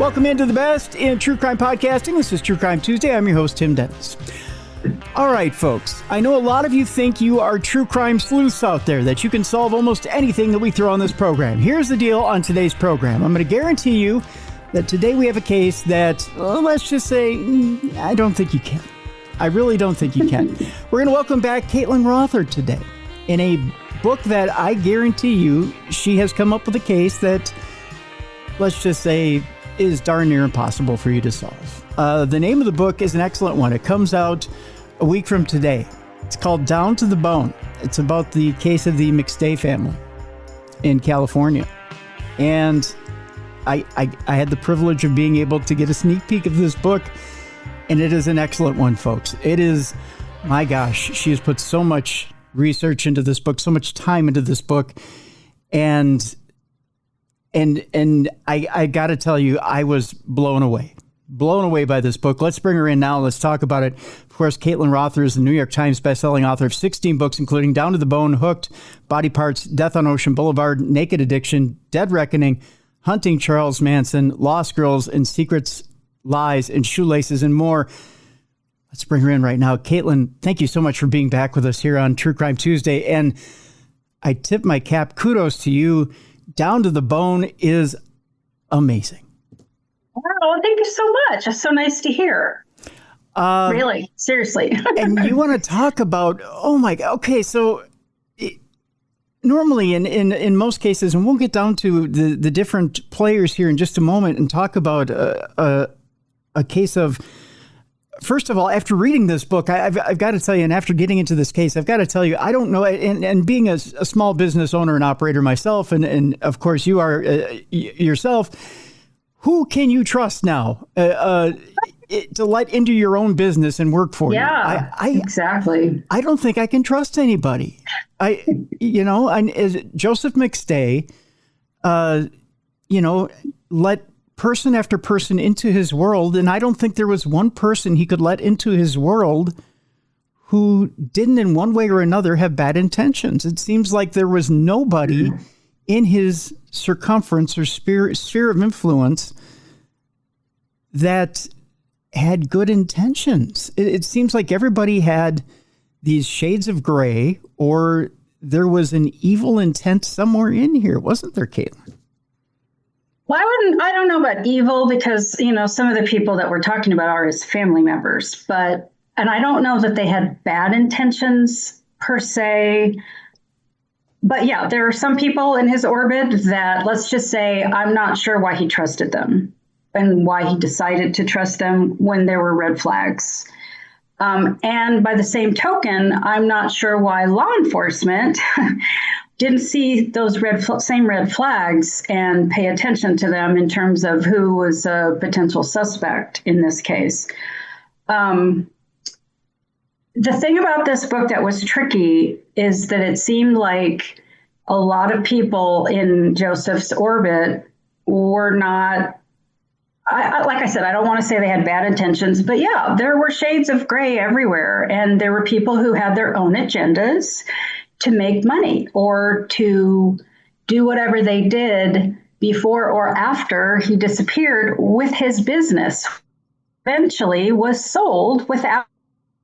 Welcome into the best in true crime podcasting. This is True Crime Tuesday. I'm your host, Tim Dennis. All right, folks. I know a lot of you think you are true crime sleuths out there, that you can solve almost anything that we throw on this program. Here's the deal on today's program. I'm going to guarantee you that today we have a case that, let's just say, I don't think you can. I really don't think you can. We're going to welcome back Caitlin Rother today in a book that I guarantee you she has come up with a case that, let's just say, is darn near impossible for you to solve. The name of the book is an excellent one. It comes out a week from today. It's called Down to the Bone. It's about the case of the McStay family in California. And I had the privilege of being able to get a sneak peek of this book, and it is an excellent one, folks. It is, my gosh, she has put so much research into this book, so much time into this book, and I got to tell you, I was blown away by this book. Let's bring her in now. Let's talk about it. Of course, Caitlin Rother is the New York Times bestselling author of 16 books, including Down to the Bone, Hooked, Body Parts, Death on Ocean Boulevard, Naked Addiction, Dead Reckoning, Hunting Charles Manson, Lost Girls, and Secrets, Lies, and Shoelaces, and more. Let's bring her in right now. Caitlin, thank you so much for being back with us here on True Crime Tuesday. And I tip my cap. Kudos to you. Down to the Bone is amazing. Wow, thank you so much. It's so nice to hear. Really, seriously. And you want to talk about, oh my God. Okay, so normally in most cases, and we'll get down to the different players here in just a moment and talk about a case of, first of all, after reading this book, I've got to tell you, and after getting into this case, I've got to tell you, I don't know, and being a small business owner and operator myself, and of course you are yourself, who can you trust now to let into your own business and work for you? Yeah, exactly. I don't think I can trust anybody. Joseph McStay, let person after person into his world, and I don't think there was one person he could let into his world who didn't in one way or another have bad intentions. It seems like there was nobody in his circumference or sphere of influence that had good intentions. It seems like everybody had these shades of gray, or there was an evil intent somewhere in here, wasn't there, Caitlin? Well, I don't know about evil, because, some of the people that we're talking about are his family members, and I don't know that they had bad intentions per se. But yeah, there are some people in his orbit that, let's just say, I'm not sure why he trusted them and why he decided to trust them when there were red flags. And by the same token, I'm not sure why law enforcement didn't see those same red flags and pay attention to them in terms of who was a potential suspect in this case. The thing about this book that was tricky is that it seemed like a lot of people in Joseph's orbit were not, like I said, I don't want to say they had bad intentions, but yeah, there were shades of gray everywhere. And there were people who had their own agendas to make money or to do whatever they did before or after he disappeared with his business. Eventually was sold without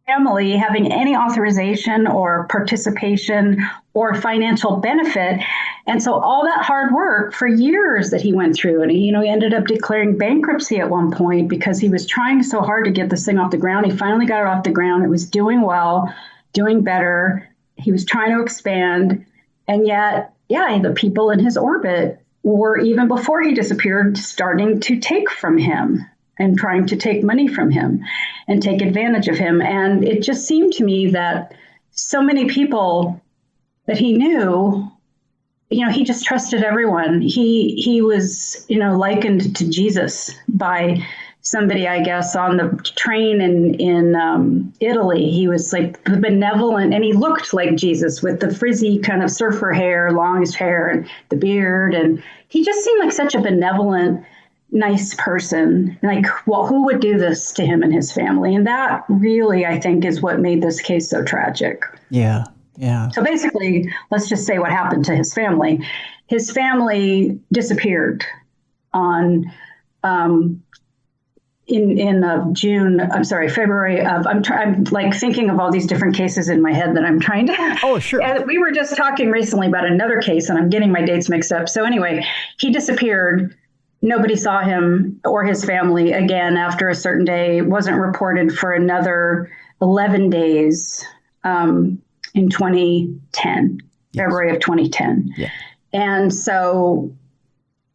family having any authorization or participation or financial benefit. And so all that hard work for years that he went through, and he ended up declaring bankruptcy at one point because he was trying so hard to get this thing off the ground. He finally got it off the ground. It was doing well, doing better. He was trying to expand. And yet, the people in his orbit were, even before he disappeared, starting to take from him and trying to take money from him and take advantage of him. And it just seemed to me that so many people that he knew, he just trusted everyone. He was, likened to Jesus by somebody, I guess, on the train in Italy. He was like benevolent, and he looked like Jesus with the frizzy kind of surfer hair, longish hair, and the beard. And he just seemed like such a benevolent, nice person. Like, well, who would do this to him and his family? And that really, I think, is what made this case so tragic. Yeah. Yeah. So basically, let's just say what happened to his family. His family disappeared on February of, I'm like thinking of all these different cases in my head that I'm trying to. Oh, sure. And we were just talking recently about another case and I'm getting my dates mixed up. So anyway, he disappeared. Nobody saw him or his family again after a certain day, wasn't reported for another 11 days in 2010, yes. February of 2010. Yeah. And so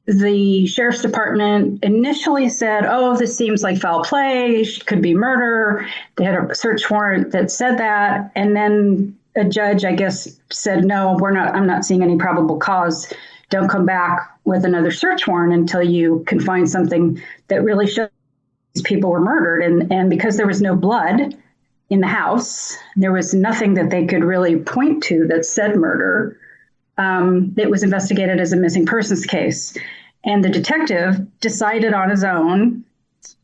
the sheriff's department initially said, oh, this seems like foul play, could be murder. They had a search warrant that said that. And then a judge, I guess, said, no, I'm not seeing any probable cause. Don't come back with another search warrant until you can find something that really shows these people were murdered. And because there was no blood in the house, there was nothing that they could really point to that said murder. It was investigated as a missing persons case. And the detective decided on his own,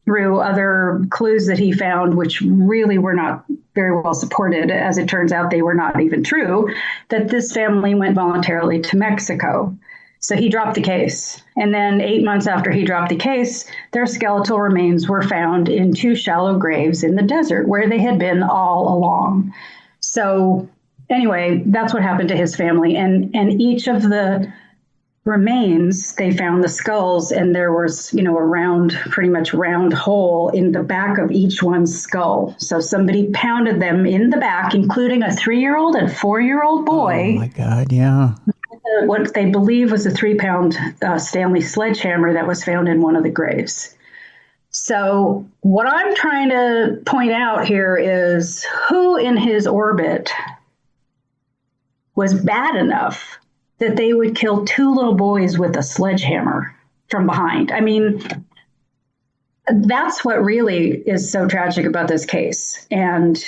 through other clues that he found, which really were not very well supported, as it turns out they were not even true, that this family went voluntarily to Mexico. So he dropped the case. And then 8 months after he dropped the case, their skeletal remains were found in 2 shallow graves in the desert where they had been all along. So anyway, that's what happened to his family. And each of the remains, they found the skulls, and there was, a pretty much round hole in the back of each one's skull. So somebody pounded them in the back, including a 3-year-old and 4-year-old boy. Oh my God, yeah. What they believe was a 3-pound Stanley sledgehammer that was found in one of the graves. So what I'm trying to point out here is who in his orbit was bad enough that they would kill 2 little boys with a sledgehammer from behind. I mean, that's what really is so tragic about this case. And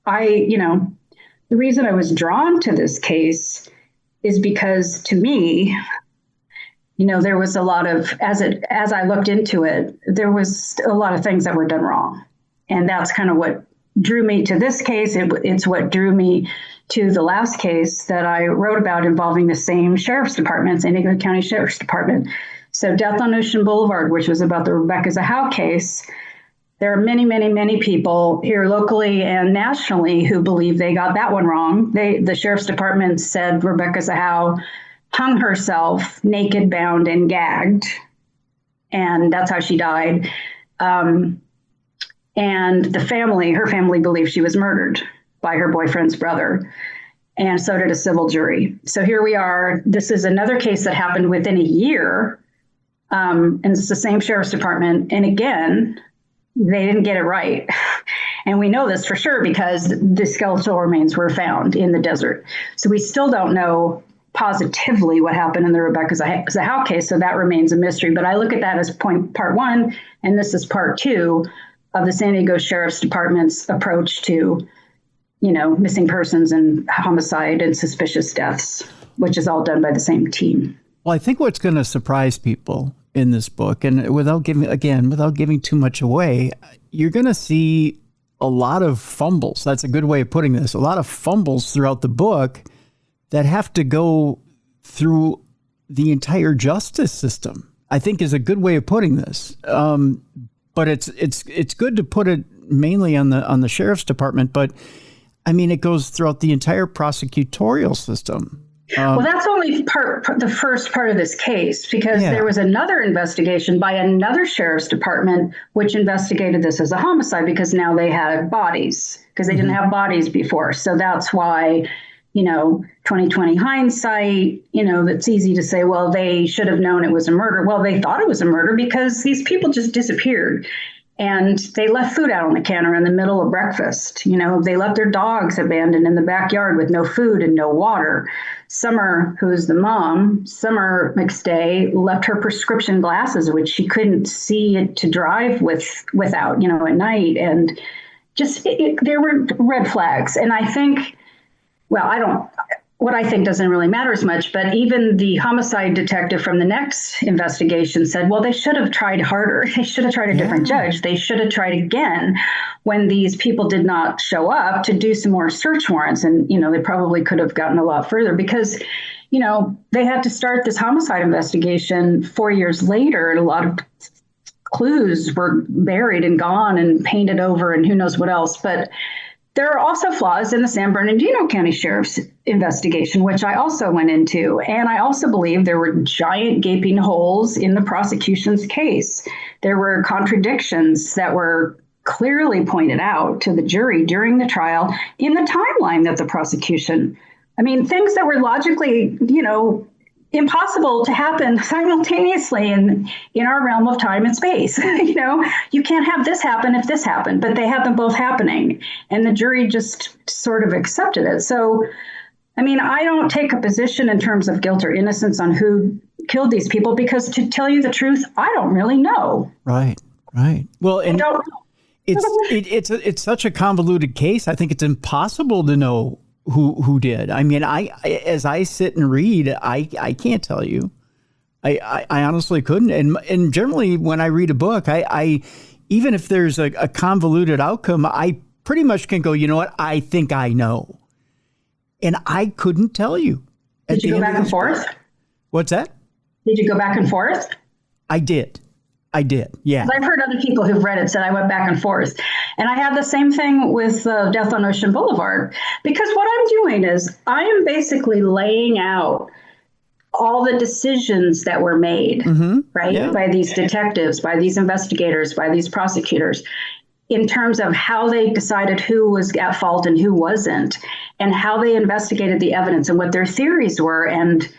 the reason I was drawn to this case is because, to me, there was a lot of, as I looked into it, there was a lot of things that were done wrong. And that's kind of what drew me to this case. It's what drew me to the last case that I wrote about involving the same sheriff's department, San Diego County Sheriff's Department. So Death on Ocean Boulevard, which was about the Rebecca Zahau case. There are many, many, many people here locally and nationally who believe they got that one wrong. The sheriff's department said Rebecca Zahau hung herself naked, bound, and gagged. And that's how she died. And her family believed she was murdered by her boyfriend's brother. And so did a civil jury. So here we are. This is another case that happened within a year. And it's the same sheriff's department. And again, they didn't get it right. And we know this for sure because the skeletal remains were found in the desert. So we still don't know positively what happened in the Rebecca Zahau case. So that remains a mystery. But I look at that as part 1, and this is part 2 of the San Diego Sheriff's Department's approach to, missing persons and homicide and suspicious deaths, which is all done by the same team. Well, I think what's going to surprise people in this book, and without giving too much away, you're going to see a lot of fumbles. That's a good way of putting this. A lot of fumbles throughout the book that have to go through the entire justice system, I think is a good way of putting this. But it's good to put it mainly on the sheriff's department, but I mean, it goes throughout the entire prosecutorial system. Well, that's only the first part of this case, because there was another investigation by another sheriff's department, which investigated this as a homicide because now they had bodies, because they didn't have bodies before. So that's why, 2020 hindsight, it's easy to say, well, they should have known it was a murder. Well, they thought it was a murder because these people just disappeared. And they left food out on the counter in the middle of breakfast. They left their dogs abandoned in the backyard with no food and no water. Summer, who's the mom, Summer McStay, left her prescription glasses, which she couldn't see it to drive without, at night. And just there were red flags. And I think, what I think doesn't really matter as much, but even the homicide detective from the next investigation said, well, they should have tried harder. They should have tried a different judge. They should have tried again when these people did not show up to do some more search warrants. And, they probably could have gotten a lot further because, they had to start this homicide investigation 4 years later. And a lot of clues were buried and gone and painted over and who knows what else. But there are also flaws in the San Bernardino County Sheriff's investigation, which I also went into. And I also believe there were giant gaping holes in the prosecution's case. There were contradictions that were clearly pointed out to the jury during the trial in the timeline that the prosecution, things that were logically, impossible to happen simultaneously in our realm of time and space. You can't have this happen if this happened, but they have them both happening. And the jury just sort of accepted it. So, I don't take a position in terms of guilt or innocence on who killed these people, because to tell you the truth, I don't really know. Right. Well, and it's such a convoluted case. I think it's impossible to know who did. I as I sit and read, I can't tell you. I honestly couldn't. And generally when I read a book, I even if there's a convoluted outcome, I pretty much can go, you know what? I think I know. And I couldn't tell you. Did you go back and forth? What's that? Did you go back and forth? I did. Yeah. I've heard other people who've read it said I went back and forth. And I had the same thing with Death on Ocean Boulevard, because what I'm doing is I am basically laying out all the decisions that were made, right? Yeah. By these detectives, by these investigators, by these prosecutors, in terms of how they decided who was at fault and who wasn't, and how they investigated the evidence and what their theories were. And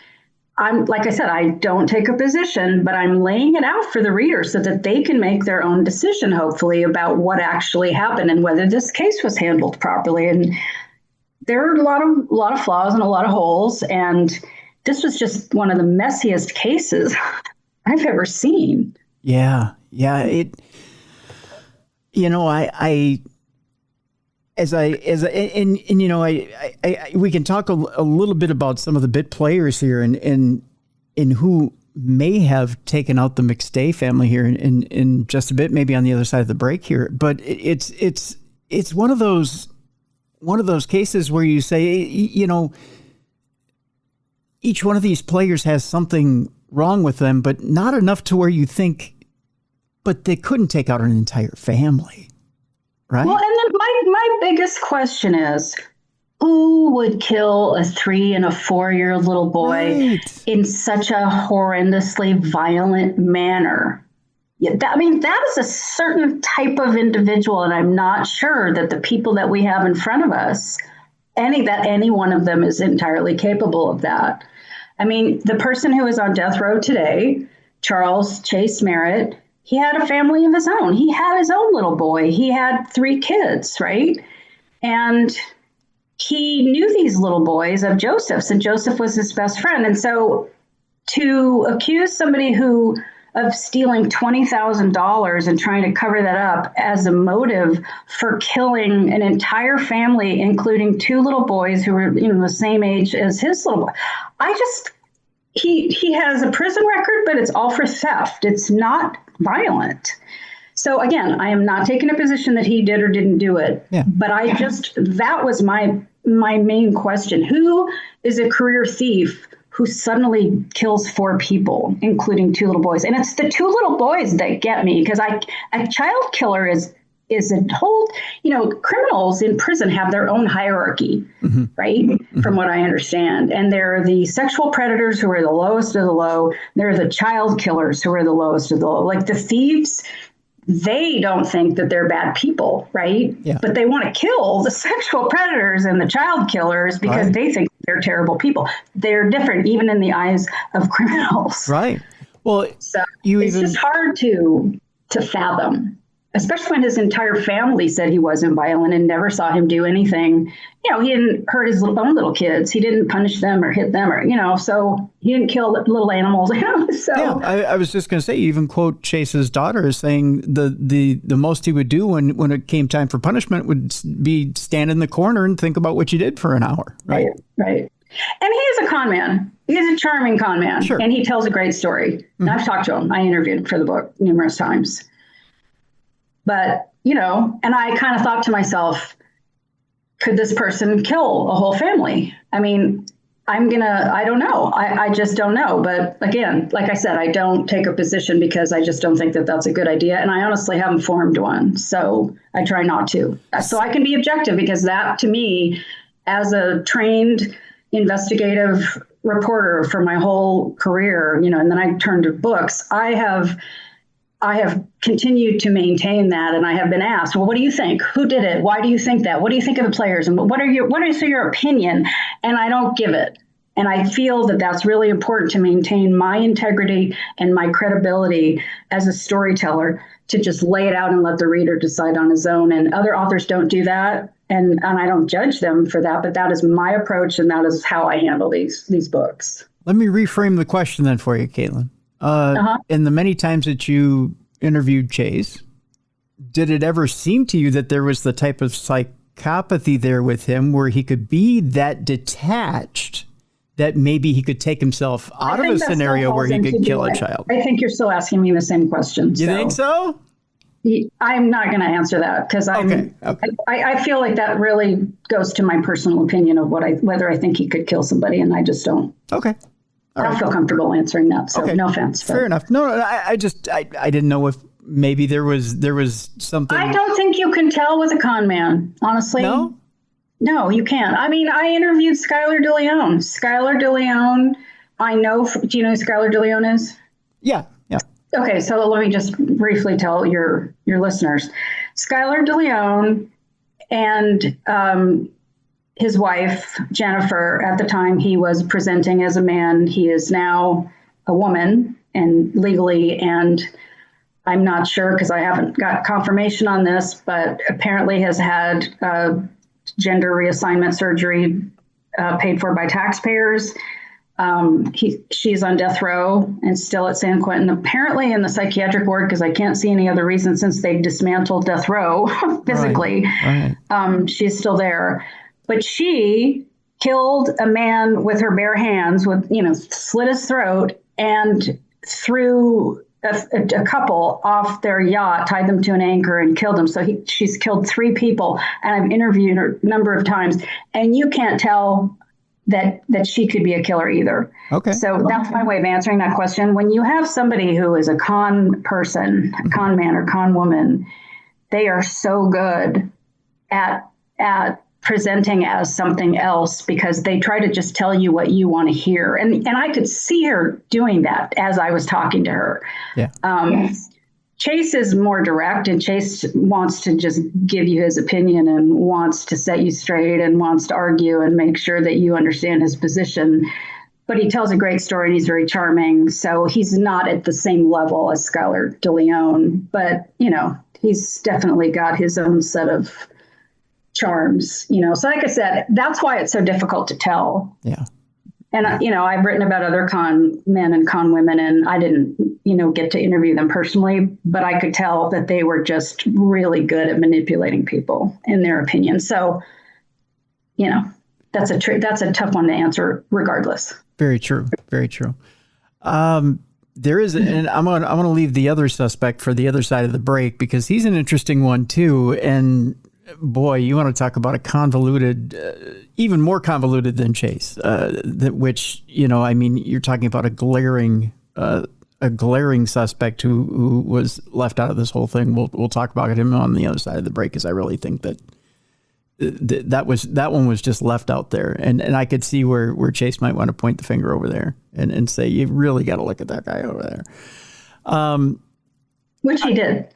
like I said, I don't take a position, but I'm laying it out for the reader so that they can make their own decision, hopefully, about what actually happened and whether this case was handled properly. And there are a lot of flaws and a lot of holes. And this was just one of the messiest cases I've ever seen. Yeah. We can talk a little bit about some of the bit players here and who may have taken out the McStay family here in just a bit, maybe on the other side of the break here. But it's one of those cases where you say, each one of these players has something wrong with them, but not enough to where you think, but they couldn't take out an entire family. Right. Well, and then my biggest question is, who would kill a 3 and a 4-year-old little boy in such a horrendously violent manner? That is a certain type of individual, and I'm not sure that the people that we have in front of us, any one of them is entirely capable of that. The person who is on death row today, Charles Chase Merritt, he had a family of his own. He had his own little boy. He had 3 kids, right? And he knew these little boys of Joseph's, and Joseph was his best friend. And so to accuse somebody of stealing $20,000 and trying to cover that up as a motive for killing an entire family, including 2 little boys who were the same age as his little boy, he has a prison record, but it's all for theft. It's not violent. So again, I am not taking a position that he did or didn't do it, but that was my main question. Who is a career thief who suddenly kills 4 people, including 2 little boys? And it's the 2 little boys that get me, because a child killer is a whole, criminals in prison have their own hierarchy, right? From what I understand. And they're the sexual predators who are the lowest of the low. They're the child killers who are the lowest of the low. Like the thieves, they don't think that they're bad people, right? Yeah. But they want to kill the sexual predators and the child killers because they think they're terrible people. They're different even in the eyes of criminals. Right. Well, so it's just hard to fathom. Especially when his entire family said he wasn't violent and never saw him do anything. He didn't hurt his own little kids. He didn't punish them or hit them so he didn't kill little animals. So yeah, I was just going to say, you even quote Chase's daughter as saying the most he would do when it came time for punishment would be stand in the corner and think about what you did for an hour. Right. And he is a con man. He's a charming con man. Sure. And he tells a great story. And I've talked to him. I interviewed him for the book numerous times. But, and I kind of thought to myself, could this person kill a whole family? I don't know. I just don't know. But again, like I said, I don't take a position because I just don't think that that's a good idea. And I honestly haven't formed one. So I try not to. So I can be objective because that to me, as a trained investigative reporter for my whole career, and then I turned to books, I have continued to maintain that, and I have been asked, well, what do you think? Who did it? Why do you think that? What do you think of the players? And what is your opinion? And I don't give it. And I feel that that's really important to maintain my integrity and my credibility as a storyteller, to just lay it out and let the reader decide on his own. And other authors don't do that. And I don't judge them for that, but that is my approach, and that is how I handle these books. Let me reframe the question then for you, Caitlin. In the many times that you interviewed Chase, did it ever seem to you that there was the type of psychopathy there with him where he could be that detached that maybe he could take himself out of a scenario where he could kill a child? I think you're still asking me the same question. You think so? I'm not going to answer that because I feel like that really goes to my personal opinion of whether I think he could kill somebody, and I just don't. Okay. I don't feel comfortable answering that, so no offense. Fair enough. No, I didn't know if maybe there was something. I don't think you can tell with a con man, honestly. No, you can't. I mean, I interviewed Skylar DeLeon. Skylar DeLeon, I know. Do you know who Skylar DeLeon is? Yeah. Okay, so let me just briefly tell your listeners. Skylar DeLeon and his wife, Jennifer, at the time he was presenting as a man. He is now a woman, and legally, and I'm not sure because I haven't got confirmation on this, but apparently has had gender reassignment surgery paid for by taxpayers. She's on death row and still at San Quentin, apparently in the psychiatric ward, because I can't see any other reason since they've dismantled death row physically. Right. She's still there. But she killed a man with her bare hands, slit his throat and threw a couple off their yacht, tied them to an anchor and killed them. So she's killed 3 people, and I've interviewed her a number of times, and you can't tell that she could be a killer either. Okay. So that's my way of answering that question. When you have somebody who is a con person, a con man or con woman, they are so good at presenting as something else because they try to just tell you what you want to hear. And I could see her doing that as I was talking to her. Yeah. Yes. Chase is more direct, and Chase wants to just give you his opinion and wants to set you straight and wants to argue and make sure that you understand his position. But he tells a great story and he's very charming. So he's not at the same level as Skylar DeLeon, but, he's definitely got his own set of charms, So like I said, that's why it's so difficult to tell. Yeah. And, I've written about other con men and con women, and I didn't, get to interview them personally, but I could tell that they were just really good at manipulating people in their opinion. So, that's a tough one to answer regardless. Very true. Very true. There is, and I'm going to leave the other suspect for the other side of the break because he's an interesting one too. And boy, you want to talk about a convoluted, even more convoluted than Chase, which, you're talking about a glaring suspect who was left out of this whole thing. We'll talk about him on the other side of the break because I really think that that one was just left out there. And I could see where Chase might want to point the finger over there and say, you really got to look at that guy over there. Which he did,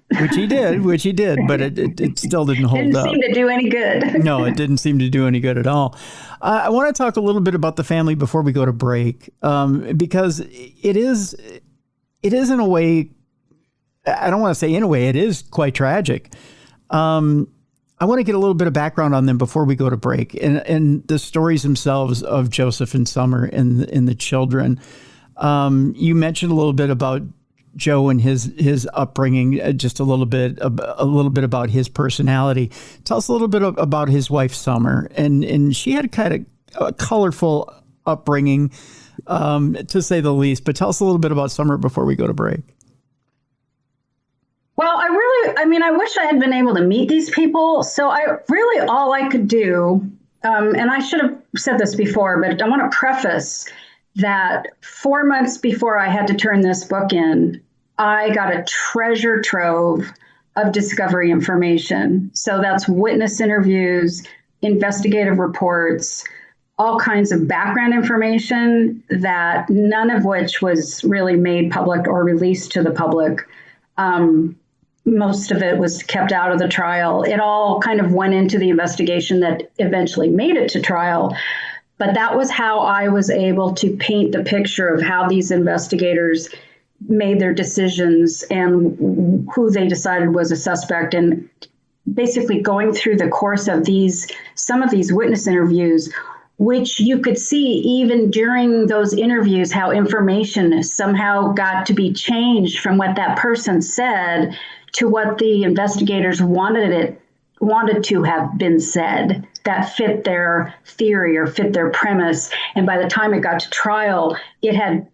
but it still didn't hold up. Didn't seem to do any good. No, it didn't seem to do any good at all. I want to talk a little bit about the family before we go to break, because it is in a way, I don't want to say in a way, it is quite tragic. I want to get a little bit of background on them before we go to break, and the stories themselves of Joseph and Summer and the children. You mentioned a little bit about Joe and his upbringing, just a little bit about his personality. Tell us a little bit about his wife, Summer, and she had kind of a colorful upbringing, to say the least. But tell us a little bit about Summer before we go to break. Well, I wish I had been able to meet these people. So all I could do and I should have said this before, but I want to preface that 4 months before I had to turn this book in, I got a treasure trove of discovery information. So that's witness interviews, investigative reports, all kinds of background information that none of which was really made public or released to the public. Most of it was kept out of the trial. It all kind of went into the investigation that eventually made it to trial. But that was how I was able to paint the picture of how these investigators made their decisions and who they decided was a suspect. And basically going through the course of some of these witness interviews, which you could see even during those interviews, how information somehow got to be changed from what that person said to what the investigators wanted to have been said, that fit their theory or fit their premise. And by the time it got to trial, it had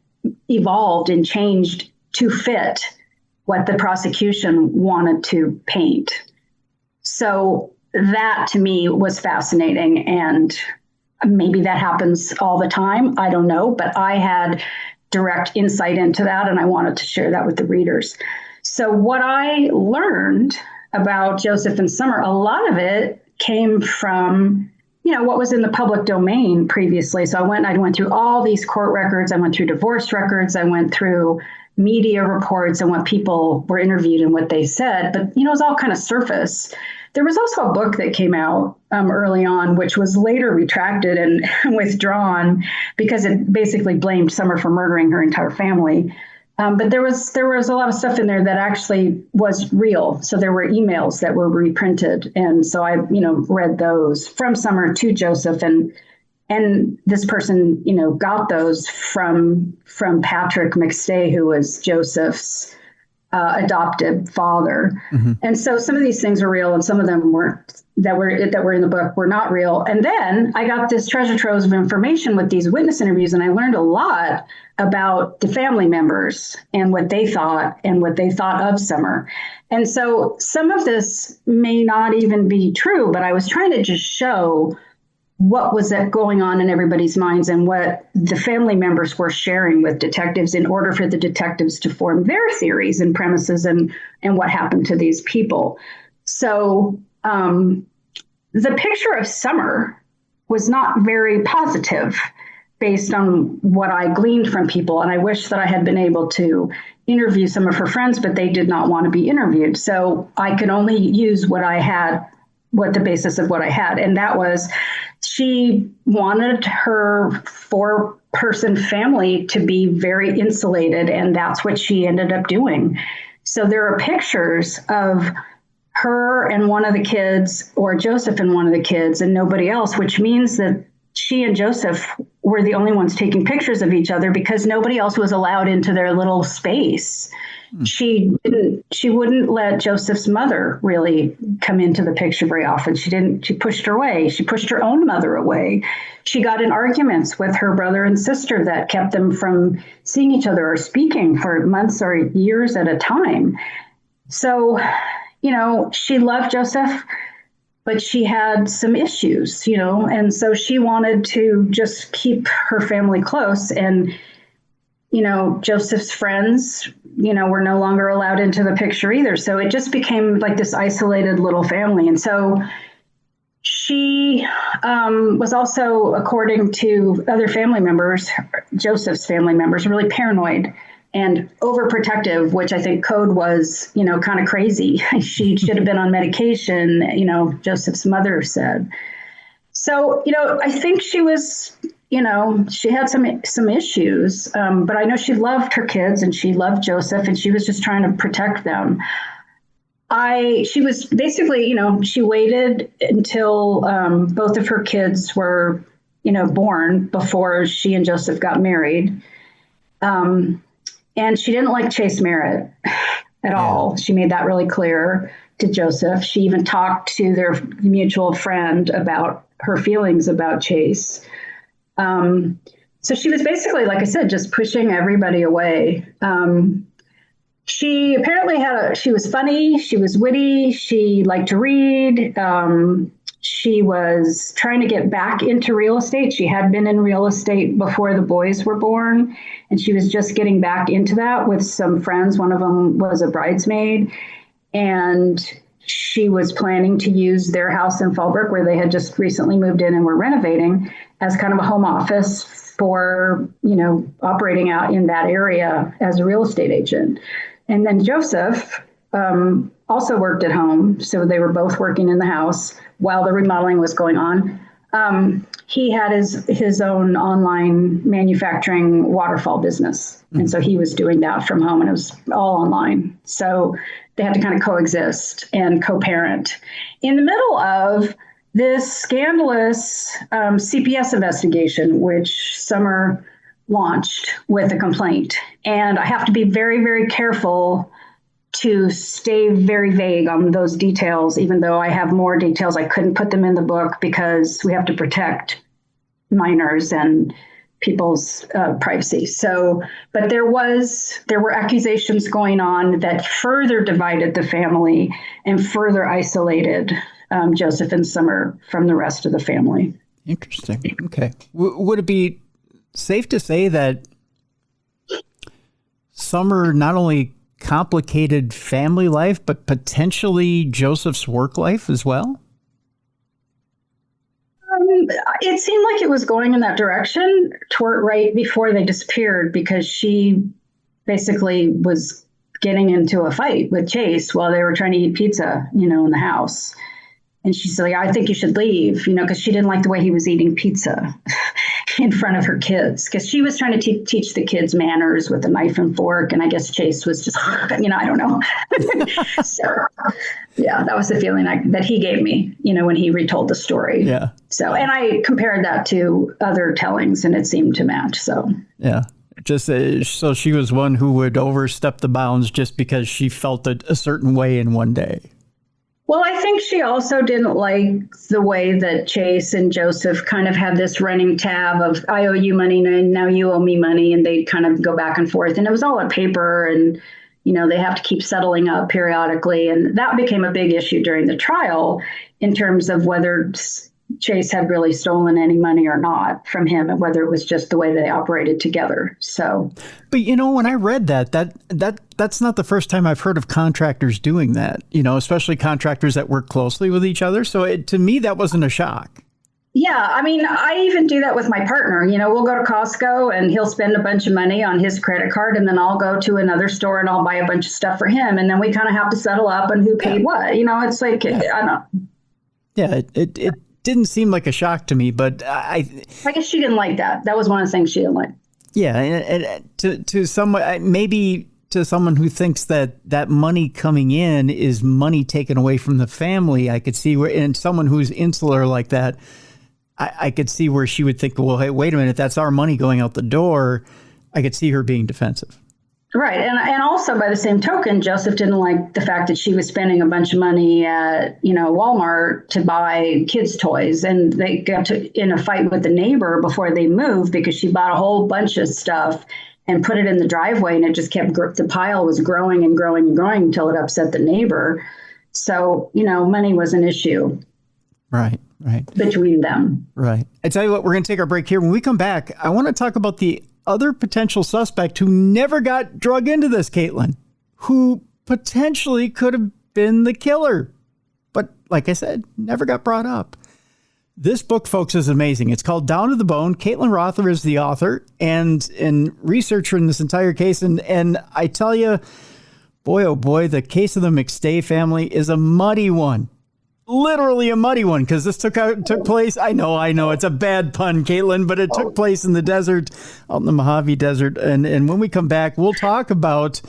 evolved and changed to fit what the prosecution wanted to paint. So that to me was fascinating, and maybe that happens all the time. I don't know, but I had direct insight into that, and I wanted to share that with the readers. So what I learned about Joseph and Summer, a lot of it came from, what was in the public domain previously. So I went through all these court records. I went through divorce records. I went through media reports and what people were interviewed and what they said. But, it was all kind of surface. There was also a book that came out early on, which was later retracted and withdrawn because it basically blamed Summer for murdering her entire family. But there was a lot of stuff in there that actually was real. So there were emails that were reprinted. And so I, read those from Summer to Joseph, and this person, got those from Patrick McStay, who was Joseph's adopted father. Mm-hmm. And so some of these things are real, and some of them that were in the book were not real. And then I got this treasure trove of information with these witness interviews, and I learned a lot about the family members and what they thought of Summer. And so some of this may not even be true, but I was trying to just show what was going on in everybody's minds and what the family members were sharing with detectives in order for the detectives to form their theories and premises and what happened to these people. So the picture of Summer was not very positive based on what I gleaned from people. And I wish that I had been able to interview some of her friends, but they did not want to be interviewed. So I could only use the basis of what I had. And that was, she wanted her 4-person family to be very insulated, and that's what she ended up doing. So there are pictures of her and one of the kids, or Joseph and one of the kids, and nobody else, which means that she and Joseph were the only ones taking pictures of each other because nobody else was allowed into their little space. She wouldn't let Joseph's mother really come into the picture very often. She pushed her away. She pushed her own mother away. She got in arguments with her brother and sister that kept them from seeing each other or speaking for months or years at a time. So, she loved Joseph, but she had some issues, and so she wanted to just keep her family close. And Joseph's friends, were no longer allowed into the picture either. So it just became like this isolated little family. And so she was also, according to other family members, Joseph's family members, really paranoid and overprotective, which I think code was, kind of crazy. She should have been on medication, Joseph's mother said. So, I think she was, she had some issues, but I know she loved her kids and she loved Joseph, and she was just trying to protect them. She was basically, she waited until both of her kids were, born before she and Joseph got married. And she didn't like Chase Merritt at all. She made that really clear to Joseph. She even talked to their mutual friend about her feelings about Chase. So she was basically, like I said, just pushing everybody away. She apparently she was funny, she was witty, she liked to read. she was trying to get back into real estate. She had been in real estate before the boys were born, and she was just getting back into that with some friends. One of them was a bridesmaid, and she was planning to use their house in Fallbrook, where they had just recently moved in and were renovating, as kind of a home office for, operating out in that area as a real estate agent. And then Joseph also worked at home. So they were both working in the house while the remodeling was going on. He had his own online manufacturing waterfall business. And so he was doing that from home, and it was all online. So they had to kind of coexist and co-parent. In the middle of this scandalous CPS investigation, which Summer launched with a complaint. And I have to be very, very careful to stay very vague on those details, even though I have more details. I couldn't put them in the book because we have to protect minors and people's privacy. So, but there were accusations going on that further divided the family and further isolated Joseph and Summer from the rest of the family. Interesting. Okay. Would it be safe to say that Summer not only complicated family life, but potentially Joseph's work life as well? It seemed like it was going in that direction right before they disappeared, because she basically was getting into a fight with Chase while they were trying to eat pizza, in the house. And she said, I think you should leave, because she didn't like the way he was eating pizza in front of her kids, because she was trying to teach the kids manners with a knife and fork. And I guess Chase was just, I don't know. So, yeah, that was the feeling that he gave me, when he retold the story. Yeah. So, and I compared that to other tellings, and it seemed to match. So, yeah. Just so she was one who would overstep the bounds just because she felt a certain way in one day. Well, I think she also didn't like the way that Chase and Joseph kind of had this running tab of, I owe you money and now you owe me money, and they'd kind of go back and forth. And it was all on paper, and, they have to keep settling up periodically. And that became a big issue during the trial in terms of whether Chase had really stolen any money or not from him, and whether it was just the way they operated together. So, but when I read that's not the first time I've heard of contractors doing that. Especially contractors that work closely with each other. So to me, that wasn't a shock. Yeah, I even do that with my partner. We'll go to Costco and he'll spend a bunch of money on his credit card, and then I'll go to another store and I'll buy a bunch of stuff for him, and then we kind of have to settle up on who paid what. It's like, I don't know. Yeah, it didn't seem like a shock to me, but I guess she didn't like that. That was one of the things she didn't like. Yeah, and to someone, maybe to someone who thinks that money coming in is money taken away from the family, I could see where, and someone who's insular like that, I could see where she would think, well, hey, wait a minute, that's our money going out the door. I could see her being defensive. Right. And also by the same token, Joseph didn't like the fact that she was spending a bunch of money at, Walmart to buy kids' toys. And they got in a fight with the neighbor before they moved, because she bought a whole bunch of stuff and put it in the driveway, and it just kept, the pile was growing and growing and growing until it upset the neighbor. So, money was an issue. Right. Between them. Right. I tell you what, we're going to take our break here. When we come back, I want to talk about the other potential suspect who never got drug into this, Caitlin, who potentially could have been the killer. But like I said, never got brought up. This book, folks, is amazing. It's called Down to the Bone. Caitlin Rother is the author and researcher in this entire case. And I tell you, boy, oh boy, the case of the McStay family is a muddy one. Literally a muddy one, because this took place. I know it's a bad pun, Caitlin, but it took place in the desert, out in the Mojave Desert. And when we come back, we'll talk about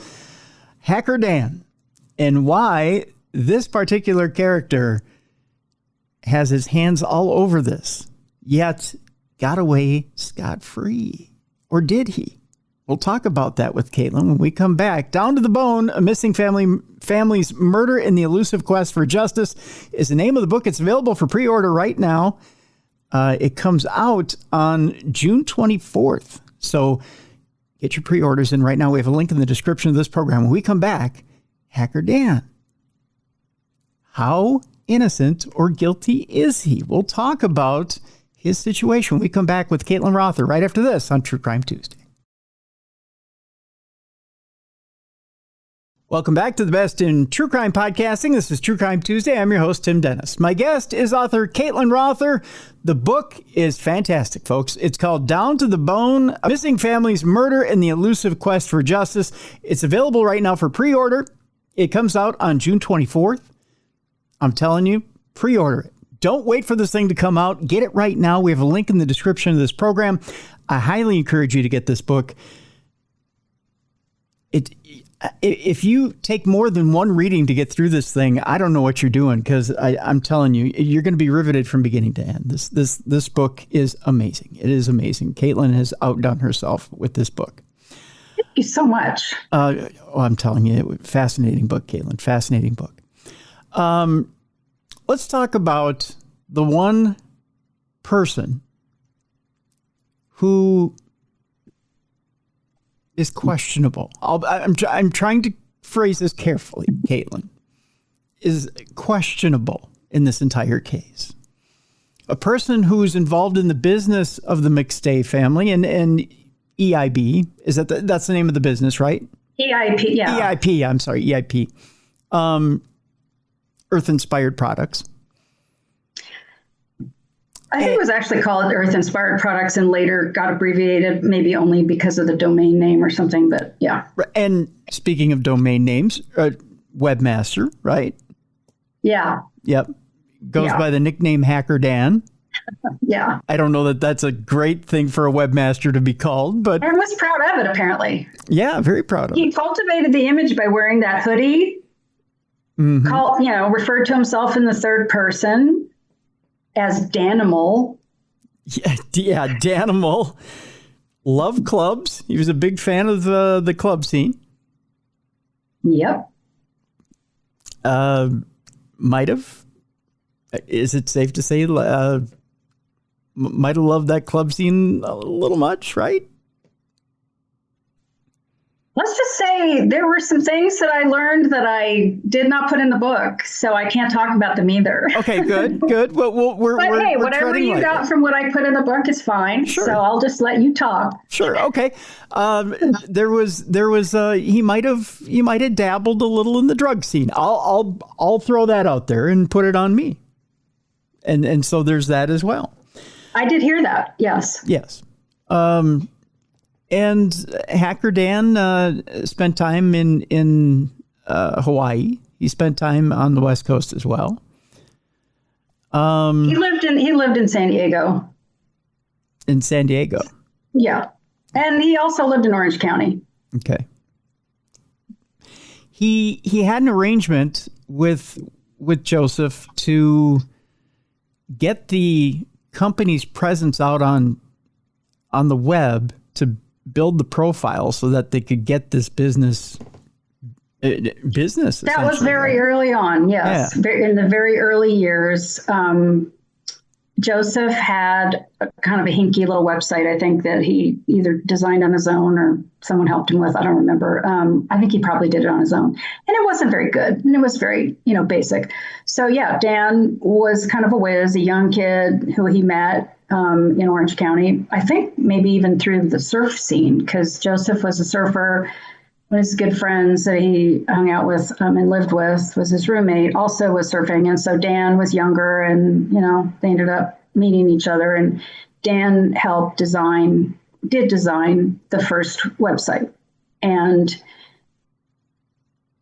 Hacker Dan and why this particular character has his hands all over this, yet got away scot-free. Or did he? We'll talk about that with Caitlin when we come back. Down to the Bone, a missing family's murder in the elusive quest for justice is the name of the book. It's available for pre-order right now. It comes out on June 24th. So get your pre-orders in right now. We have a link in the description of this program. When we come back, Hacker Dan. How innocent or guilty is he? We'll talk about his situation when we come back with Caitlin Rother right after this on True Crime Tuesday. Welcome back to the best in true crime podcasting. This is True Crime Tuesday. I'm your host, Tim Dennis. My guest is author Caitlin Rother. The book is fantastic, folks. It's called Down to the Bone, A Missing Family's Murder and the Elusive Quest for Justice. It's available right now for pre-order. It comes out on June 24th. I'm telling you, pre-order it. Don't wait for this thing to come out. Get it right now. We have a link in the description of this program. I highly encourage you to get this book. If you take more than one reading to get through this thing, I don't know what you're doing, because I'm telling you, you're going to be riveted from beginning to end. This book is amazing. It is amazing. Caitlin has outdone herself with this book. Thank you so much. I'm telling you, fascinating book, Caitlin. Fascinating book. Let's talk about the one person who is questionable. I'm trying to phrase this carefully, Caitlin. Is questionable in this entire case. A person who's involved in the business of the McStay family and EIB. Is that's the name of the business, right? EIP, yeah. EIP, I'm sorry, EIP. Earth Inspired Products. I think it was actually called Earth Inspired Products and later got abbreviated, maybe only because of the domain name or something, but yeah. And speaking of domain names, Webmaster, right? Yeah. Yep. Goes by the nickname Hacker Dan. Yeah. I don't know that that's a great thing for a webmaster to be called, but... And was proud of it, apparently. Yeah, very proud of it. He cultivated the image by wearing that hoodie, referred to himself in the third person as Danimal. Yeah, Danimal. Love clubs. He was a big fan of the club scene. Yep. Might have. Is it safe to say might have loved that club scene a little much, right? Let's just say there were some things that I learned that I did not put in the book, so I can't talk about them either. Okay, good. Well, we're whatever you got from what I put in the book is fine. Sure. So I'll just let you talk. Sure. Okay. There was he might have dabbled a little in the drug scene. I'll throw that out there and put it on me. And so there's that as well. I did hear that. Yes. Yes. And Hacker Dan spent time in Hawaii. He spent time on the West Coast as well. He lived in San Diego. In San Diego. Yeah, and he also lived in Orange County. Okay. He had an arrangement with Joseph to get the company's presence out on the web to build the profile so that they could get this business. That was very early on. Yes. Yeah. In the very early years, Joseph had kind of a hinky little website, I think, that he either designed on his own or someone helped him with. I don't remember. I think he probably did it on his own. And it wasn't very good. And it was very, basic. So, yeah, Dan was kind of a whiz, a young kid who he met in Orange County. I think maybe even through the surf scene, because Joseph was a surfer. One of his good friends that he hung out with and lived with was his roommate, also was surfing. And so Dan was younger and, they ended up meeting each other. And Dan helped design the first website. And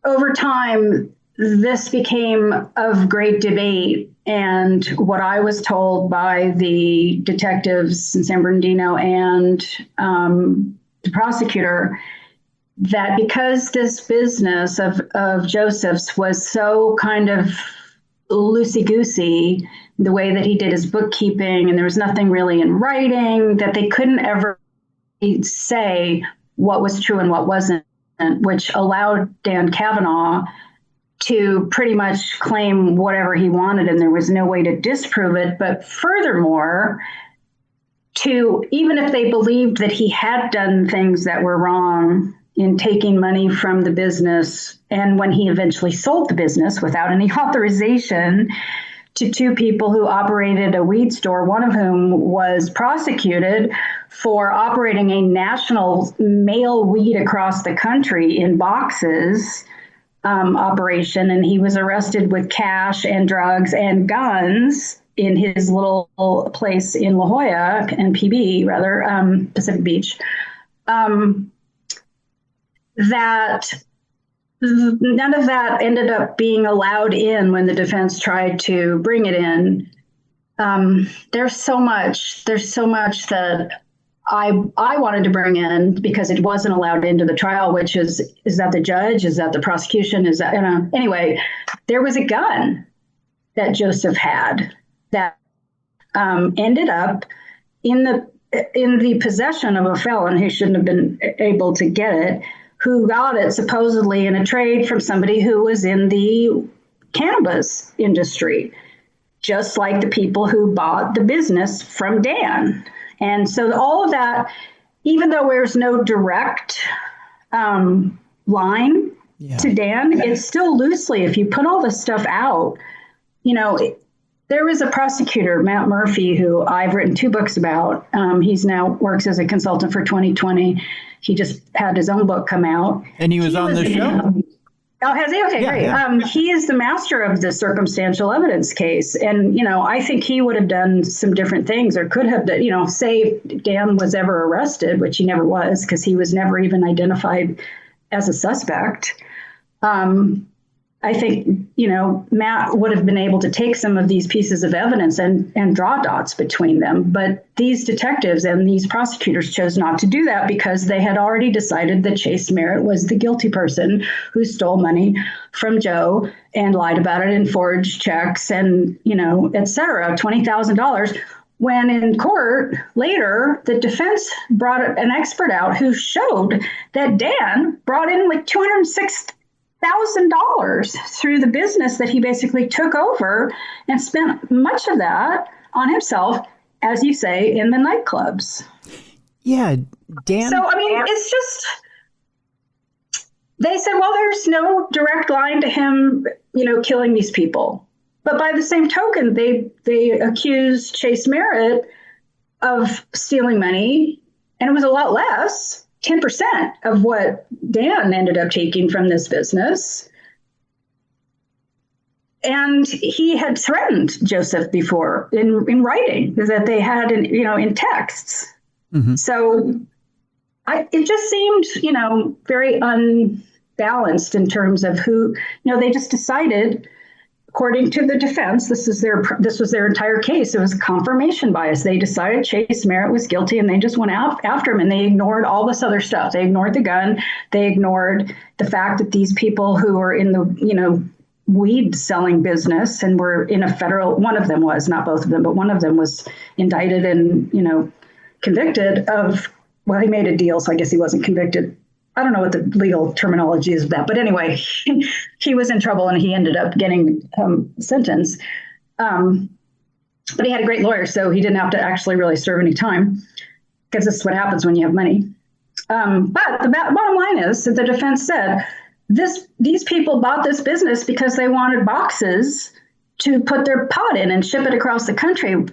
over time, this became of great debate. And what I was told by the detectives in San Bernardino and the prosecutor, that because this business of Joseph's was so kind of loosey-goosey, the way that he did his bookkeeping, and there was nothing really in writing, that they couldn't ever say what was true and what wasn't, which allowed Dan Kavanaugh to pretty much claim whatever he wanted, and there was no way to disprove it. But furthermore, to even if they believed that he had done things that were wrong, in taking money from the business. And when he eventually sold the business without any authorization to two people who operated a weed store, one of whom was prosecuted for operating a national mail weed across the country in boxes operation. And he was arrested with cash and drugs and guns in his little place in La Jolla, and PB, rather, Pacific Beach. That none of that ended up being allowed in when the defense tried to bring it in. There's so much that I wanted to bring in because it wasn't allowed into the trial, which is that the judge, is that the prosecution, is that, anyway, there was a gun that Joseph had that ended up in the possession of a felon who shouldn't have been able to get it, who got it supposedly in a trade from somebody who was in the cannabis industry, just like the people who bought the business from Dan. And so all of that, even though there's no direct line to Dan, it's still loosely, if you put all this stuff out, there was a prosecutor, Matt Murphy, who I've written 2 books about. He's now works as a consultant for 2020. He just had his own book come out. And he was on the show? Oh, has he? Okay, great. Yeah. He is the master of the circumstantial evidence case. And, I think he would have done some different things, or could have, say if Dan was ever arrested, which he never was because he was never even identified as a suspect. I think, Matt would have been able to take some of these pieces of evidence and draw dots between them. But these detectives and these prosecutors chose not to do that because they had already decided that Chase Merritt was the guilty person who stole money from Joe and lied about it and forged checks and, et cetera, $20,000. When in court later, the defense brought an expert out who showed that Dan brought in like $206,000 through the business that he basically took over and spent much of that on himself, as you say, in the nightclubs. Yeah, Dan. So, it's just, they said, well, there's no direct line to him, killing these people. But by the same token, they accused Chase Merritt of stealing money, and it was a lot less. 10% of what Dan ended up taking from this business. And he had threatened Joseph before in writing, that they had in texts. Mm-hmm. So it just seemed, very unbalanced in terms of who, they just decided, according to the defense, this was their entire case. It was confirmation bias. They decided Chase Merritt was guilty, and they just went after him, and they ignored all this other stuff. They ignored the gun. They ignored the fact that these people who were in the, weed selling business and were in a federal, one of them was, not both of them, but one of them was indicted and, convicted of, well, he made a deal, so I guess he wasn't convicted. I don't know what the legal terminology is of that, but anyway, he was in trouble and he ended up getting sentenced. But he had a great lawyer, so he didn't have to actually really serve any time, because this is what happens when you have money. But the bottom line is that the defense said these people bought this business because they wanted boxes to put their pot in and ship it across the country.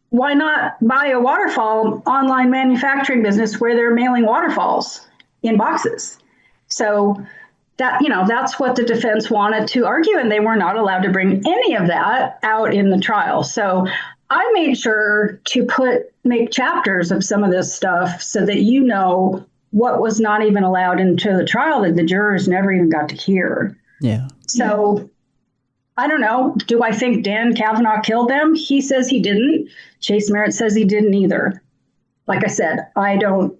Why not buy a waterfall online manufacturing business where they're mailing waterfalls in boxes? So that, that's what the defense wanted to argue, and they were not allowed to bring any of that out in the trial. So I made sure to make chapters of some of this stuff so that what was not even allowed into the trial that the jurors never even got to hear. Yeah. So I don't know. Do I think Dan Kavanaugh killed them? He says he didn't. Chase Merritt says he didn't either. Like I said, I don't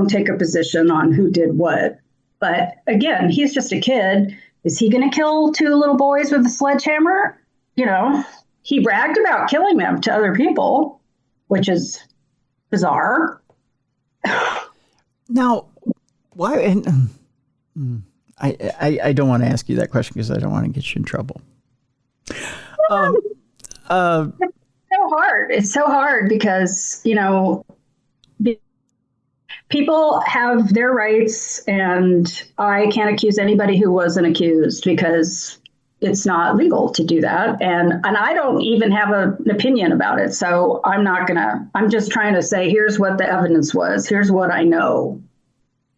take a position on who did what. But again, he's just a kid. Is he going to kill 2 little boys with a sledgehammer? He bragged about killing them to other people, which is bizarre. Now, why? And I don't want to ask you that question because I don't want to get you in trouble. It's so hard. It's so hard because, people have their rights, and I can't accuse anybody who wasn't accused because it's not legal to do that. And I don't even have an opinion about it. So I'm just trying to say, here's what the evidence was. Here's what I know.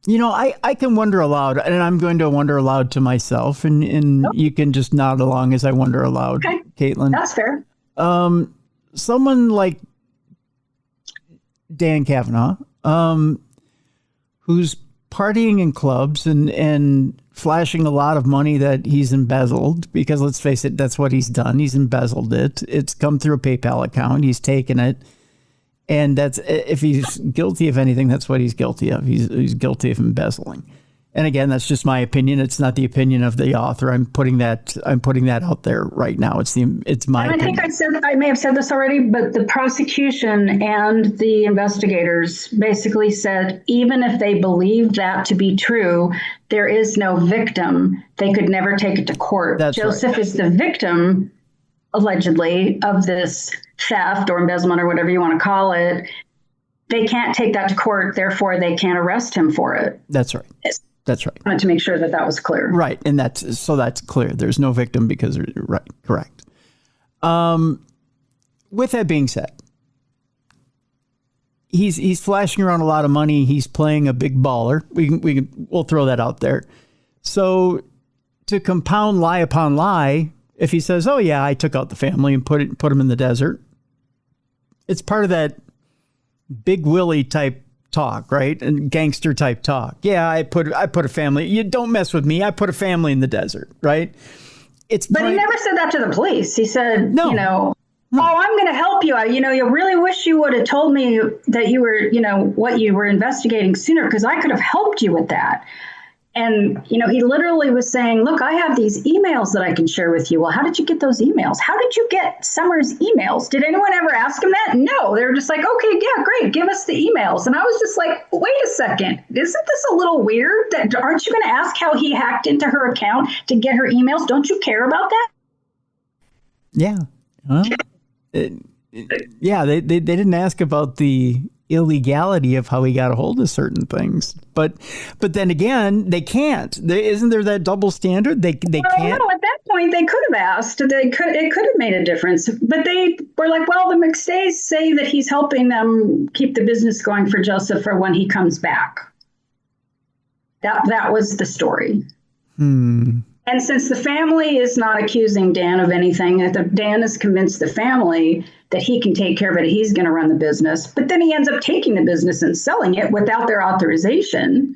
I can wonder aloud, and I'm going to wonder aloud to myself, and you can just nod along as I wonder aloud, okay. Caitlin. That's fair. Someone like Dan Kavanaugh, who's partying in clubs and flashing a lot of money that he's embezzled, because let's face it, that's what he's done. He's embezzled it. It's come through a PayPal account. He's taken it. And that's, if he's guilty of anything, that's what he's guilty of. He's guilty of embezzling. And again, that's just my opinion. It's not the opinion of the author. I'm putting that out there right now. It's my opinion. I think I may have said this already, but the prosecution and the investigators basically said, even if they believed that to be true, there is no victim. They could never take it to court. That's Joseph right. is the victim, allegedly, of this theft or embezzlement or whatever you want to call it. They can't take that to court. Therefore, they can't arrest him for it. That's right. That's right. I wanted to make sure that was clear. Right. And that's clear. There's no victim because, right. Correct. With that being said, he's flashing around a lot of money. He's playing a big baller. We'll throw that out there. So to compound lie upon lie, if he says, oh yeah, I took out the family and put him in the desert, it's part of that Big Willie type talk, right? And gangster type talk. Yeah, I put a family. You don't mess with me. I put a family in the desert, right? But he never said that to the police. He said, no. Oh, I'm going to help you. You really wish you would have told me that you were, what you were investigating sooner, because I could have helped you with that. And, he literally was saying, look, I have these emails that I can share with you. Well, how did you get those emails? How did you get Summers' emails? Did anyone ever ask him that? No, they were just like, okay, yeah, great. Give us the emails. And I was just like, wait a second. Isn't this a little weird? Aren't you going to ask how he hacked into her account to get her emails? Don't you care about that? Yeah. Well, they didn't ask about the illegality of how he got a hold of certain things, but then again, they can't. Isn't there that double standard? They can't. No, at that point they could have asked. It could have made a difference, but they were like, well, the McStays say that he's helping them keep the business going for Joseph for when he comes back. That was the story. And since the family is not accusing Dan of anything, Dan has convinced the family that he can take care of it, he's going to run the business. But then he ends up taking the business and selling it without their authorization.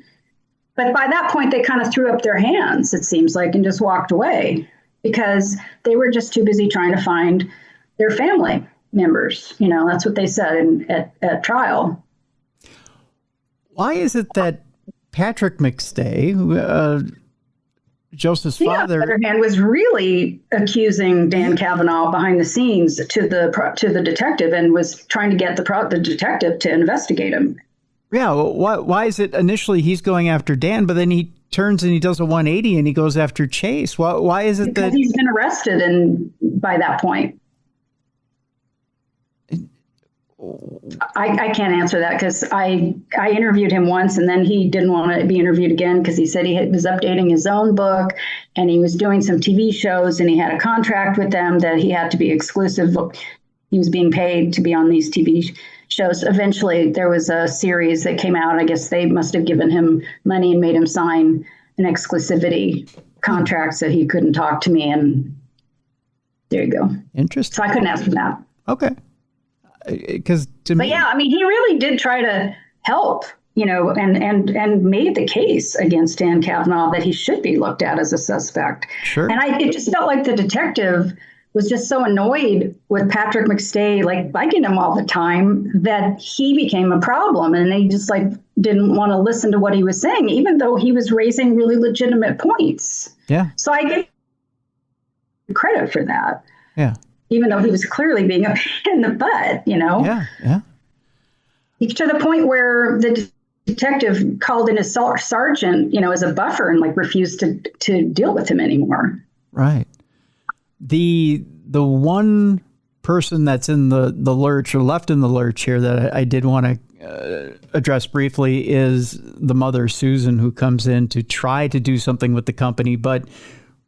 But by that point, they kind of threw up their hands, it seems like, and just walked away because they were just too busy trying to find their family members. That's what they said at trial. Why is it that Patrick McStay, Joseph's father, on the other hand, was really accusing Dan Kavanaugh behind the scenes to the detective and was trying to get the detective to investigate him. Yeah, well, why is it initially he's going after Dan, but then he turns and he does a 180 and he goes after Chase? Why is it because he's been arrested and by that point? I can't answer that because I interviewed him once and then he didn't want to be interviewed again because he said he was updating his own book and he was doing some TV shows and he had a contract with them that he had to be exclusive. He was being paid to be on these TV shows. Eventually, there was a series that came out. I guess they must have given him money and made him sign an exclusivity contract so he couldn't talk to me. And there you go. Interesting. So I couldn't ask him that. Okay. But yeah, I mean, he really did try to help, and made the case against Dan Kavanaugh that he should be looked at as a suspect. Sure. And it just felt like the detective was just so annoyed with Patrick McStay, like bugging him all the time, that he became a problem. And they just didn't want to listen to what he was saying, even though he was raising really legitimate points. Yeah. So I give credit for that. Yeah. Even though he was clearly being a pain in the butt, Yeah, yeah. To the point where the detective called in his sergeant, as a buffer and refused to deal with him anymore. Right. The one person that's in the lurch or left in the lurch here that I did want to address briefly is the mother, Susan, who comes in to try to do something with the company, but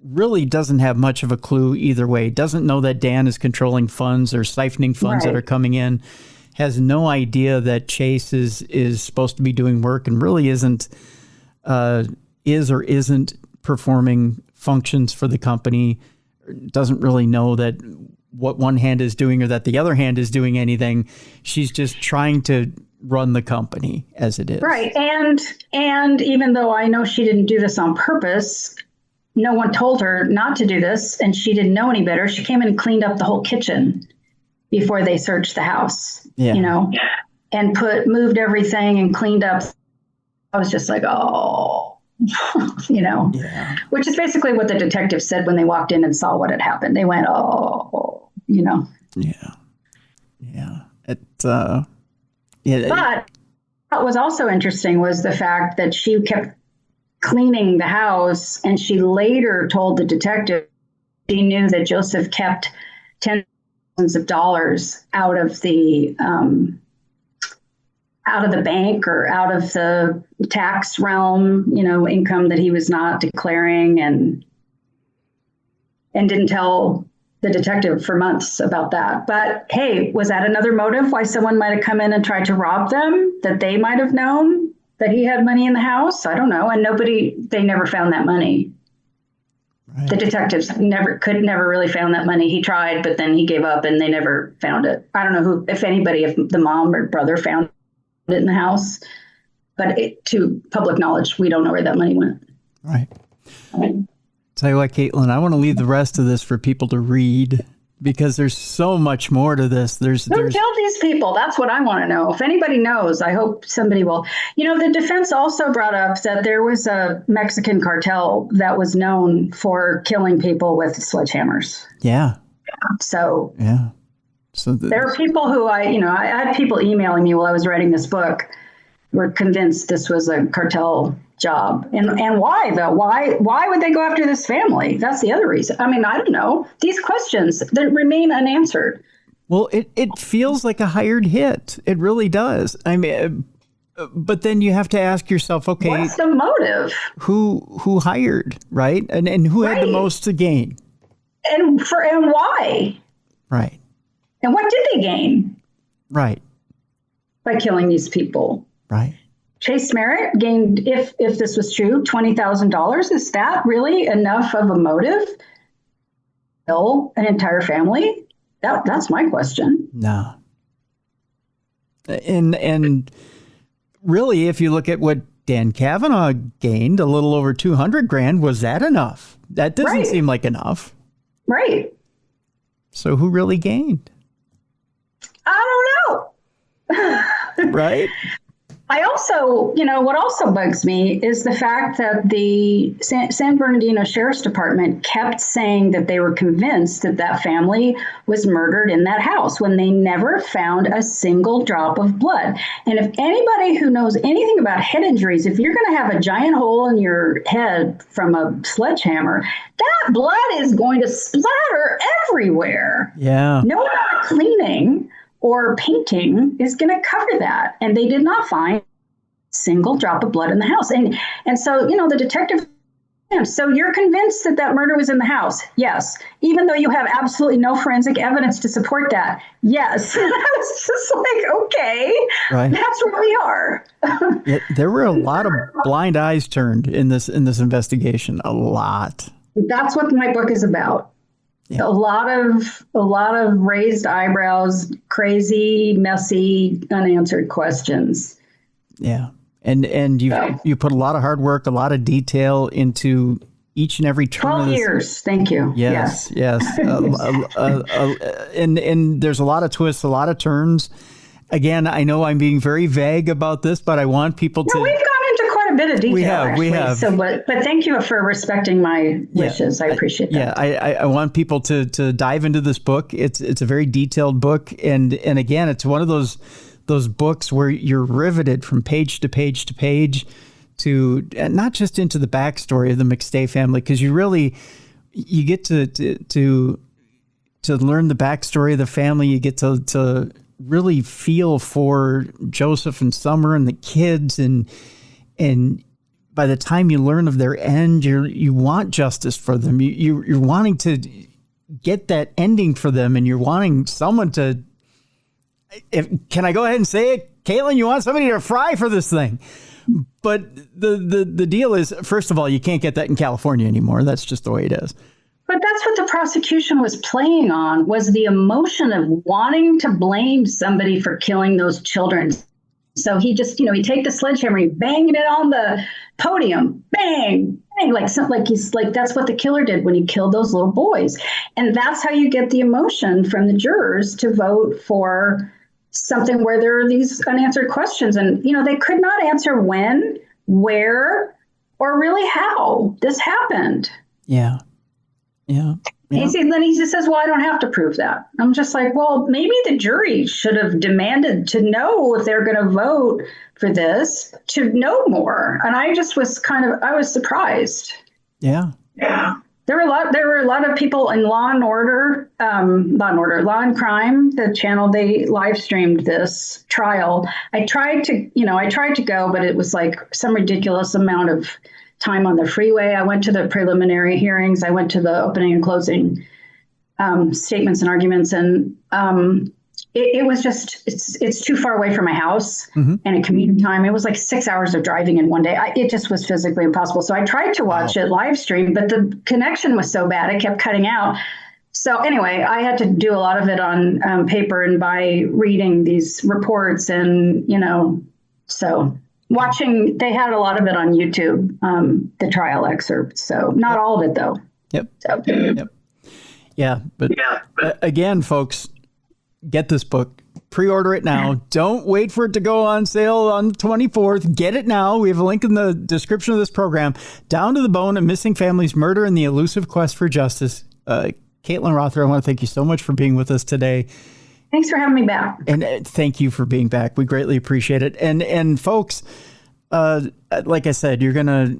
really doesn't have much of a clue either way. Doesn't know that Dan is controlling funds or siphoning funds that are coming in. Has no idea that Chase is supposed to be doing work and really isn't performing functions for the company. Doesn't really know that what one hand is doing or that the other hand is doing anything. She's just trying to run the company as it is. Right. And even though I know she didn't do this on purpose, no one told her not to do this, and she didn't know any better. She came in and cleaned up the whole kitchen before they searched the house, and moved everything and cleaned up. I was just like, oh, which is basically what the detective said when they walked in and saw what had happened. They went, oh. But what was also interesting was the fact that she kept cleaning the house, and she later told the detective she knew that Joseph kept tens of thousands of dollars out of the bank or out of the tax realm, income that he was not declaring, and didn't tell the detective for months about that. But hey, was that another motive why someone might have come in and tried to rob them, that they might have known that he had money in the house? I don't know. And they never found that money. Right. The detectives could never really found that money. He tried, but then he gave up and they never found it. I don't know if the mom or brother found it in the house, but to public knowledge, we don't know where that money went. Right. Tell you what, Caitlin, I want to leave the rest of this for people to read because there's so much more to this. Who killed these people? That's what I want to know. If anybody knows, I hope somebody will. The defense also brought up that there was a Mexican cartel that was known for killing people with sledgehammers. Yeah. So. Yeah. So there are people who I had people emailing me while I was writing this book, were convinced this was a cartel job. And why though? Why would they go after this family? That's the other reason. I mean, I don't know. These questions that remain unanswered. Well, it feels like a hired hit. It really does. I mean, but then you have to ask yourself, okay, what's the motive? Who hired, right? And who had the most to gain? And why? Right. And what did they gain? Right. By killing these people. Right. Chase Merritt gained, if this was true, $20,000. Is that really enough of a motive to kill an entire family? That's my question. No. And really, if you look at what Dan Kavanaugh gained, a little over $200,000, was that enough? That doesn't seem like enough. Right. So who really gained? I don't know. Right. I also, what also bugs me is the fact that the San Bernardino Sheriff's Department kept saying that they were convinced that family was murdered in that house when they never found a single drop of blood. And if anybody who knows anything about head injuries, if you're going to have a giant hole in your head from a sledgehammer, that blood is going to splatter everywhere. Yeah. No amount of cleaning or painting is going to cover that. And they did not find a single drop of blood in the house. And so, the detective, so you're convinced that murder was in the house? Yes. Even though you have absolutely no forensic evidence to support that? Yes. I was just like, okay, right. That's where we are. Yeah, there were a lot of blind eyes turned in this investigation. A lot. That's what my book is about. Yeah. A lot of raised eyebrows, crazy, messy, unanswered questions. Yeah. And you put a lot of hard work, a lot of detail into each and every turn. 12 years. Thank you. Yes. And there's a lot of twists, a lot of turns. Again, I know I'm being very vague about this, but I want people to. We've gone into quite a bit of detail. We have. So, but thank you for respecting my wishes. I appreciate that. Yeah, I want people to dive into this book. It's a very detailed book, and again, it's one of those books where you're riveted from page to page to page, to not just into the backstory of the McStay family, because you get to to learn the backstory of the family. You get to really feel for Joseph and Summer and the kids, and by the time you learn of their end, you want justice for them. You're wanting to get that ending for them, and you're wanting someone to. Can I go ahead and say it, Caitlin? You want somebody to fry for this thing, but the deal is, first of all, you can't get that in California anymore. That's just the way it is. But that's what the prosecution was playing on, was the emotion of wanting to blame somebody for killing those children. So he just, he'd take the sledgehammer, he'd banging it on the podium, bang, bang, like that's what the killer did when he killed those little boys. And that's how you get the emotion from the jurors to vote for something where there are these unanswered questions. And, they could not answer when, where, or really how this happened. Yeah. Yeah. Yeah. Then he just says, well, I don't have to prove that. I'm just like, well, maybe the jury should have demanded to know if they're going to vote for this, to know more. And I just was I was surprised. Yeah. Yeah. There were a lot of people in Law and Crime, the channel, they live streamed this trial. I tried to go, but it was like some ridiculous amount of time on the freeway. I went to the preliminary hearings. I went to the opening and closing statements and arguments. And it was just, it's too far away from my house and a commute time. It was like 6 hours of driving in one day. It just was physically impossible. So I tried to watch it live stream, but the connection was so bad, it kept cutting out. So anyway, I had to do a lot of it on paper and by reading these reports and, so watching, they had a lot of it on YouTube, the trial excerpts. So not all of it, though. Yep. So. Yep. Yeah. But again, folks, get this book. Pre-order it now. Don't wait for it to go on sale on the 24th. Get it now. We have a link in the description of this program. Down to the Bone, A Missing Family's Murder and the Elusive Quest for Justice. Caitlin Rother, I want to thank you so much for being with us today. Thanks for having me back. And thank you for being back. We greatly appreciate it. And folks, like I said, you're gonna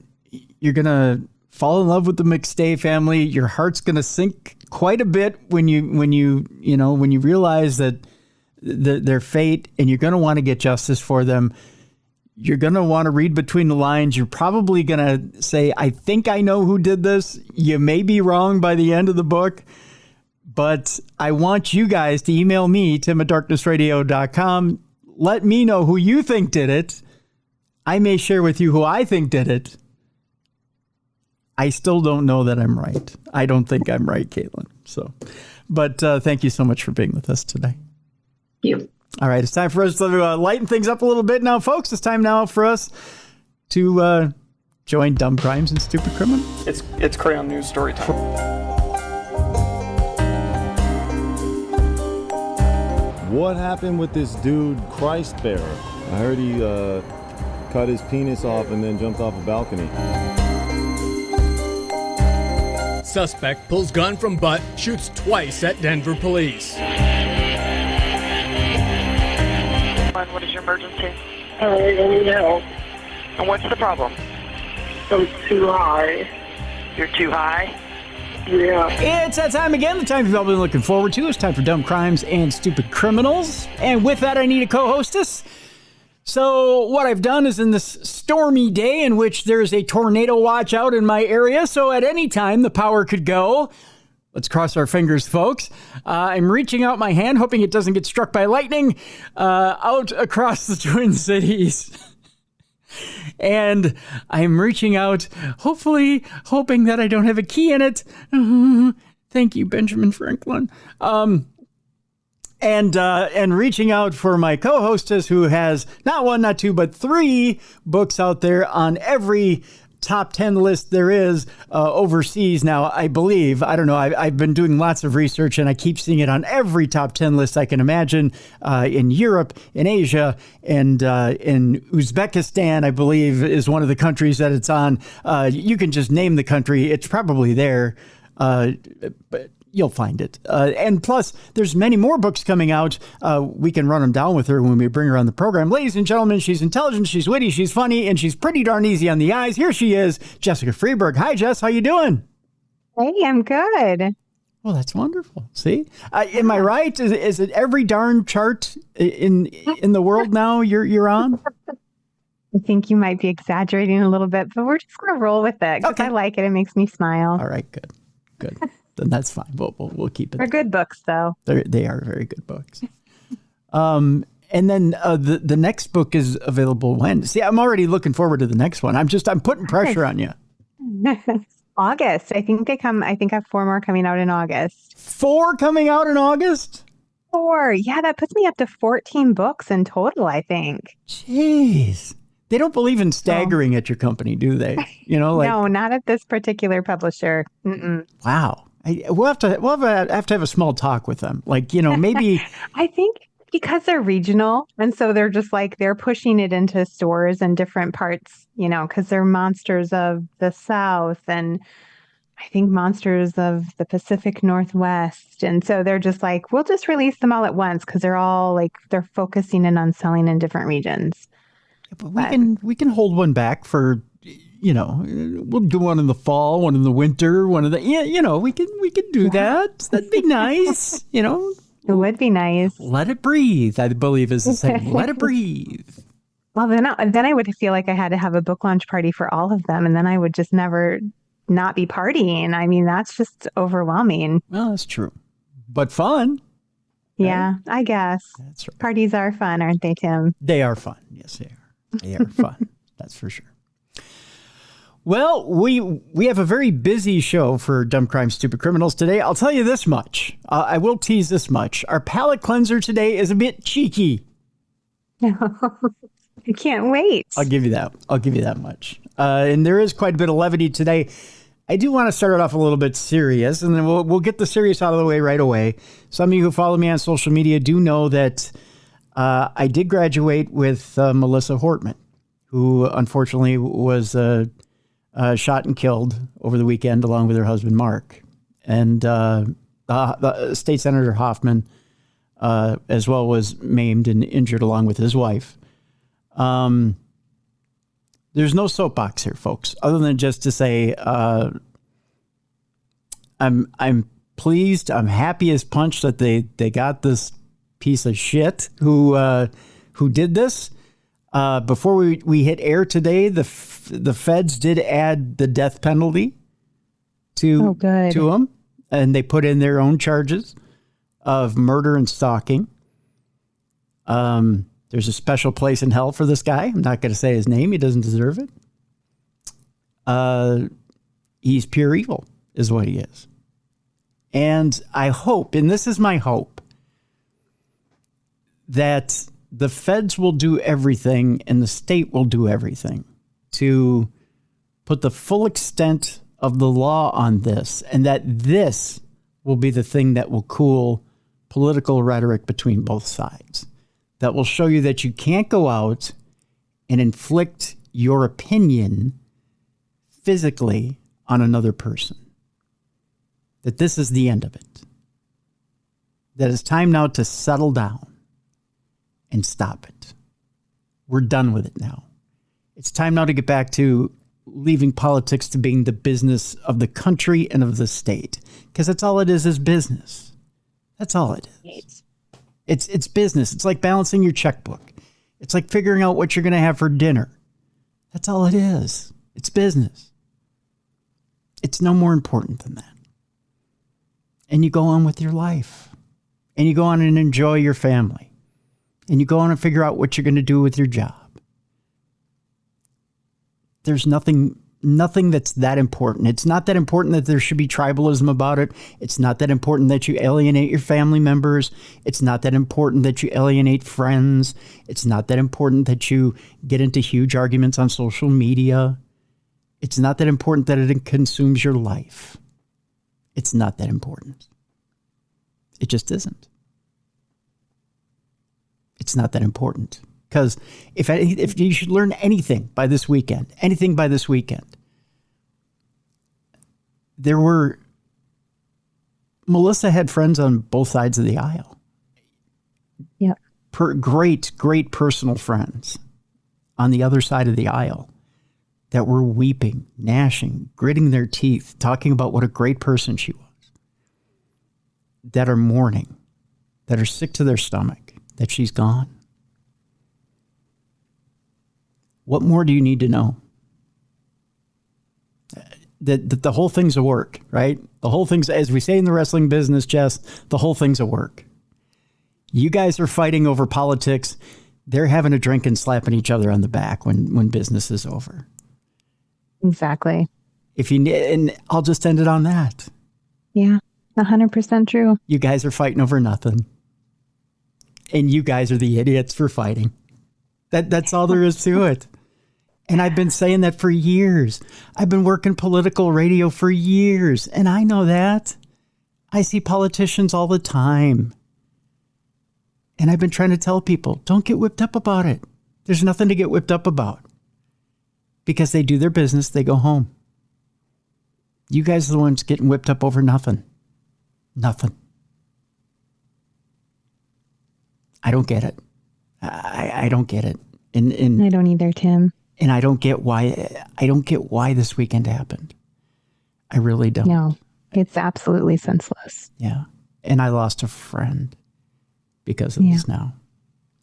fall in love with the McStay family. Your heart's gonna sink quite a bit when you realize that their fate, and you're gonna want to get justice for them. You're gonna want to read between the lines. You're probably gonna say, "I think I know who did this." You may be wrong by the end of the book. But I want you guys to email me, tim@darknessradio.com. Let me know who you think did it. I may share with you who I think did it. I still don't know that I'm right. I don't think I'm right, Caitlin. But thank you so much for being with us today. Thank you. All right, it's time for us to lighten things up a little bit now, folks. It's time now for us to join Dumb Crimes and Stupid Criminals. It's Crayon News story time. What happened with this dude, Christ Bearer? I heard he cut his penis off and then jumped off a balcony. Suspect pulls gun from butt, shoots twice at Denver police. What is your emergency? I need help. And what's the problem? I'm too high. You're too high? Yeah. It's that time again, the time you've all been looking forward to. It's time for Dumb Crimes and Stupid Criminals. And with that, I need a co-hostess. So what I've done is, in this stormy day in which there's a tornado watch out in my area, so at any time the power could go. Let's cross our fingers, folks. I'm reaching out my hand, hoping it doesn't get struck by lightning, out across the Twin Cities. And I'm reaching out, hopefully hoping that I don't have a key in it. Thank you, Benjamin Franklin. And reaching out for my co-hostess, who has not one, not two, but 3 books out there on every top 10 list there is overseas now, I believe. I don't know. I've been doing lots of research, and I keep seeing it on every top 10 list I can imagine, in Europe, in Asia, and in Uzbekistan, I believe, is one of the countries that it's on. You can just name the country. It's probably there. But you'll find it. And plus, there's many more books coming out. We can run them down with her when we bring her on the program. Ladies and gentlemen, she's intelligent, she's witty, she's funny, and she's pretty darn easy on the eyes. Here she is, Jessica Freeberg. Hi, Jess. How you doing? Hey, I'm good. Well, that's wonderful. See, am I right? Is it every darn chart in the world now you're on? I think you might be exaggerating a little bit, but we're just going to roll with it because I like it. It makes me smile. All right, good. Then that's fine. We'll keep it. They're good books, though. They are very good books. And then the next book is available when? See, I'm already looking forward to the next one. I'm putting pressure on you. August. I think I have 4 more coming out in August. 4 coming out in August? 4. Yeah, that puts me up to 14 books in total, I think. Jeez. They don't believe in staggering at your company, do they? No, not at this particular publisher. Mm-mm. Wow. We'll have to have a small talk with them. Maybe. I think because they're regional, and so they're just they're pushing it into stores in different parts, because they're Monsters of the South and I think Monsters of the Pacific Northwest. And so they're just we'll just release them all at once because they're all they're focusing in on selling in different regions. But we can hold one back for, we'll do one in the fall, one in the winter, one in the, we can do that. That'd be nice, It would be nice. Let it breathe, I believe is the saying. Let it breathe. Well, then I would feel like I had to have a book launch party for all of them, and then I would just never not be partying. I mean, that's just overwhelming. Well, that's true. But fun. Yeah, right? I guess. That's right. Parties are fun, aren't they, Tim? They are fun. Yes, they are. They are fun. That's for sure. Well, we have a very busy show for Dumb Crime, Stupid Criminals today. I'll tell you this much. I will tease this much. Our palate cleanser today is a bit cheeky. I can't wait. I'll give you that much. And there is quite a bit of levity today. I do want to start it off a little bit serious, and then we'll get the serious out of the way right away. Some of you who follow me on social media do know that I did graduate with Melissa Hortman, who unfortunately was shot and killed over the weekend along with her husband, Mark. And the State Senator Hoffman as well was maimed and injured along with his wife. There's no soapbox here, folks, other than just to say I'm pleased. I'm happy as punch that they got this piece of shit who did this. Before we hit air today, the feds did add the death penalty to him, and they put in their own charges of murder and stalking. There's a special place in hell for this guy. I'm not going to say his name. He doesn't deserve it. He's pure evil is what he is. And I hope, and this is my hope, that the feds will do everything and the state will do everything to put the full extent of the law on this, and that this will be the thing that will cool political rhetoric between both sides. That will show you that you can't go out and inflict your opinion physically on another person. That this is the end of it. That it's time now to settle down and stop it. We're done with it now. It's time now to get back to leaving politics to being the business of the country and of the state. Because that's all it is business. That's all it is. It's business. It's like balancing your checkbook. It's like figuring out what you're going to have for dinner. That's all it is. It's business. It's no more important than that. And you go on with your life. And you go on and enjoy your family. And you go on and figure out what you're going to do with your job. There's nothing that's that important. It's not that important that there should be tribalism about it. It's not that important that you alienate your family members. It's not that important that you alienate friends. It's not that important that you get into huge arguments on social media. It's not that important that it consumes your life. It's not that important. It just isn't. It's not that important. Because if you should learn anything by this weekend, Melissa had friends on both sides of the aisle. Yeah. Great personal friends on the other side of the aisle that were weeping, gnashing, gritting their teeth, talking about what a great person she was. that are mourning, that are sick to their stomach, that she's gone. What more do you need to know? That the whole thing's a work, right? The whole thing's, as we say in the wrestling business, Jess, the whole thing's a work. You guys are fighting over politics. They're having a drink and slapping each other on the back when business is over. Exactly. And I'll just end it on that. Yeah, 100% true. You guys are fighting over nothing. And you guys are the idiots for fighting. That's all there is to it. And I've been saying that for years. I've been working political radio for years, and I know that. I see politicians all the time. And I've been trying to tell people, don't get whipped up about it. There's nothing to get whipped up about. Because they do their business, they go home. You guys are the ones getting whipped up over nothing. Nothing. I don't get it. I don't get it. And I don't either, Tim. And I don't get why this weekend happened. I really don't. No, it's absolutely senseless. Yeah. And I lost a friend because of this now.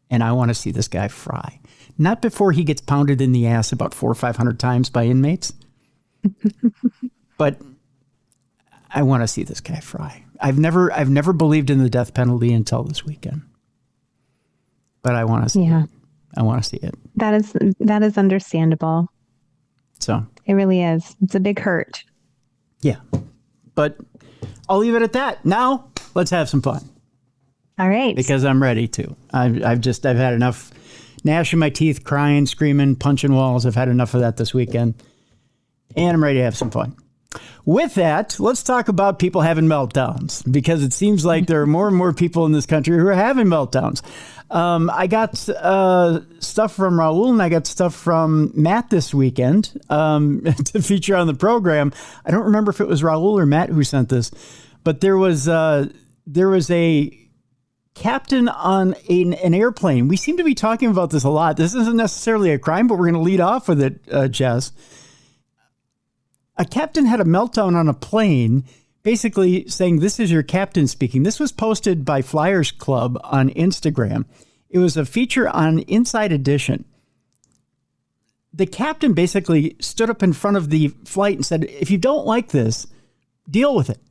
And I want to see this guy fry. Not before he gets pounded in the ass about 400 or 500 times by inmates. But I want to see this guy fry. I've never believed in the death penalty until this weekend. But I want to see it. I want to see it. That is understandable. So it really is. It's a big hurt. Yeah. But I'll leave it at that. Now let's have some fun. All right. Because I'm ready to. I've had enough gnashing my teeth, crying, screaming, punching walls. I've had enough of that this weekend. And I'm ready to have some fun. With that, let's talk about people having meltdowns, because it seems like there are more and more people in this country who are having meltdowns. I got stuff from Raul and I got stuff from Matt this weekend to feature on the program. I don't remember if it was Raul or Matt who sent this, but there was a captain on an airplane. We seem to be talking about this a lot. This isn't necessarily a crime, but we're going to lead off with it, Jess. A captain had a meltdown on a plane, basically saying, "This is your captain speaking." This was posted by Flyers Club on Instagram. It was a feature on Inside Edition. The captain basically stood up in front of the flight and said, "If you don't like this, deal with it."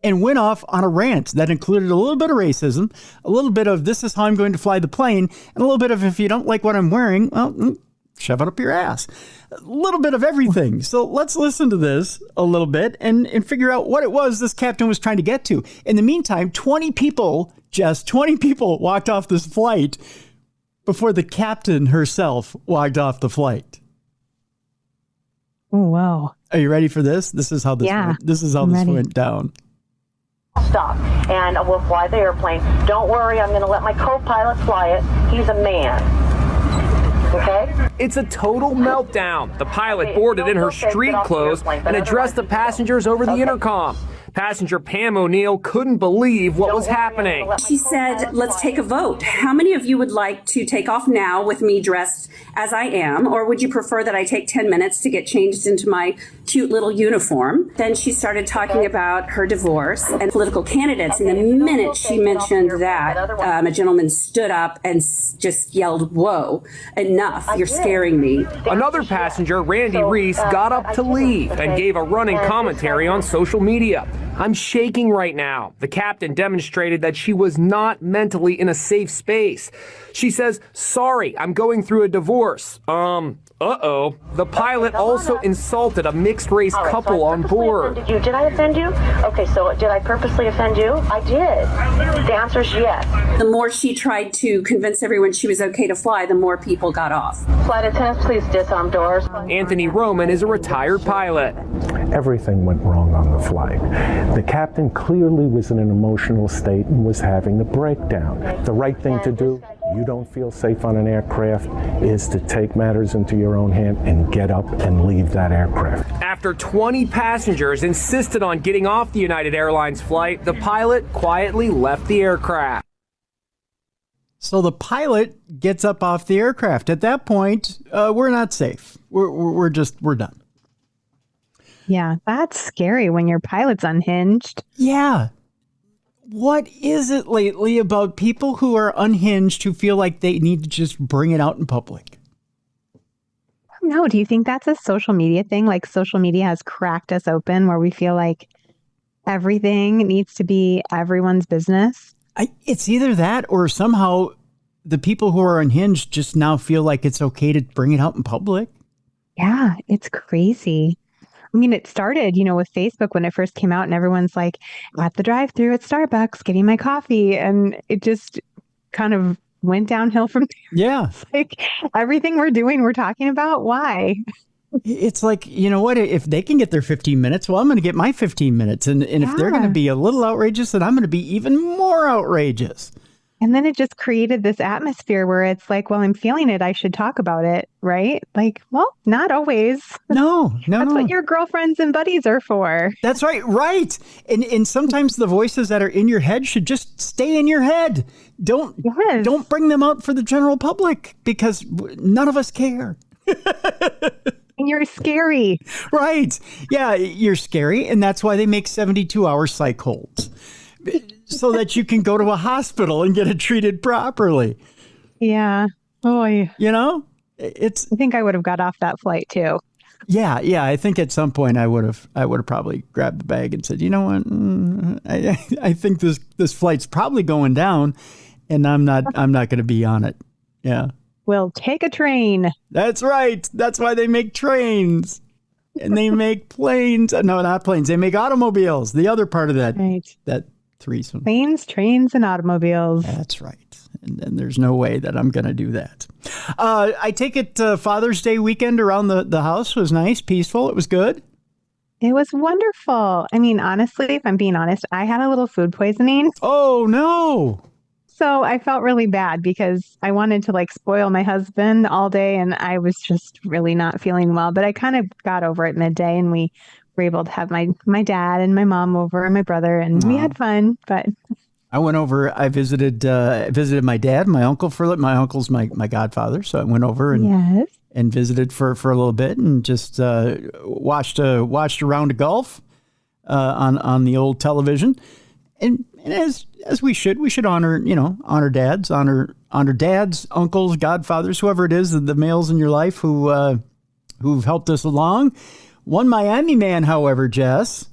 And went off on a rant that included a little bit of racism, a little bit of "this is how I'm going to fly the plane," and a little bit of "if you don't like what I'm wearing, well, shove it up your ass." A little bit of everything. So let's listen to this a little bit and figure out what it was this captain was trying to get to. In the meantime, 20 people walked off this flight before the captain herself walked off the flight. Oh, wow. Are you ready for this? This is how this went down. Stop, and we'll fly the airplane. Don't worry, I'm going to let my co-pilot fly it. He's a man. Okay? It's a total meltdown. The pilot boarded in her street clothes and addressed the passengers over the intercom. Passenger Pam O'Neill couldn't believe what was happening. She said, "Let's take a vote. How many of you would like to take off now with me dressed as I am, or would you prefer that I take 10 minutes to get changed into my cute little uniform?" Then she started talking about her divorce and political candidates. And the minute she mentioned that, a gentleman stood up and just yelled, "Whoa, enough, you're scaring me." Another passenger, Randy Reese, got up to leave and gave a running commentary on social media. "I'm shaking right now." The captain demonstrated that she was not mentally in a safe space. She says, "Sorry, I'm going through a divorce." Uh-oh. The pilot also insulted a mixed-race couple on board. Did I offend you? Okay, so did I purposely offend you? I did. The answer is yes. The more she tried to convince everyone she was okay to fly, the more people got off. Flight attendants, please disarm doors. Anthony Roman is a retired pilot. Everything went wrong on the flight. The captain clearly was in an emotional state and was having a breakdown. The right thing to do, you don't feel safe on an aircraft, is to take matters into your own hand and get up and leave that aircraft. After 20 passengers insisted on getting off the United Airlines flight, the pilot quietly left the aircraft. So the pilot gets up off the aircraft. At that point, we're not safe. We're done. Yeah, that's scary when your pilot's unhinged. Yeah. What is it lately about people who are unhinged who feel like they need to just bring it out in public? No, do you think that's a social media thing? Like social media has cracked us open where we feel like everything needs to be everyone's business? It's either that or somehow the people who are unhinged just now feel like it's okay to bring it out in public. Yeah, it's crazy. I mean, it started, with Facebook when it first came out and everyone's like at the drive-thru at Starbucks getting my coffee. And it just kind of went downhill from there. Yeah. It's like everything we're doing, we're talking about. Why? It's like, you know what? If they can get their 15 minutes, well, I'm going to get my 15 minutes. And if they're going to be a little outrageous, then I'm going to be even more outrageous. And then it just created this atmosphere where it's like, well, I'm feeling it. I should talk about it, right? Like, well, not always. No. That's what your girlfriends and buddies are for. That's right. Right. And sometimes the voices that are in your head should just stay in your head. Don't bring them out for the general public because none of us care. And you're scary. Right. Yeah, you're scary. And that's why they make 72-hour psych holds. So that you can go to a hospital and get it treated properly. Yeah. Boy. I think I would have got off that flight too. Yeah. I think at some point I would have probably grabbed the bag and said, you know what? I think this flight's probably going down, and I'm not going to be on it. Yeah. We'll take a train. That's right. That's why they make trains. And they make planes. No, not planes. They make automobiles. The other part of that. Right. That threesome. Planes, trains, and automobiles. That's right. And there's no way that I'm going to do that. I take it Father's Day weekend around the house was nice, peaceful. It was good. It was wonderful. I mean, honestly, if I'm being honest, I had a little food poisoning. Oh, no. So I felt really bad because I wanted to spoil my husband all day and I was just really not feeling well. But I kind of got over it midday and we were able to have my dad and my mom over and my brother and we had fun. But I went over, I visited my dad, my uncle my uncle's my godfather. So I went over and visited for a little bit and just watched a round of golf on the old television. And as we should honor dads, honor dads, uncles, godfathers, whoever it is, the males in your life who've helped us along. One Miami man, however, Jess,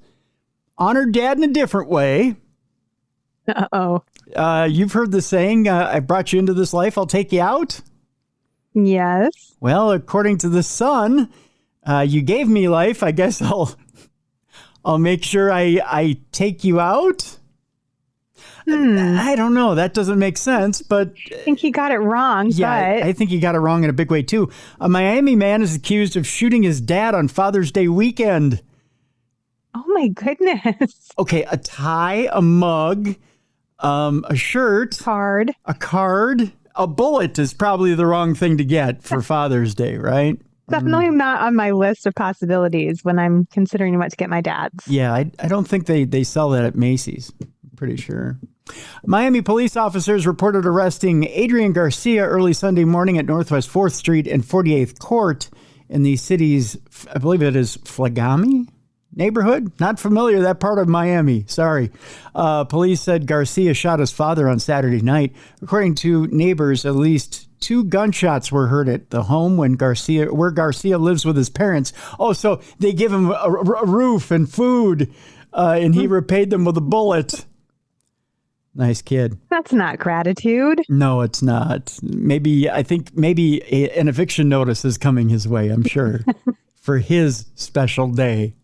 honored dad in a different way. Uh-oh. You've heard the saying, I brought you into this life, I'll take you out. Yes. Well, according to the Sun, you gave me life. I guess I'll make sure I take you out. I don't know. That doesn't make sense, but I think he got it wrong. Yeah, but I think he got it wrong in a big way too. A Miami man is accused of shooting his dad on Father's Day weekend. Oh my goodness. Okay, a tie, a mug, a shirt, a card, a bullet is probably the wrong thing to get for Father's Day, right? Definitely not on my list of possibilities when I'm considering what to get my dad's. Yeah, I don't think they sell that at Macy's. I'm pretty sure. Miami police officers reported arresting Adrian Garcia early Sunday morning at Northwest 4th Street and 48th Court in the city's, I believe it is Flagami neighborhood. Not familiar with that part of Miami. Sorry. Police said Garcia shot his father on Saturday night. According to neighbors, at least 2 gunshots were heard at the home where Garcia lives with his parents. Oh, so they give him a roof and food, and he repaid them with a bullet. Nice kid. That's not gratitude. No, it's not. I think an eviction notice is coming his way, I'm sure, for his special day.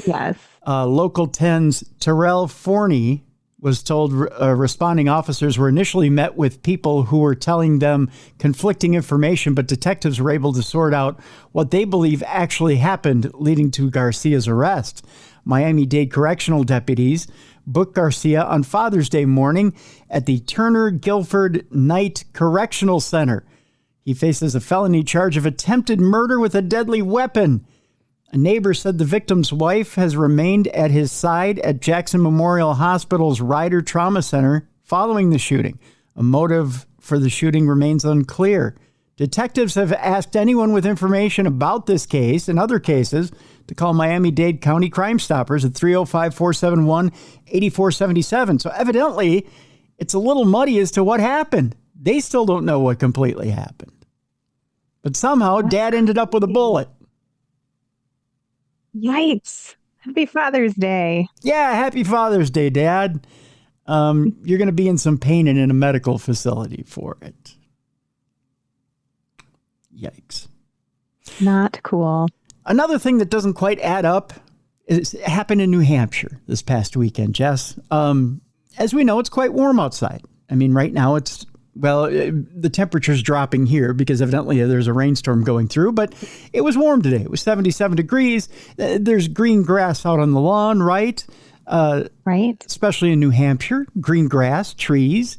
Yes. Local 10's Terrell Forney was told responding officers were initially met with people who were telling them conflicting information, but detectives were able to sort out what they believe actually happened, leading to Garcia's arrest. Miami-Dade correctional deputies booked Garcia on Father's Day morning at the Turner Guilford Night Correctional Center. He faces a felony charge of attempted murder with a deadly weapon. A neighbor said the victim's wife has remained at his side at Jackson Memorial Hospital's Ryder Trauma Center following the shooting. A motive for the shooting remains unclear. Detectives have asked anyone with information about this case and other cases to call Miami-Dade County Crime Stoppers at 305-471-8477. So evidently, it's a little muddy as to what happened. They still don't know what completely happened. But somehow, Dad ended up with a bullet. Yikes. Happy Father's Day. Yeah, happy Father's Day, Dad. You're going to be in some pain and in a medical facility for it. Yikes. Not cool. Another thing that doesn't quite add up is it happened in New Hampshire this past weekend, Jess. As we know, it's quite warm outside. I mean, right now the temperature's dropping here because evidently there's a rainstorm going through, but it was warm today. It was 77 degrees. There's green grass out on the lawn, right? Right. Especially in New Hampshire, green grass, trees.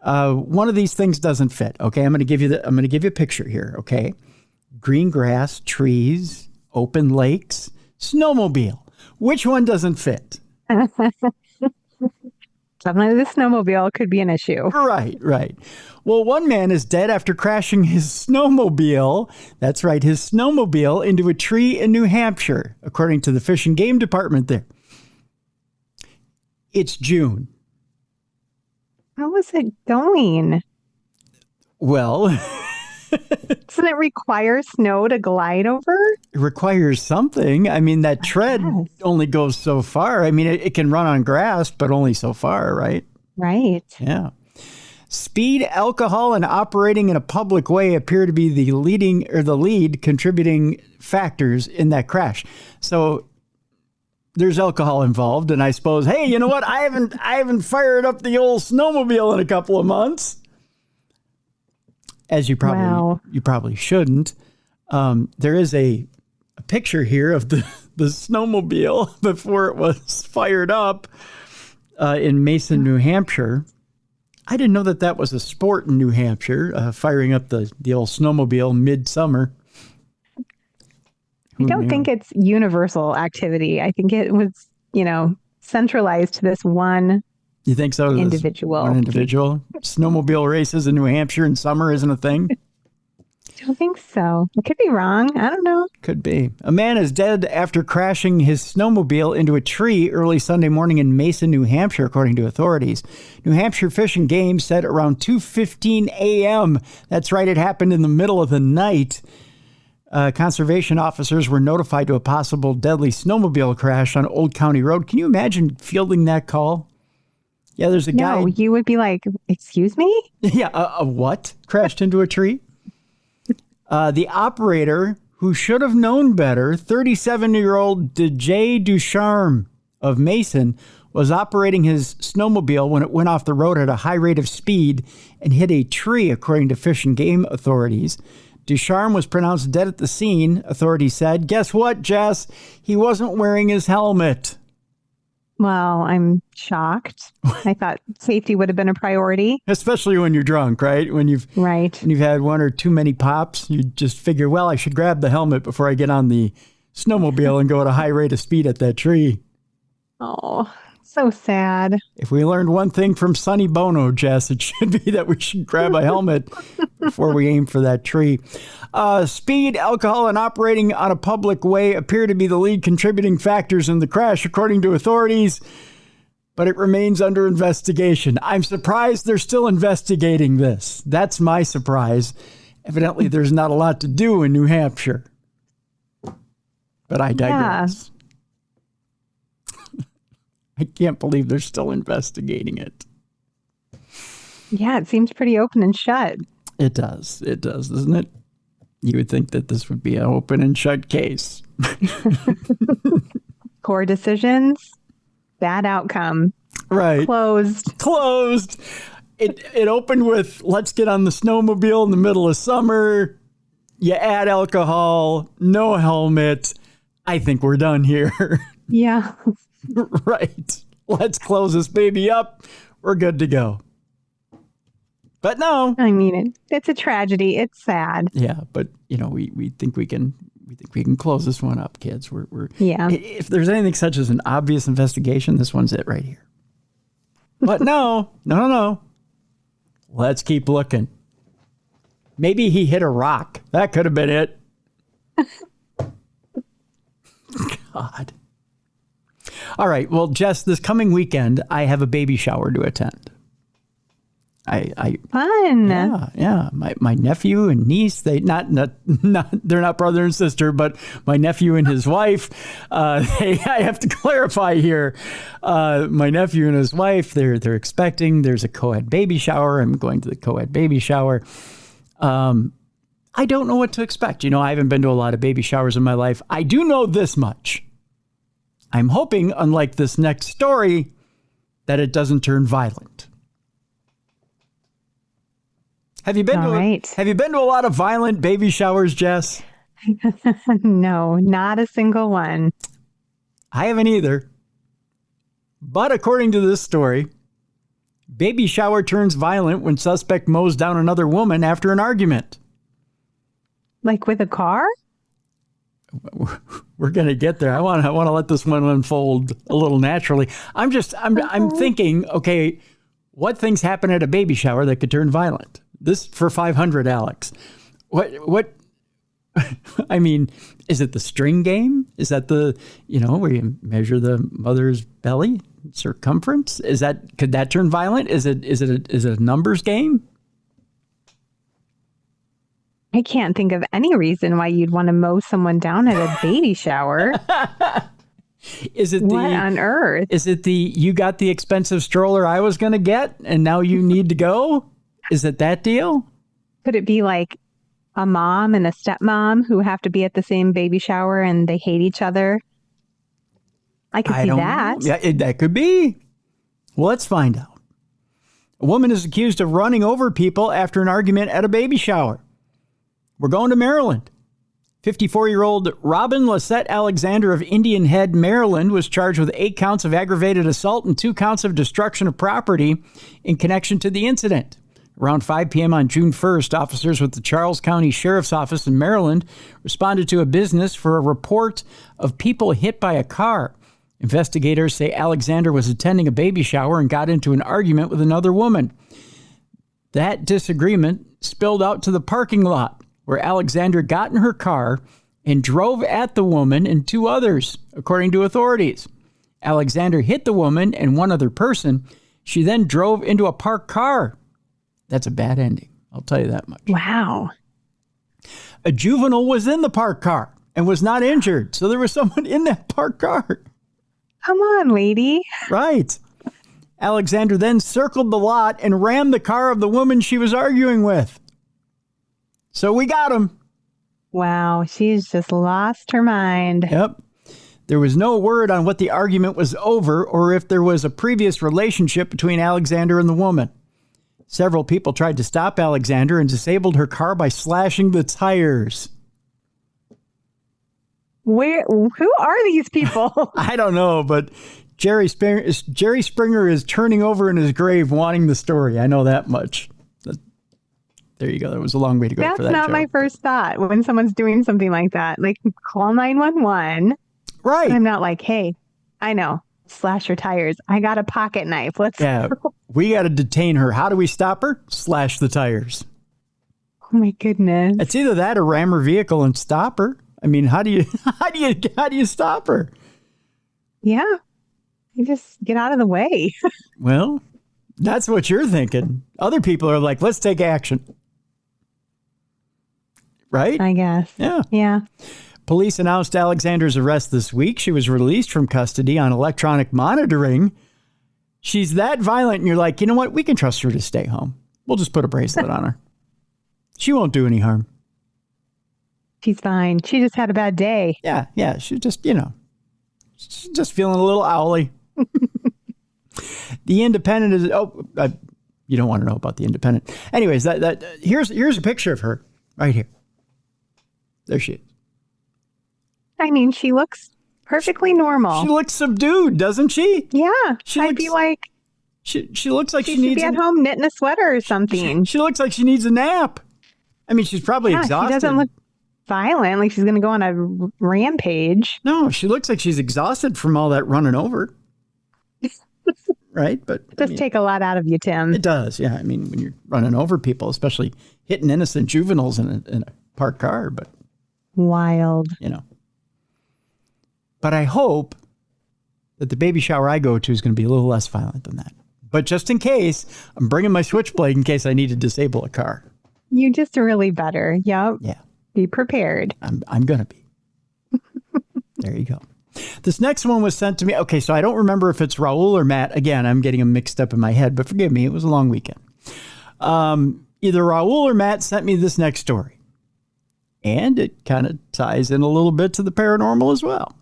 One of these things doesn't fit. Okay, I'm going to give you a picture here. Okay, green grass, trees, open lakes, snowmobile. Which one doesn't fit? Definitely the snowmobile could be an issue. Right. Well, one man is dead after crashing his snowmobile. That's right, his snowmobile into a tree in New Hampshire, according to the Fish and Game Department there. It's June. How was it going? Well, doesn't it require snow to glide over? It requires something. I mean, that tread only goes so far. I mean, it can run on grass, but only so far, right? Right. Yeah. Speed, alcohol, and operating in a public way appear to be the lead contributing factors in that crash. So there's alcohol involved, and I suppose, hey, you know what? I haven't fired up the old snowmobile in a couple of months. As you probably shouldn't. There is a picture here of the snowmobile before it was fired up in Mason, New Hampshire. I didn't know that was a sport in New Hampshire, firing up the old snowmobile midsummer. I don't think it's universal activity. I think it was, centralized to this one. You think so? Individual. One individual. Snowmobile races in New Hampshire in summer isn't a thing? I don't think so. I could be wrong. I don't know. Could be. A man is dead after crashing his snowmobile into a tree early Sunday morning in Mason, New Hampshire, according to authorities. New Hampshire Fish and Game said around 2:15 a.m. That's right, it happened in the middle of the night. Conservation officers were notified to a possible deadly snowmobile crash on Old County Road. Can you imagine fielding that call? Yeah, there's a guy. No, you would be like, excuse me? Yeah, a what? Crashed into a tree? The operator, who should have known better, 37-year-old DJ Ducharme of Mason, was operating his snowmobile when it went off the road at a high rate of speed and hit a tree, according to Fish and Game authorities. Ducharme was pronounced dead at the scene, authorities said. Guess what, Jess? He wasn't wearing his helmet. Well, I'm shocked. I thought safety would have been a priority. Especially when you're drunk, right? When you've had one or too many pops, you just figure, well, I should grab the helmet before I get on the snowmobile and go at a high rate of speed at that tree. Oh, so sad. If we learned one thing from Sonny Bono, Jess, it should be that we should grab a helmet before we aim for that tree. Speed, alcohol, and operating on a public way appear to be the lead contributing factors in the crash, according to authorities, but it remains under investigation. I'm surprised they're still investigating this. That's my surprise. Evidently, there's not a lot to do in New Hampshire. But I digress. Yeah. I can't believe they're still investigating it. Yeah, it seems pretty open and shut. It does, doesn't it? You would think that this would be an open and shut case. Poor decisions, bad outcome. Right. Closed. It opened with, let's get on the snowmobile in the middle of summer. You add alcohol, no helmet. I think we're done here. Yeah. Right. Let's close this baby up. We're good to go. But no. I mean, it's a tragedy. It's sad. Yeah, but we think we can close this one up, kids. We're yeah. If there's anything such as an obvious investigation, this one's it right here. But no. Let's keep looking. Maybe he hit a rock. That could have been it. God. All right. Well, Jess, this coming weekend, I have a baby shower to attend. Fun. Yeah. My nephew and niece, they're not brother and sister, but my nephew and his wife, I have to clarify here. My nephew and his wife, they're expecting. There's a co-ed baby shower. I'm going to the co-ed baby shower. I don't know what to expect. I haven't been to a lot of baby showers in my life. I do know this much. I'm hoping, unlike this next story, that it doesn't turn violent. Have you been to a lot of violent baby showers, Jess? No, not a single one. I haven't either. But according to this story, baby shower turns violent when suspect mows down another woman after an argument. Like with a car? We're going to get there. I want to let this one unfold a little naturally. I'm thinking, okay, what things happen at a baby shower that could turn violent? This for 500, Alex. What, I mean, is it the string game? Is that where you measure the mother's belly circumference? Could that turn violent? Is it a numbers game? I can't think of any reason why you'd want to mow someone down at a baby shower. What on earth? Is it you got the expensive stroller I was going to get and now you need to go? Is it that deal? Could it be like a mom and a stepmom who have to be at the same baby shower and they hate each other? I could see that. Yeah, that could be. Well, let's find out. A woman is accused of running over people after an argument at a baby shower. We're going to Maryland. 54-year-old Robin Lissette Alexander of Indian Head, Maryland, was charged with 8 counts of aggravated assault and 2 counts of destruction of property in connection to the incident. Around 5 p.m. on June 1st, officers with the Charles County Sheriff's Office in Maryland responded to a business for a report of people hit by a car. Investigators say Alexander was attending a baby shower and got into an argument with another woman. That disagreement spilled out to the parking lot, where Alexander got in her car and drove at the woman and 2 others, according to authorities. Alexander hit the woman and 1 other person. She then drove into a parked car. That's a bad ending, I'll tell you that much. Wow. A juvenile was in the parked car and was not injured, so there was someone in that parked car. Come on, lady. Right. Alexander then circled the lot and rammed the car of the woman she was arguing with. So we got him. Wow, she's just lost her mind. Yep. There was no word on what the argument was over or if there was a previous relationship between Alexander and the woman. Several people tried to stop Alexander and disabled her car by slashing the tires. Who are these people? I don't know, but Jerry Springer is turning over in his grave wanting the story. I know that much. There you go. That was a long way to go for that. That's not my first thought when someone's doing something like that. Like, call 911. Right. I'm not like, hey, I know. Slash your tires. I got a pocket knife. We got to detain her. How do we stop her? Slash the tires. Oh my goodness. It's either that or ram her vehicle and stop her. I mean, how do you stop her? Yeah. You just get out of the way. Well, that's what you're thinking. Other people are like, let's take action. Right? I guess. Yeah. Yeah. Police announced Alexander's arrest this week. She was released from custody on electronic monitoring. She's that violent, and you're like, you know what? We can trust her to stay home. We'll just put a bracelet on her. She won't do any harm. She's fine. She just had a bad day. Yeah. She just, she's just feeling a little owly. The Independent is, you don't want to know about the Independent. Anyways, here's a picture of her right here. There she is. I mean, she looks perfectly normal. She looks subdued, doesn't she? Yeah. I'd be like, she looks like she needs needs to be at home knitting a sweater or something. She looks like she needs a nap. I mean, she's probably exhausted. She doesn't look violent, like she's going to go on a rampage. No, she looks like she's exhausted from all that running over. Right? But Just take a lot out of you, Tim. It does, yeah. I mean, when you're running over people, especially hitting innocent juveniles in a parked car, but wild. But I hope that the baby shower I go to is going to be a little less violent than that. But just in case, I'm bringing my switchblade in case I need to disable a car. You just really better. Yep. Yeah. Be prepared. I'm going to be. There you go. This next one was sent to me. Okay, so I don't remember if it's Raul or Matt. Again, I'm getting them mixed up in my head, but forgive me. It was a long weekend. Either Raul or Matt sent me this next story. And it kind of ties in a little bit to the paranormal as well.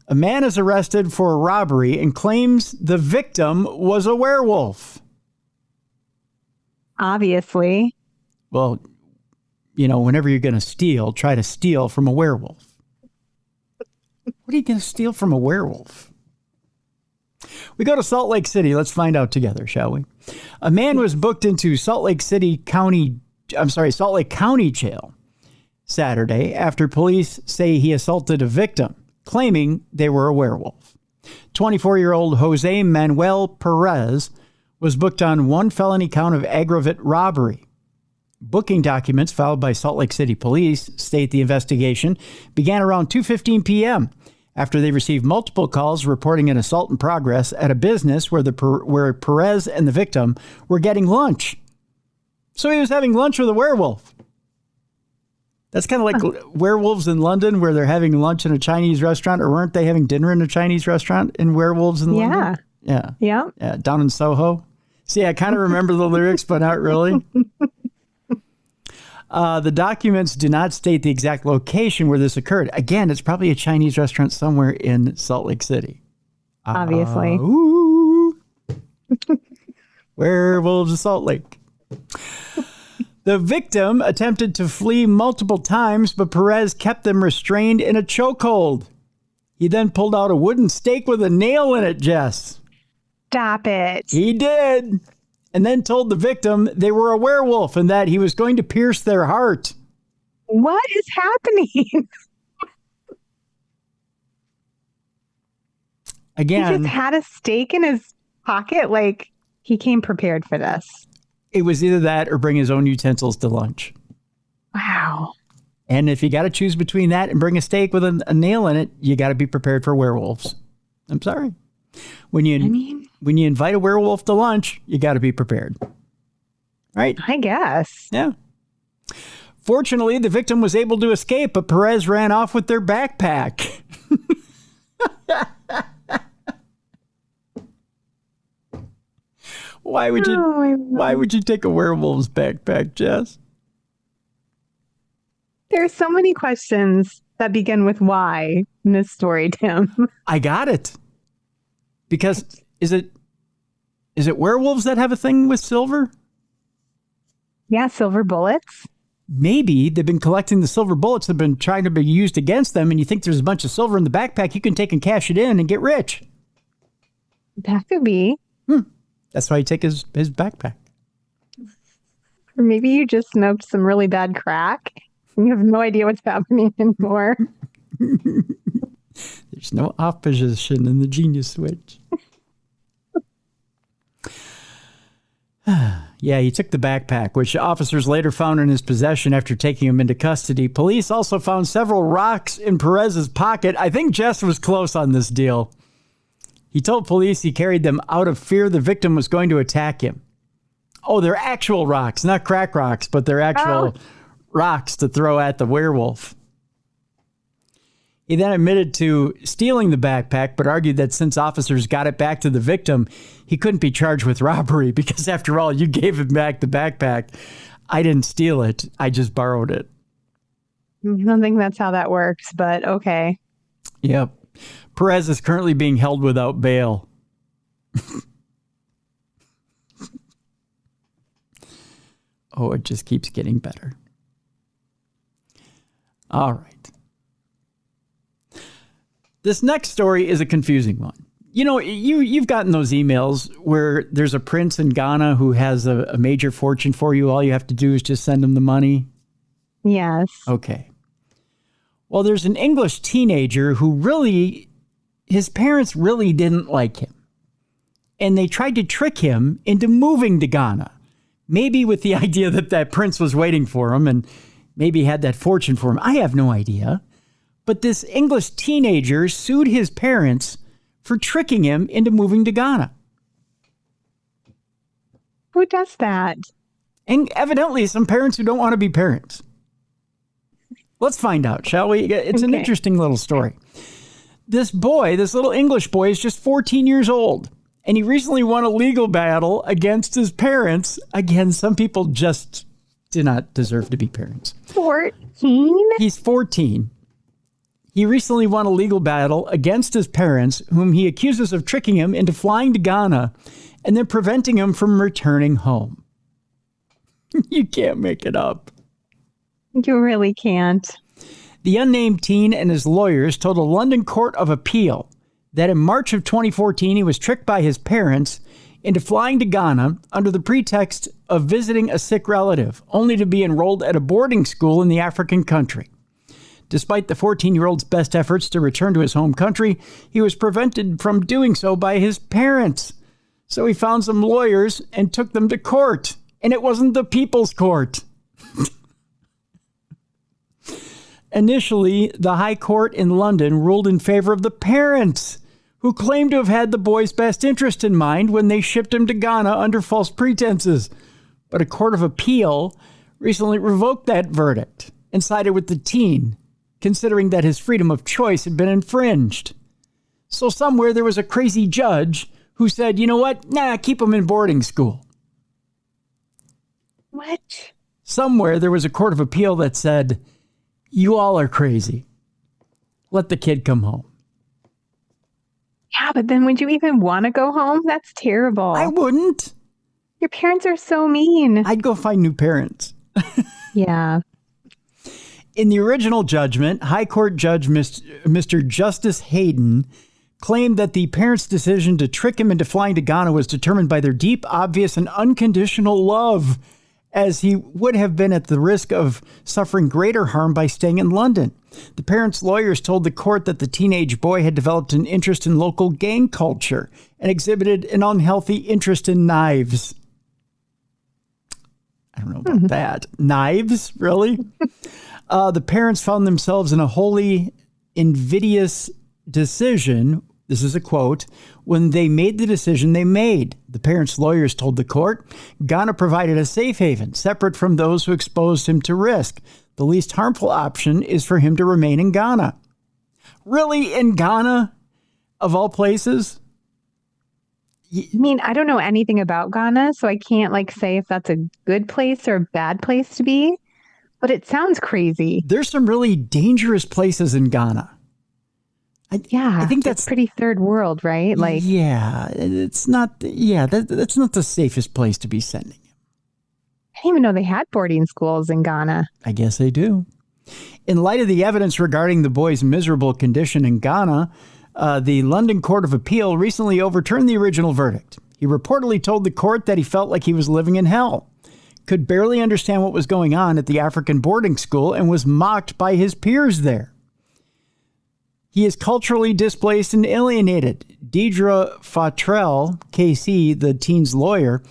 A man is arrested for a robbery and claims the victim was a werewolf. Obviously. Well, whenever you're going to steal, try to steal from a werewolf. What are you going to steal from a werewolf? We go to Salt Lake City. Let's find out together, shall we? A man was booked into Salt Lake County jail Saturday after police say he assaulted a victim, claiming they were a werewolf. 24-year-old Jose Manuel Perez was booked on one felony count of aggravated robbery. Booking documents filed by Salt Lake City police state the investigation began around 2:15 p.m. after they received multiple calls reporting an assault in progress at a business where Perez and the victim were getting lunch. So he was having lunch with a werewolf. That's kind of like werewolves in London where they're having lunch in a Chinese restaurant, or weren't they having dinner in a Chinese restaurant in Werewolves in London? Yeah. Down in Soho. See, I kind of remember the lyrics, but not really. The documents do not state the exact location where this occurred. Again, it's probably a Chinese restaurant somewhere in Salt Lake City. Obviously. Werewolves of Salt Lake. The victim attempted to flee multiple times, but Perez kept them restrained in a chokehold. He then pulled out a wooden stake with a nail in it, Jess. Stop it. He did. And then told the victim they were a werewolf and that he was going to pierce their heart. What is happening? Again, he just had a stake in his pocket. Like, he came prepared for this. It was either that or bring his own utensils to lunch. Wow. And if you got to choose between that and bring a stake with a nail in it, you got to be prepared for werewolves. I'm sorry. When you invite a werewolf to lunch, you got to be prepared. Right? I guess. Yeah. Fortunately, the victim was able to escape, but Perez ran off with their backpack. Why would you take a werewolf's backpack, Jess? There's so many questions that begin with why in this story, Tim. I got it. Because is it werewolves that have a thing with silver? Yeah, silver bullets. Maybe they've been collecting the silver bullets that have been trying to be used against them, and you think there's a bunch of silver in the backpack you can take and cash it in and get rich. That could be. That's why you take his backpack. Or maybe you just smoked some really bad crack and you have no idea what's happening anymore. There's no off position in the genius switch. Yeah, he took the backpack, which officers later found in his possession after taking him into custody. Police also found several rocks in Perez's pocket. I think Jess was close on this deal. He told police he carried them out of fear the victim was going to attack him. Oh, they're actual rocks, not crack rocks, but they're actual rocks to throw at the werewolf. He then admitted to stealing the backpack, but argued that since officers got it back to the victim, he couldn't be charged with robbery because, after all, you gave him back the backpack. I didn't steal it. I just borrowed it. I don't think that's how that works, but okay. Yep. Perez is currently being held without bail. Oh, it just keeps getting better. All right. This next story is a confusing one. You know, you've gotten those emails where there's a prince in Ghana who has a major fortune for you. All you have to do is just send him the money. Yes. Okay. Well, there's an English teenager who his parents really didn't like him. and they tried to trick him into moving to Ghana. Maybe with the idea that that prince was waiting for him and maybe had that fortune for him. I have no idea. But this English teenager sued his parents for tricking him into moving to Ghana. Who does that? And evidently some parents who don't want to be parents. Let's find out, shall we? It's an interesting little story. This boy, this little English boy, is just 14 years old. And he recently won a legal battle against his parents. Again, some people just do not deserve to be parents. 14? He's 14. He recently won a legal battle against his parents, whom he accuses of tricking him into flying to Ghana and then preventing him from returning home. You can't make it up. You really can't. The unnamed teen and his lawyers told a London court of appeal that in March of 2014, he was tricked by his parents into flying to Ghana under the pretext of visiting a sick relative, only to be enrolled at a boarding school in the African country. Despite the 14-year-old's best efforts to return to his home country, he was prevented from doing so by his parents. So he found some lawyers and took them to court. And it wasn't the people's court. Initially, the High Court in London ruled in favor of the parents, who claimed to have had the boy's best interest in mind when they shipped him to Ghana under false pretenses. But a court of appeal recently revoked that verdict and sided with the teen, considering that his freedom of choice had been infringed. So somewhere there was a crazy judge who said, you know what? Nah, keep him in boarding school. What? Somewhere there was a court of appeal that said, you all are crazy. Let the kid come home. Yeah, but then would you even want to go home? That's terrible. I wouldn't. Your parents are so mean. I'd go find new parents. Yeah. In the original judgment, High Court Judge Mr. Justice Hayden claimed that the parents' decision to trick him into flying to Ghana was determined by their deep, obvious, and unconditional love, as he would have been at the risk of suffering greater harm by staying in London. The parents' lawyers told the court that the teenage boy had developed an interest in local gang culture and exhibited an unhealthy interest in knives. I don't know about that. Knives? Really? The parents found themselves in a wholly invidious decision. This is a quote. When they made the decision they made, the parents' lawyers told the court, Ghana provided a safe haven, separate from those who exposed him to risk. The least harmful option is for him to remain in Ghana. Really? In Ghana? Of all places? I mean, I don't know anything about Ghana, so I can't say if that's a good place or a bad place to be. But it sounds crazy. There's some really dangerous places in Ghana. I think that's pretty third world, right? Yeah, it's not. Yeah, that's not the safest place to be sending him. I didn't even know they had boarding schools in Ghana. I guess they do. In light of the evidence regarding the boy's miserable condition in Ghana, the London Court of Appeal recently overturned the original verdict. He reportedly told the court that he felt like he was living in hell, could barely understand what was going on at the African boarding school, and was mocked by his peers there. He is culturally displaced and alienated. Deidre Fattrell, KC, the teen's lawyer,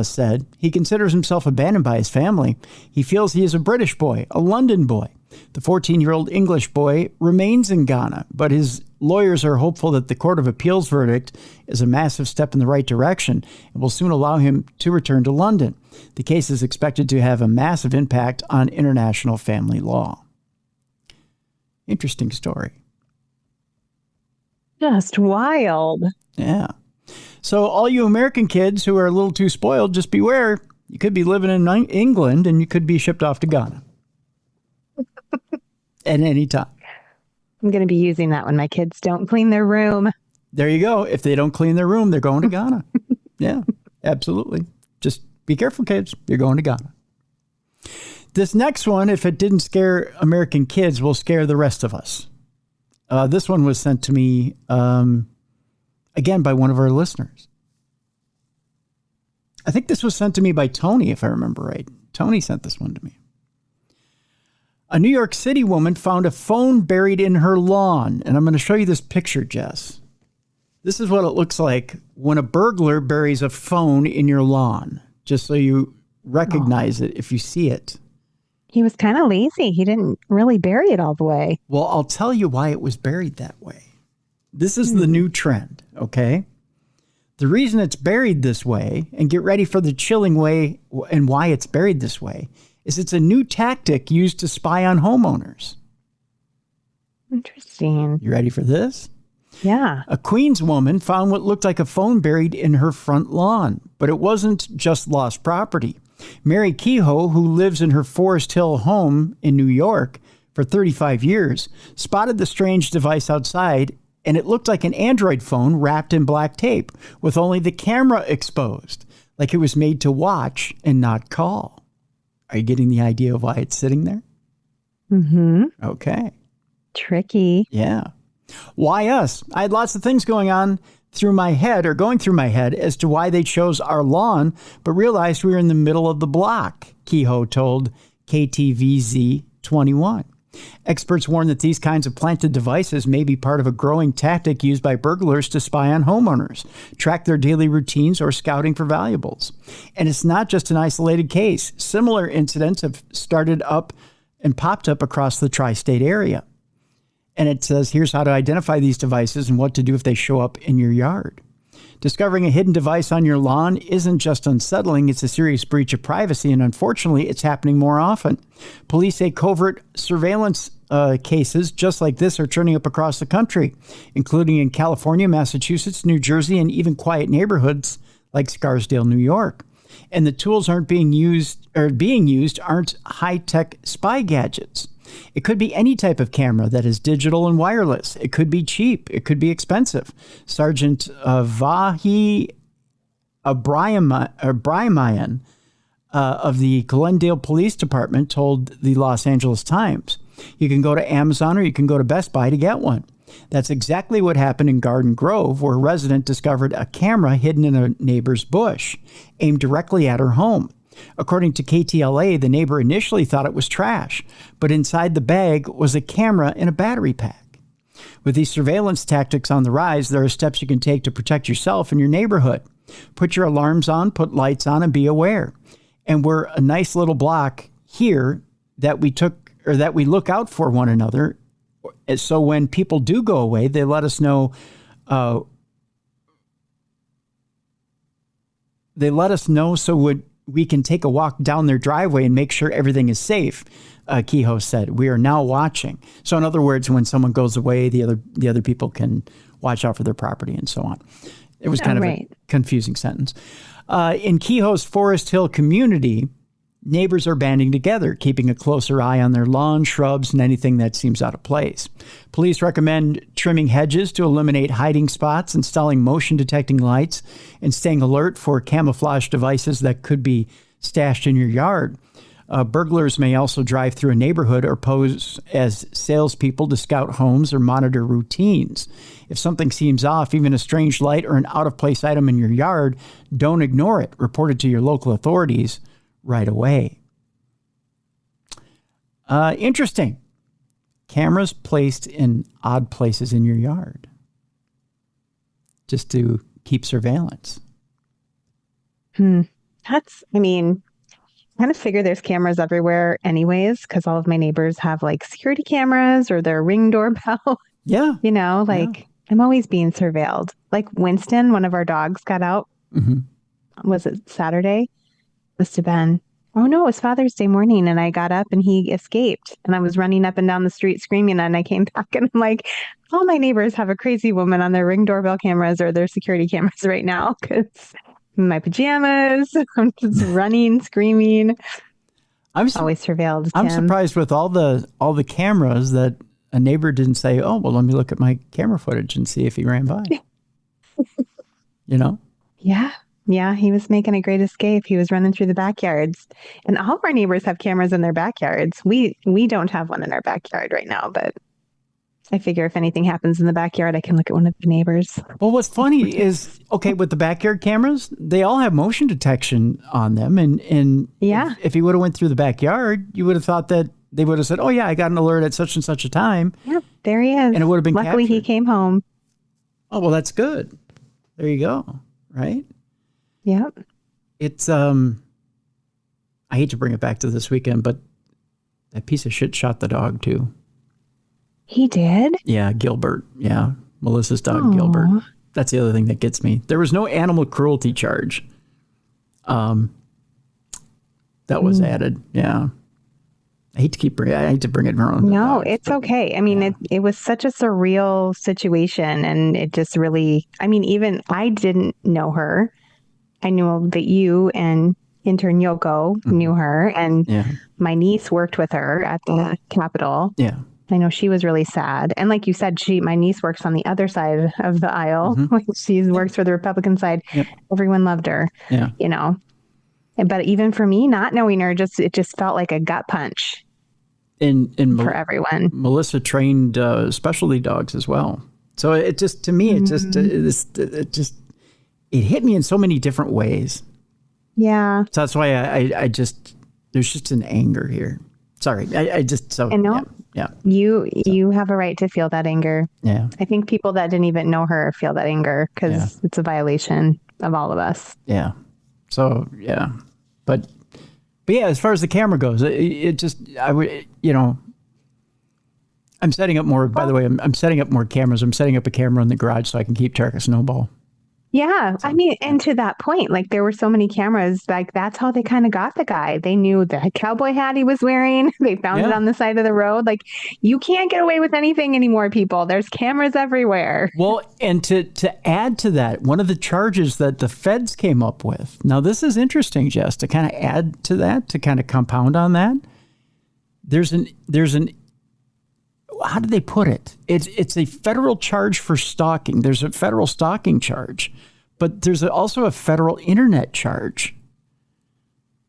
said he considers himself abandoned by his family. He feels he is a British boy, a London boy. The 14-year-old English boy remains in Ghana, but his lawyers are hopeful that the Court of Appeal's verdict is a massive step in the right direction and will soon allow him to return to London. The case is expected to have a massive impact on international family law. Interesting story. Just wild. Yeah. So all you American kids who are a little too spoiled, just beware. You could be living in England and you could be shipped off to Ghana at any time. I'm going to be using that when my kids don't clean their room. There you go. If they don't clean their room, they're going to Ghana. Yeah, absolutely. Just be careful, kids. You're going to Ghana. This next one, if it didn't scare American kids, will scare the rest of us. This one was sent to me, again, by one of our listeners. I think this was sent to me by Tony, if I remember right. Tony sent this one to me. A New York City woman found a phone buried in her lawn. And I'm going to show you this picture, Jess. This is what it looks like when a burglar buries a phone in your lawn, just so you recognize it if you see it. He was kind of lazy. He didn't really bury it all the way. Well, I'll tell you why it was buried that way. This is the new trend, okay? The reason it's buried this way, and get ready for the chilling way and why it's buried this way, is it's a new tactic used to spy on homeowners. Interesting. You ready for this? Yeah. A Queens woman found what looked like a phone buried in her front lawn, but it wasn't just lost property. Mary Kehoe, who lives in her Forest Hill home in New York for 35 years, spotted the strange device outside, and it looked like an Android phone wrapped in black tape with only the camera exposed, like it was made to watch and not call. Are you getting the idea of why it's sitting there? Mm-hmm. Okay. Tricky. Yeah. Why us? I had lots of things going through my head as to why they chose our lawn, but realized we were in the middle of the block, Kehoe told KTVZ 21. Experts warn that these kinds of planted devices may be part of a growing tactic used by burglars to spy on homeowners, track their daily routines, or scouting for valuables. And it's not just an isolated case. Similar incidents have started up and popped up across the tri-state area. And it says, here's how to identify these devices and what to do if they show up in your yard. Discovering a hidden device on your lawn isn't just unsettling, it's a serious breach of privacy, and unfortunately, it's happening more often. Police say covert surveillance cases just like this are turning up across the country, including in California, Massachusetts, New Jersey, and even quiet neighborhoods like Scarsdale, New York. And the tools being used aren't high-tech spy gadgets. It could be any type of camera that is digital and wireless. It could be cheap. It could be expensive. Sergeant Vahi Abrahamian of the Glendale Police Department told the Los Angeles Times, you can go to Amazon or you can go to Best Buy to get one. That's exactly what happened in Garden Grove, where a resident discovered a camera hidden in a neighbor's bush, aimed directly at her home. According to KTLA, the neighbor initially thought it was trash, but inside the bag was a camera and a battery pack. With these surveillance tactics on the rise, there are steps you can take to protect yourself and your neighborhood. Put your alarms on, put lights on, and be aware. And we're a nice little block here that we look out for one another. So when people do go away, they let us know. So we can take a walk down their driveway and make sure everything is safe, Kehoe said. We are now watching. So in other words, when someone goes away, the other people can watch out for their property and so on. It was kind of a confusing sentence. In Kehoe's Forest Hill community, neighbors are banding together, keeping a closer eye on their lawn, shrubs, and anything that seems out of place. Police recommend trimming hedges to eliminate hiding spots, installing motion detecting lights, and staying alert for camouflage devices that could be stashed in your yard. Burglars may also drive through a neighborhood or pose as salespeople to scout homes or monitor routines. If something seems off, even a strange light or an out-of-place item in your yard, don't ignore it. Report it to your local authorities right away. Interesting. Cameras placed in odd places in your yard just to keep surveillance. Kind of figure there's cameras everywhere anyways, because all of my neighbors have like security cameras or their Ring doorbell. Yeah. I'm always being surveilled. Like Winston, one of our dogs, got out. Mm-hmm. Was it Saturday? Must have been. Oh no, it was Father's Day morning, and I got up and he escaped, and I was running up and down the street screaming, and I came back and I'm like, all my neighbors have a crazy woman on their Ring doorbell cameras or their security cameras right now, because in my pajamas, I'm just running, screaming. I'm always surveilled. I'm surprised with all the cameras that a neighbor didn't say, oh, well, let me look at my camera footage and see if he ran by. Yeah, he was making a great escape. He was running through the backyards. And all of our neighbors have cameras in their backyards. We don't have one in our backyard right now, but I figure if anything happens in the backyard, I can look at one of the neighbors. Well, what's funny is, okay, with the backyard cameras, they all have motion detection on them. And yeah, if he would have went through the backyard, you would have thought that they would have said, oh, yeah, I got an alert at such and such a time. Yeah, there he is. And it would have been Luckily, captured. he came home. Oh, well, that's good. There you go. Right? Yep. It's, I hate to bring it back to this weekend, but that piece of shit shot the dog too. He did? Yeah, Gilbert. Yeah, Melissa's dog, Gilbert. That's the other thing that gets me. There was no animal cruelty charge. That was added. Yeah. I hate to bring it around. No, it's okay. I mean, it was such a surreal situation, and it just really, I mean, even I didn't know her. I knew that you and intern Yoko knew her, and my niece worked with her at the Capitol. Yeah. I know she was really sad. And like you said, my niece works on the other side of the aisle. She works for the Republican side. Yep. Everyone loved her, you know. But even for me, not knowing her, it just felt like a gut punch for everyone. Melissa trained specialty dogs as well. So it just, to me, it hit me in so many different ways. Yeah. So that's why I just, there's just an anger here. Sorry. Yeah. You have a right to feel that anger. Yeah. I think people that didn't even know her feel that anger because it's a violation of all of us. Yeah. So, yeah. But yeah, as far as the camera goes, I'm setting up more, by the way, I'm setting up more cameras. I'm setting up a camera in the garage so I can keep track of Snowball. Yeah. I mean, and to that point, like there were so many cameras, like that's how they kind of got the guy. They knew the cowboy hat he was wearing. They found it on the side of the road. Like you can't get away with anything anymore, people. There's cameras everywhere. Well, and to add to that, one of the charges that the feds came up with. Now, this is interesting, Jess, to kind of add to that, to kind of compound on that. There's an how do they put it? It's a federal charge for stalking. There's a federal stalking charge, but there's also a federal internet charge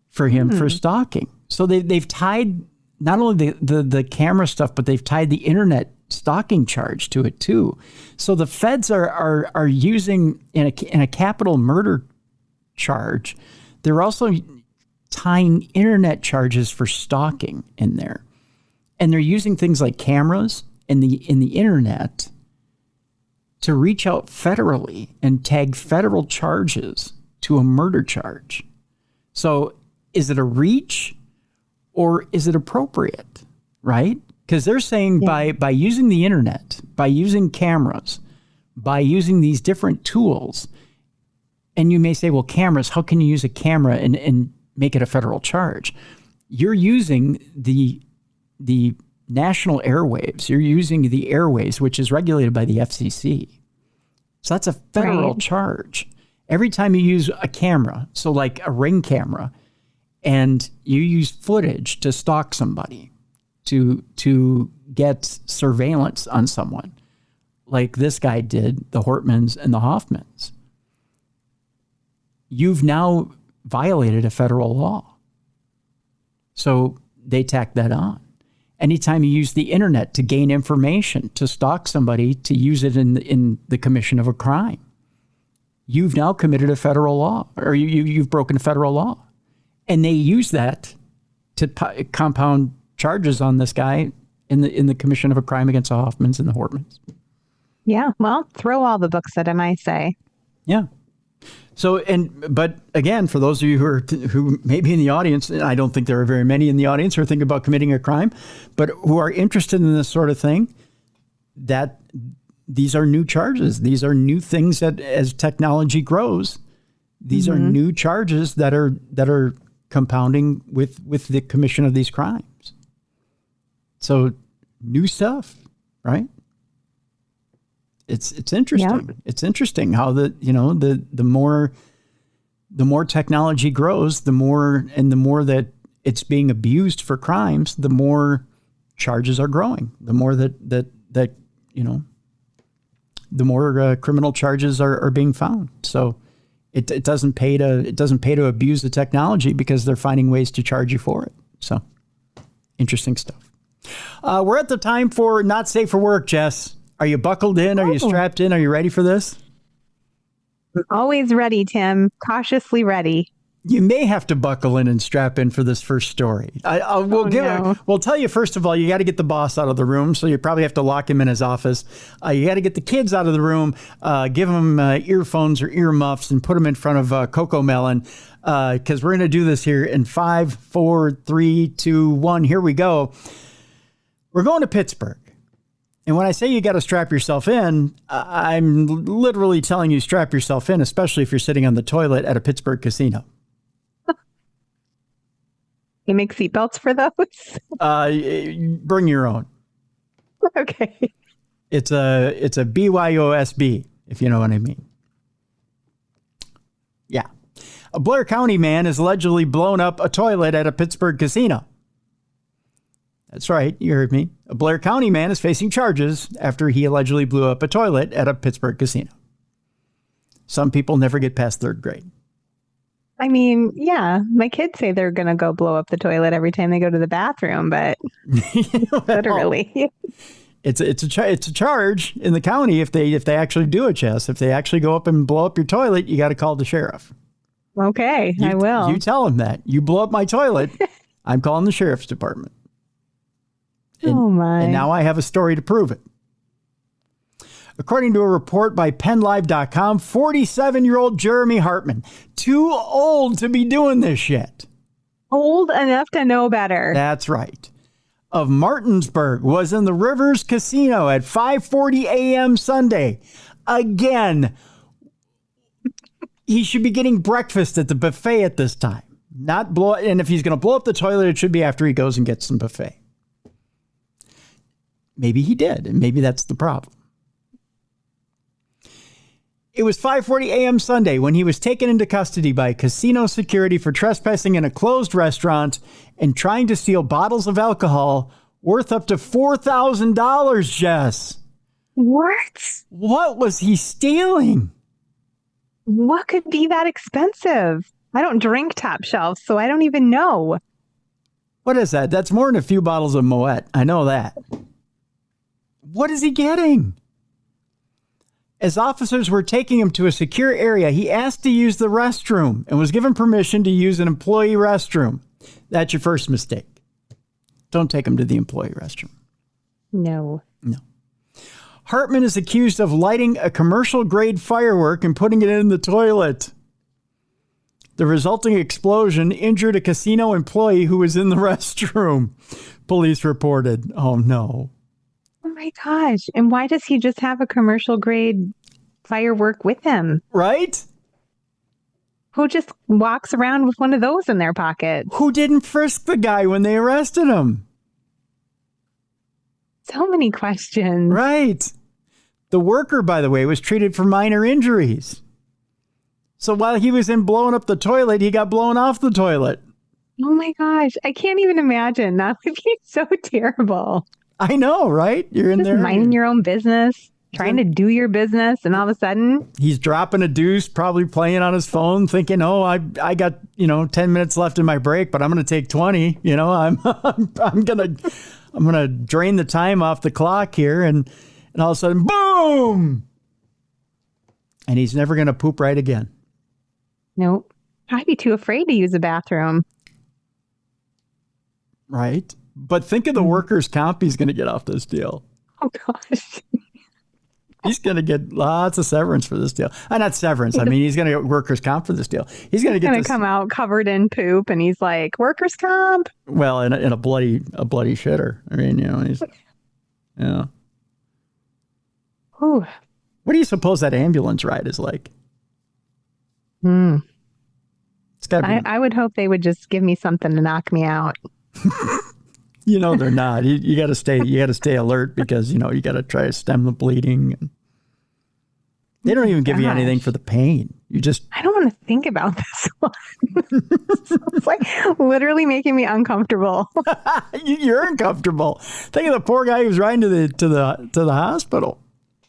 for him for stalking. So they've tied not only the camera stuff, but they've tied the internet stalking charge to it too. So the feds are using in a capital murder charge. They're also tying internet charges for stalking in there. And they're using things like cameras in the internet to reach out federally and tag federal charges to a murder charge. So is it a reach or is it appropriate, right? Because they're saying by using the internet, by using cameras, by using these different tools, and you may say, well, cameras, how can you use a camera and make it a federal charge? You're using the national airwaves. You're using the airways, which is regulated by the FCC. So that's a federal charge. Every time you use a camera, so like a Ring camera, and you use footage to stalk somebody, to get surveillance on someone, like this guy did, the Hortmans and the Hoffmans, you've now violated a federal law. So they tack that on. Anytime you use the internet to gain information, to stalk somebody, to use it in the commission of a crime, you've now committed a federal law, or you've broken a federal law. And they use that to compound charges on this guy in the commission of a crime against the Hoffmans and the Hortmans. Yeah, well, throw all the books at him, I say. Yeah. So, but again, for those of you who may be in the audience, and I don't think there are very many in the audience who are thinking about committing a crime, but who are interested in this sort of thing, that these are new charges. These are new things that, as technology grows, these are new charges that are compounding with the commission of these crimes. So, new stuff, right? It's interesting. Yeah. It's interesting how the more technology grows, the more that it's being abused for crimes, the more charges are growing. The more that the more criminal charges are being found. So it doesn't pay to abuse the technology because they're finding ways to charge you for it. So interesting stuff. We're at the time for Not Safe for Work, Jess. Are you buckled in? Are you strapped in? Are you ready for this? I'm always ready, Tim. Cautiously ready. You may have to buckle in and strap in for this first story. We'll tell you, first of all, you got to get the boss out of the room. So you probably have to lock him in his office. You got to get the kids out of the room, give them earphones or earmuffs and put them in front of Coco Melon. Because we're going to do this here in 5, 4, 3, 2, 1. Here we go. We're going to Pittsburgh. And when I say you got to strap yourself in, I'm literally telling you strap yourself in, especially if you're sitting on the toilet at a Pittsburgh casino. You make seatbelts for those? Bring your own. Okay. It's a BYOSB, if you know what I mean. Yeah. A Blair County man has allegedly blown up a toilet at a Pittsburgh casino. That's right. You heard me. A Blair County man is facing charges after he allegedly blew up a toilet at a Pittsburgh casino. Some people never get past 3rd grade. I mean, yeah, my kids say they're going to go blow up the toilet every time they go to the bathroom, but literally. It's a charge in the county if they actually do it, Jess. If they actually go up and blow up your toilet, you got to call the sheriff. Okay, I will. You tell them that. You blow up my toilet, I'm calling the sheriff's department. Oh, my. And now I have a story to prove it. According to a report by PennLive.com, 47-year-old Jeremy Hartman, too old to be doing this shit. Old enough to know better. That's right. Of Martinsburg was in the Rivers Casino at 5:40 a.m. Sunday. Again, he should be getting breakfast at the buffet at this time. And if he's going to blow up the toilet, it should be after he goes and gets some buffet. Maybe he did, and maybe that's the problem. It was 5:40 a.m. Sunday when he was taken into custody by casino security for trespassing in a closed restaurant and trying to steal bottles of alcohol worth up to $4,000, Jess. What? What was he stealing? What could be that expensive? I don't drink top shelf, so I don't even know. What is that? That's more than a few bottles of Moet. I know that. What is he getting? As officers were taking him to a secure area, he asked to use the restroom and was given permission to use an employee restroom. That's your first mistake. Don't take him to the employee restroom. No. Hartman is accused of lighting a commercial-grade firework and putting it in the toilet. The resulting explosion injured a casino employee who was in the restroom, police reported. Oh, no. Oh, my gosh. And why does he just have a commercial-grade firework with him? Right? Who just walks around with one of those in their pocket? Who didn't frisk the guy when they arrested him? So many questions. Right. The worker, by the way, was treated for minor injuries. So while he was in blowing up the toilet, he got blown off the toilet. Oh my gosh. I can't even imagine. That would be so terrible. I know, right? You're in just there. Minding your own business, trying to do your business, and all of a sudden... He's dropping a deuce, probably playing on his phone, thinking, oh, I got, 10 minutes left in my break, but I'm going to take 20. I'm going to drain the time off the clock here. And all of a sudden, boom! And he's never going to poop right again. Nope. I'd be too afraid to use a bathroom. Right. But think of the workers' comp he's going to get off this deal. Oh, gosh. He's going to get lots of severance for this deal. Not severance. I mean, he's going to get workers' comp for this deal. He's going to come out covered in poop, and he's like, workers' comp? Well, in a bloody shitter. I mean, he's... Yeah. Ooh. What do you suppose that ambulance ride is like? It's gotta be... I would hope they would just give me something to knock me out. They're not. You got to stay alert because, you got to try to stem the bleeding. And they don't even give you anything for the pain. I don't want to think about this one. It's like literally making me uncomfortable. You're uncomfortable. Think of the poor guy who's riding to the hospital.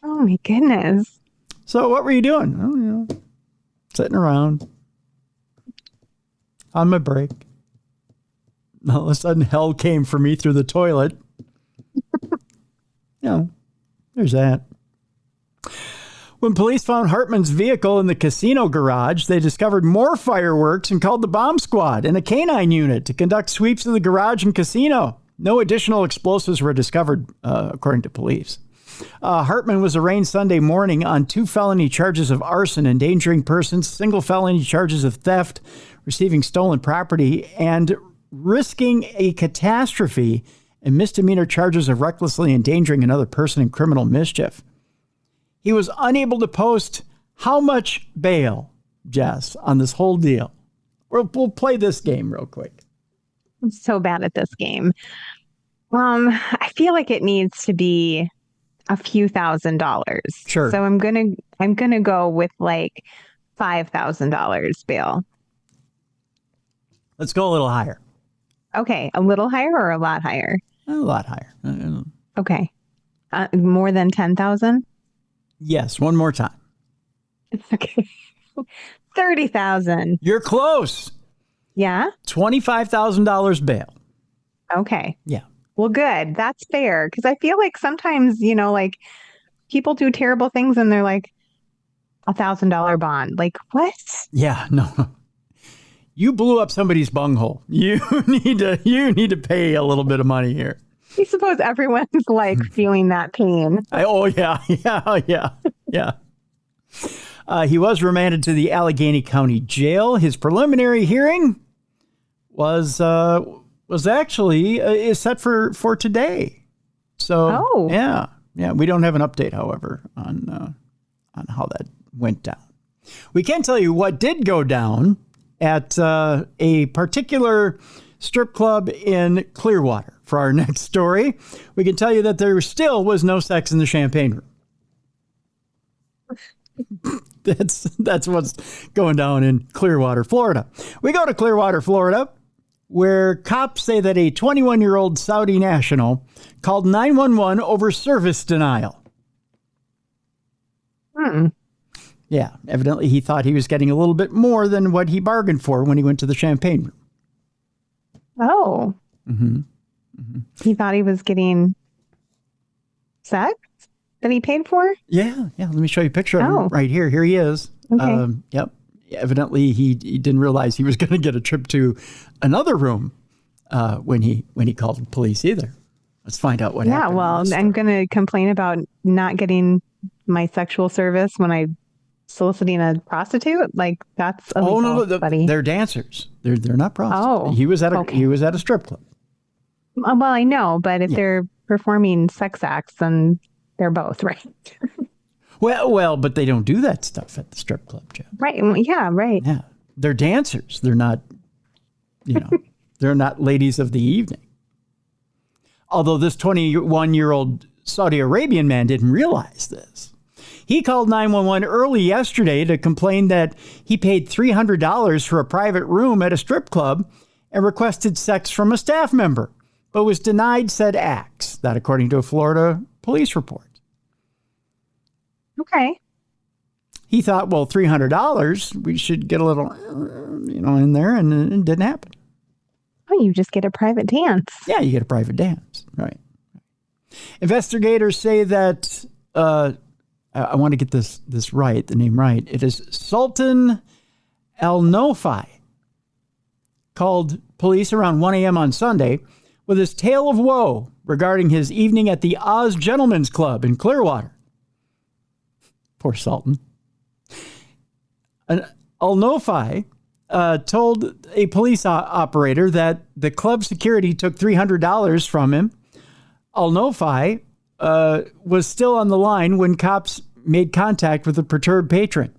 Oh my goodness. So what were you doing? Oh, sitting around on my break. All of a sudden, hell came for me through the toilet. There's that. When police found Hartman's vehicle in the casino garage, they discovered more fireworks and called the bomb squad and a canine unit to conduct sweeps of the garage and casino. No additional explosives were discovered, according to police. Hartman was arraigned Sunday morning on 2 felony charges of arson, endangering persons, single felony charges of theft, receiving stolen property, and risking a catastrophe, and misdemeanor charges of recklessly endangering another person in criminal mischief. He was unable to post how much bail, Jess, on this whole deal. We'll play this game real quick. I'm so bad at this game. I feel like it needs to be a few $1,000s. Sure. So I'm gonna go with like $5,000 bail. Let's go a little higher. Okay, a little higher or a lot higher? A lot higher. Okay, more than 10,000. Yes, one more time. Okay, 30,000. You're close. Yeah. $25,000 bail. Okay. Yeah. Well, good. That's fair. Because I feel like sometimes, like people do terrible things and they're like $1,000 bond. Like, what? Yeah, no. You blew up somebody's bunghole. You need to pay a little bit of money here. I suppose everyone's like feeling that pain. Yeah. He was remanded to the Allegheny County Jail. His preliminary hearing was actually is set for today. So yeah. We don't have an update, however, on how that went down. We can tell you what did go down at a particular strip club in Clearwater. For our next story, we can tell you that there still was no sex in the champagne room. That's what's going down in Clearwater, Florida. We go to Clearwater, Florida, where cops say that a 21-year-old Saudi national called 911 over service denial. Yeah, evidently he thought he was getting a little bit more than what he bargained for when he went to the champagne room. Oh. He thought he was getting sex that he paid for? Yeah. Let me show you a picture of him right here. Here he is. Okay. Yep. Evidently, he didn't realize he was going to get a trip to another room when he called the police either. Let's find out what happened. Yeah, well, I'm going to complain about not getting my sexual service when I'm soliciting a prostitute. Like, that's illegal, no, buddy. They're dancers. They're not prostitutes. He was at a strip club. Well, I know, but if they're performing sex acts, then they're both, right? Well, but they don't do that stuff at the strip club, Jeff. Right. Yeah, right. Yeah. They're dancers. They're not, they're not ladies of the evening. Although this 21-year-old Saudi Arabian man didn't realize this. He called 911 early yesterday to complain that he paid $300 for a private room at a strip club and requested sex from a staff member, but was denied said acts. That according to a Florida police report. Okay. He thought, well, $300, we should get a little, in there, and it didn't happen. Oh, you just get a private dance. Yeah, you get a private dance, right? Investigators say that, I want to get this right, the name right. It is Sultan Al Nofi, called police around 1 a.m. on Sunday with his tale of woe regarding his evening at the Oz Gentlemen's Club in Clearwater. Poor Sultan. Al-Nofi told a police operator that the club security took $300 from him. Al-Nofi was still on the line when cops made contact with the perturbed patron.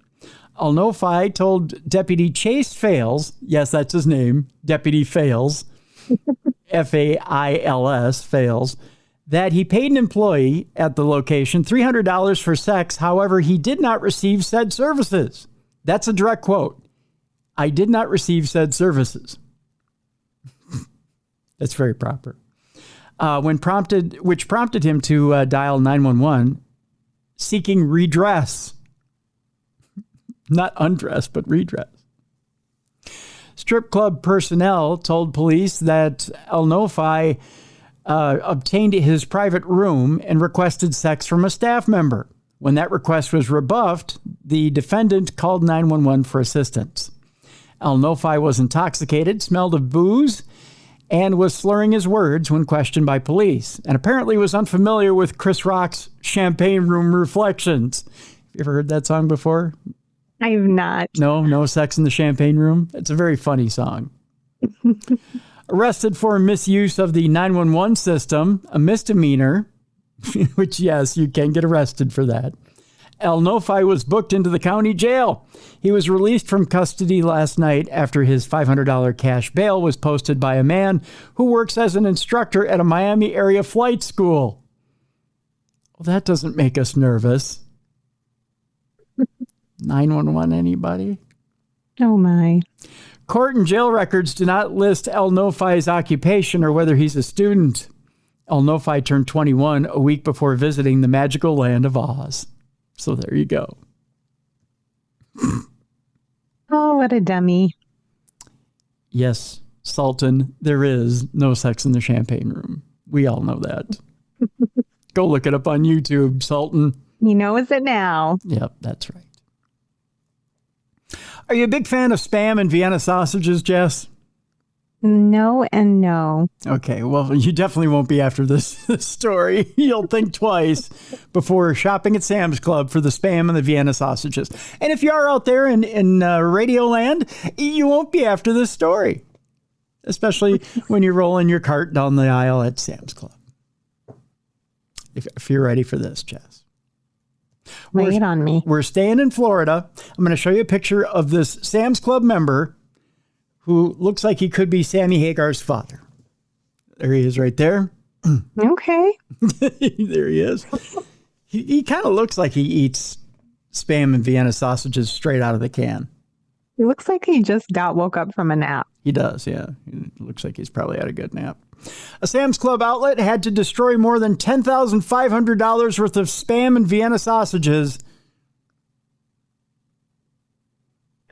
Al-Nofi told Deputy Chase Fales, yes, that's his name, Deputy Fales, F-A-I-L-S, Fales, that he paid an employee at the location $300 for sex. However, he did not receive said services. That's a direct quote. I did not receive said services. That's very proper. Which prompted him to dial 911, seeking redress. Not undress, but redress. Strip club personnel told police that Al-Nofi obtained his private room and requested sex from a staff member, When that request was rebuffed, the defendant called 911 for assistance. El Nofi was intoxicated, smelled of booze, and was slurring his words when questioned by police, and apparently was unfamiliar with Chris Rock's Champagne Room Reflections. You ever heard that song before? I have not. No Sex in the Champagne Room? It's a very funny song. Arrested for misuse of the 911 system, a misdemeanor, which, yes, you can get arrested for that. El Nofi was booked into the county jail. He was released from custody last night after his $500 cash bail was posted by a man who works as an instructor at a Miami area flight school. Well, that doesn't make us nervous. 911, anybody? Oh, my. Court and jail records do not list El Nofi's occupation or whether he's a student. El Nofi turned 21 a week before visiting the magical land of Oz. So there you go. Oh, what a dummy. Yes, Sultan, there is no sex in the champagne room. We all know that. Go look it up on YouTube, Sultan. He knows it now. Yep, that's right. Are you a big fan of Spam and Vienna sausages, Jess? No and no. Okay, well, you definitely won't be after this story. You'll think twice before shopping at Sam's Club for the Spam and the Vienna sausages. And if you are out there in Radio Land, you won't be after this story, especially when you're rolling your cart down the aisle at Sam's Club. If you're ready for this, Jess. Lay it on me. We're staying in Florida. I'm going to show you a picture of this Sam's Club member who looks like he could be Sammy Hagar's father. There he is right there. Okay. There he is. He kind of looks like he eats Spam and Vienna sausages straight out of the can. He looks like he just woke up from a nap. He does, yeah. It looks like he's probably had a good nap. A Sam's Club outlet had to destroy more than $10,500 worth of Spam and Vienna sausages.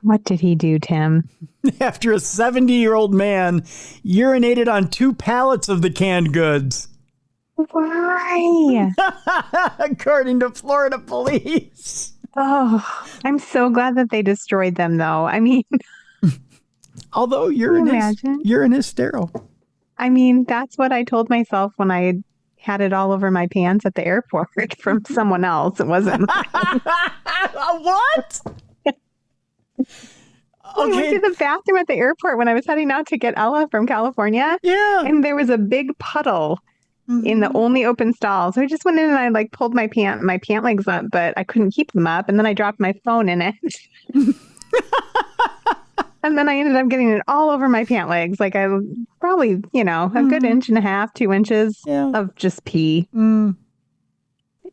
What did he do, Tim? After a 70-year-old man urinated on 2 pallets of the canned goods. Why? According to Florida police. Oh, I'm so glad that they destroyed them, though. I mean, although urine is sterile. I mean, that's what I told myself when I had it all over my pants at the airport from someone else. It wasn't. What? I went to the bathroom at the airport when I was heading out to get Ella from California. Yeah. And there was a big puddle in the only open stall. So I just went in and I pulled my pant legs up, but I couldn't keep them up. And then I dropped my phone in it. And then I ended up getting it all over my pant legs. I probably, a good 1.5 2 inches of just pee. It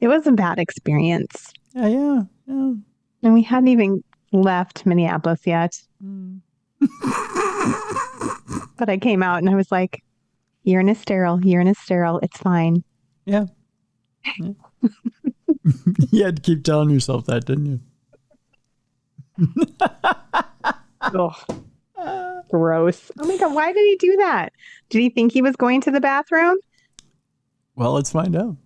was a bad experience. Yeah. And we hadn't even left Minneapolis yet. But I came out and I was like, urine is sterile. It's fine. Yeah. You had to keep telling yourself that, didn't you? Ugh. Gross. Oh my God, why did he do that? Did he think he was going to the bathroom? Well, let's find out.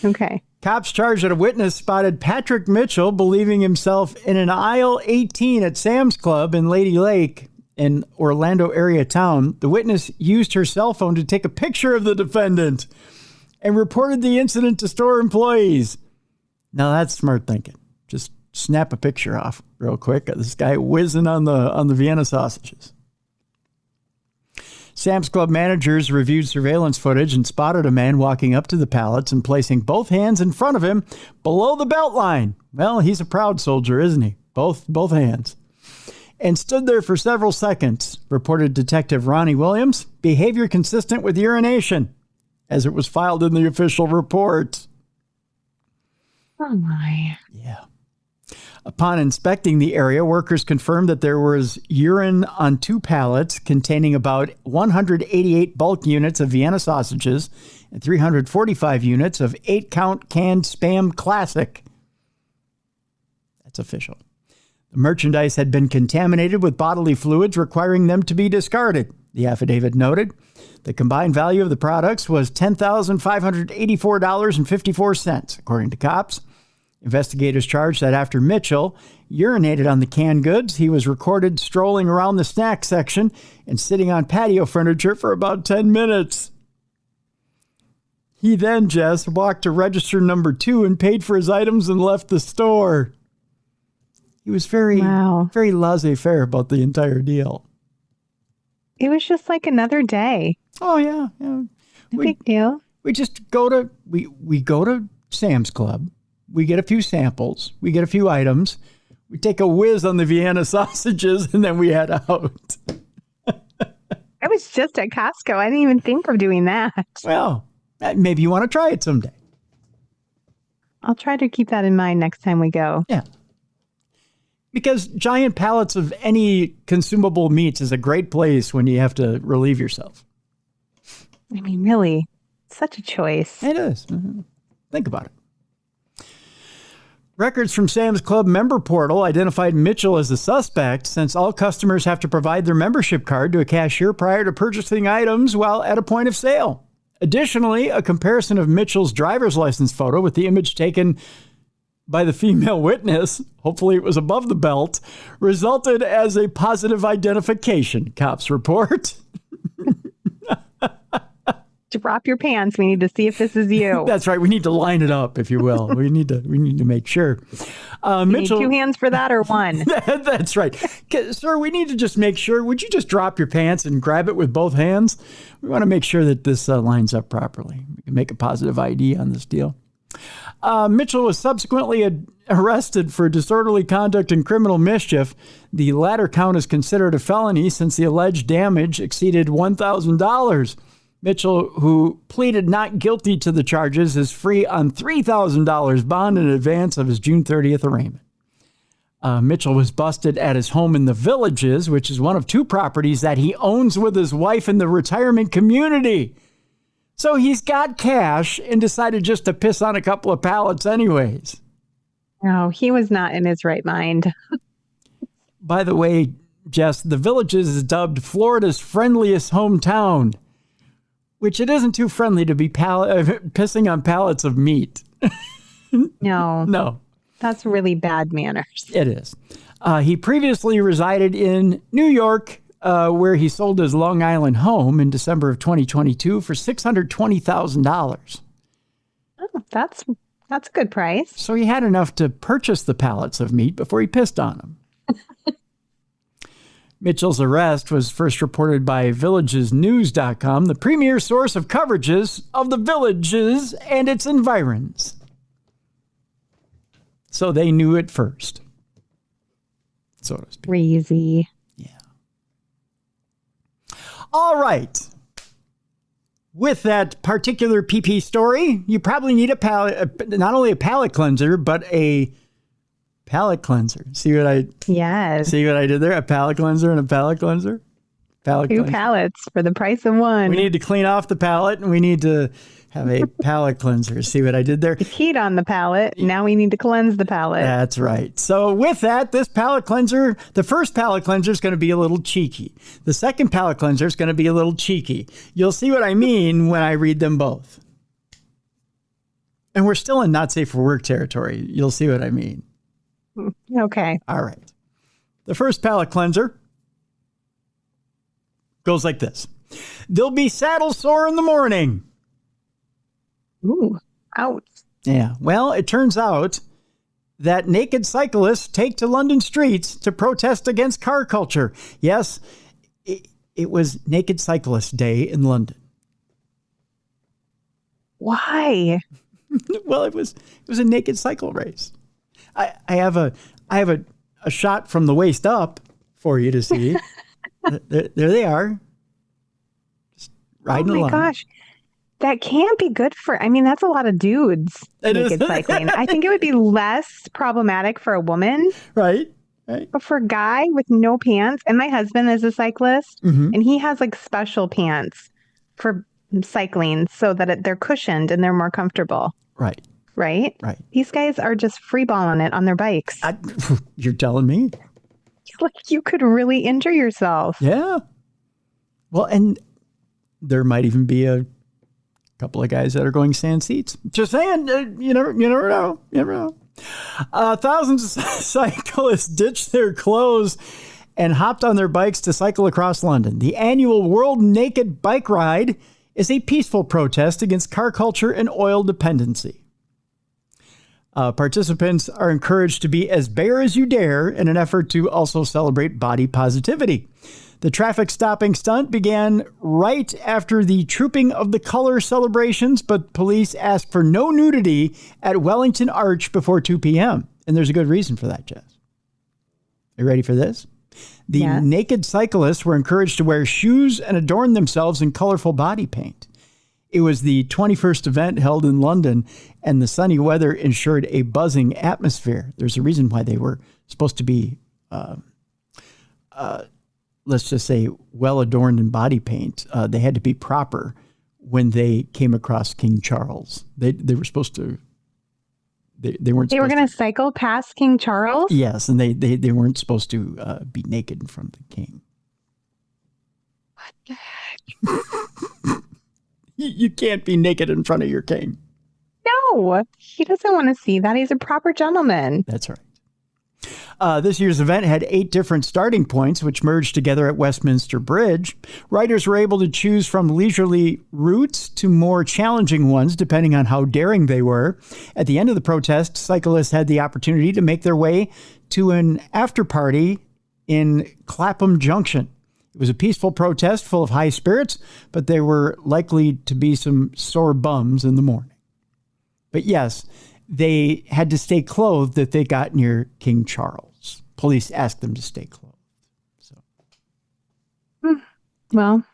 Okay. Cops charged that a witness spotted Patrick Mitchell believing himself in an aisle 18 at Sam's Club in Lady Lake in Orlando area town. The witness used her cell phone to take a picture of the defendant and reported the incident to store employees. Now that's smart thinking. Just snap a picture off real quick of this guy whizzing on the Vienna sausages. Sam's Club managers reviewed surveillance footage and spotted a man walking up to the pallets and placing both hands in front of him below the belt line. Well, he's a proud soldier, isn't he? Both hands. And stood there for several seconds, reported Detective Ronnie Williams. Behavior consistent with urination, as it was filed in the official report. Oh, my. Yeah. Upon inspecting the area, workers confirmed that there was urine on 2 pallets containing about 188 bulk units of Vienna sausages and 345 units of 8-count canned Spam Classic. That's official. The merchandise had been contaminated with bodily fluids, requiring them to be discarded. The affidavit noted the combined value of the products was $10,584.54, according to cops. Investigators charged that after Mitchell urinated on the canned goods, he was recorded strolling around the snack section and sitting on patio furniture for about 10 minutes. He then, Jess, walked to register number 2 and paid for his items and left the store. He was very laissez-faire about the entire deal. It was just like another day. Oh, yeah. Big deal. We just go to Sam's Club. We get a few samples. We get a few items. We take a whiz on the Vienna sausages, and then we head out. I was just at Costco. I didn't even think of doing that. Well, maybe you want to try it someday. I'll try to keep that in mind next time we go. Yeah. Because giant pallets of any consumable meats is a great place when you have to relieve yourself. I mean, really, such a choice. It is. Mm-hmm. Think about it. Records from Sam's Club member portal identified Mitchell as the suspect, since all customers have to provide their membership card to a cashier prior to purchasing items while at a point of sale. Additionally, a comparison of Mitchell's driver's license photo with the image taken by the female witness, hopefully it was above the belt, resulted as a positive identification, cops report. Drop your pants. We need to see if this is you. That's right. We need to line it up, if you will. We need to make sure. Mitchell, need 2 hands for that or 1? That's right. Sir, we need to just make sure. Would you just drop your pants and grab it with both hands? We want to make sure that this lines up properly. We can make a positive ID on this deal. Mitchell was subsequently arrested for disorderly conduct and criminal mischief. The latter count is considered a felony since the alleged damage exceeded $1,000. Mitchell, who pleaded not guilty to the charges, is free on $3,000 bond in advance of his June 30th arraignment. Mitchell was busted at his home in the Villages, which is one of 2 properties that he owns with his wife in the retirement community. So he's got cash and decided just to piss on a couple of pallets anyways. No, he was not in his right mind. By the way, Jess, the Villages is dubbed Florida's friendliest hometown, which it isn't too friendly to be pissing on pallets of meat. No. That's really bad manners. It is. He previously resided in New York, where he sold his Long Island home in December of 2022 for $620,000. Oh, that's a good price. So he had enough to purchase the pallets of meat before he pissed on them. Mitchell's arrest was first reported by villagesnews.com, the premier source of coverages of the Villages and its environs. So they knew it first, so to speak. Crazy. Yeah. All right. With that particular PP story, you probably need a palate, not only a palate cleanser, but a palate cleanser. See what I did there? A palate cleanser and a palate cleanser. Two pallets for the price of one. We need to clean off the palate, and we need to have a palate cleanser. See what I did there? The heat on the palate. Now we need to cleanse the palate. That's right. So with that, this palate cleanser, the first palate cleanser is going to be a little cheeky. The second palate cleanser is going to be a little cheeky. You'll see what I mean when I read them both. And we're still in not safe for work territory. You'll see what I mean. Okay. All right. The first palate cleanser goes like this. They'll be saddle sore in the morning. Ooh, ouch. Yeah. Well, it turns out that naked cyclists take to London streets to protest against car culture. Yes, it was Naked Cyclist Day in London. Why? Well, it was a naked cycle race. I have a shot from the waist up for you to see. there they are. Just riding along. Oh my gosh. That can't be good for, that's a lot of dudes naked cycling. I think it would be less problematic for a woman. Right. But for a guy with no pants, and my husband is a cyclist, and he has like special pants for cycling so that they're cushioned and they're more comfortable. Right. Right? Right. These guys are just freeballing it on their bikes. You're telling me? Like you could really injure yourself. Yeah. Well, and there might even be a couple of guys that are going sand seats. Just saying, you never know. You never know. Thousands of cyclists ditched their clothes and hopped on their bikes to cycle across London. The annual World Naked Bike Ride is a peaceful protest against car culture and oil dependency. Participants are encouraged to be as bare as you dare in an effort to also celebrate body positivity. The traffic stopping stunt began right after the Trooping of the Color celebrations, but police asked for no nudity at Wellington Arch before 2 p.m. And there's a good reason for that, Jess. Are you ready for this? The naked cyclists were encouraged to wear shoes and adorn themselves in colorful body paint. It was the 21st event held in London, and the sunny weather ensured a buzzing atmosphere. There's a reason why they were supposed to be, let's just say, well adorned in body paint. They had to be proper when they came across King Charles. They were supposed to. They weren't. They were going to cycle past King Charles? Yes, and they weren't supposed to be naked in front of the king. What the heck? You can't be naked in front of your king. No, he doesn't want to see that. He's a proper gentleman. That's right. This year's event had 8 different starting points, which merged together at Westminster Bridge. Riders were able to choose from leisurely routes to more challenging ones, depending on how daring they were. At the end of the protest, cyclists had the opportunity to make their way to an after party in Clapham Junction. It was a peaceful protest full of high spirits, but there were likely to be some sore bums in the morning. But yes, they had to stay clothed if they got near King Charles. Police asked them to stay clothed. So, well,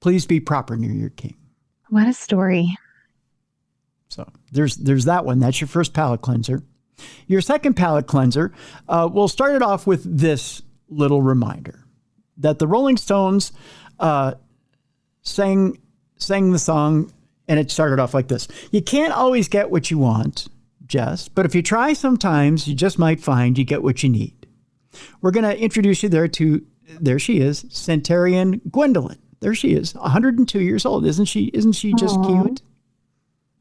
please be proper near your king. What a story. So there's that one. That's your first palate cleanser. Your second palate cleanser, we'll start it off with this little reminder that the Rolling Stones sang the song. And it started off like this. You can't always get what you want, Jess, but if you try sometimes, you just might find you get what you need. We're going to introduce you there she is, centenarian Gwendolyn. There she is, 102 years old. Isn't she just cute?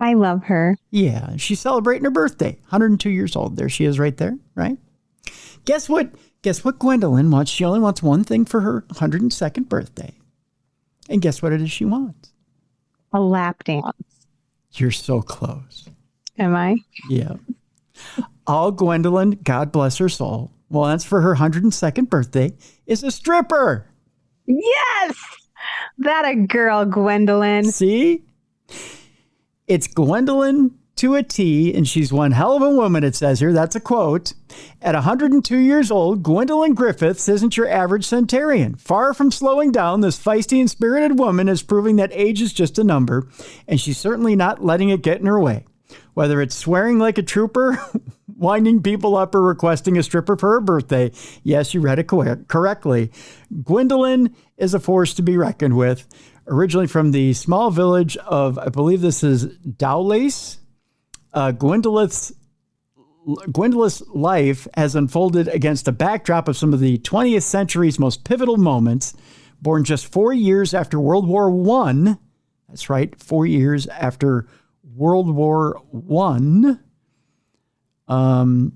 I love her. Yeah, she's celebrating her birthday, 102 years old. There she is right there, right? Guess what Gwendolyn wants? She only wants one thing for her 102nd birthday. And guess what it is she wants? A lap dance. You're so close. Am I? Yeah. All Gwendolyn, God bless her soul, wants for her 102nd birthday is a stripper. Yes! That a girl, Gwendolyn. See? It's Gwendolyn to a T, and she's one hell of a woman, it says here. That's a quote. At 102 years old, Gwendolyn Griffiths isn't your average centenarian. Far from slowing down, this feisty and spirited woman is proving that age is just a number, and she's certainly not letting it get in her way. Whether it's swearing like a trooper, winding people up, or requesting a stripper for her birthday, yes, you read it correctly. Gwendolyn is a force to be reckoned with. Originally from the small village of, I believe this is Dowlais, Gwendolyn's life has unfolded against a backdrop of some of the 20th century's most pivotal moments. Born just 4 years after World War I, that's right, 4 years after World War I,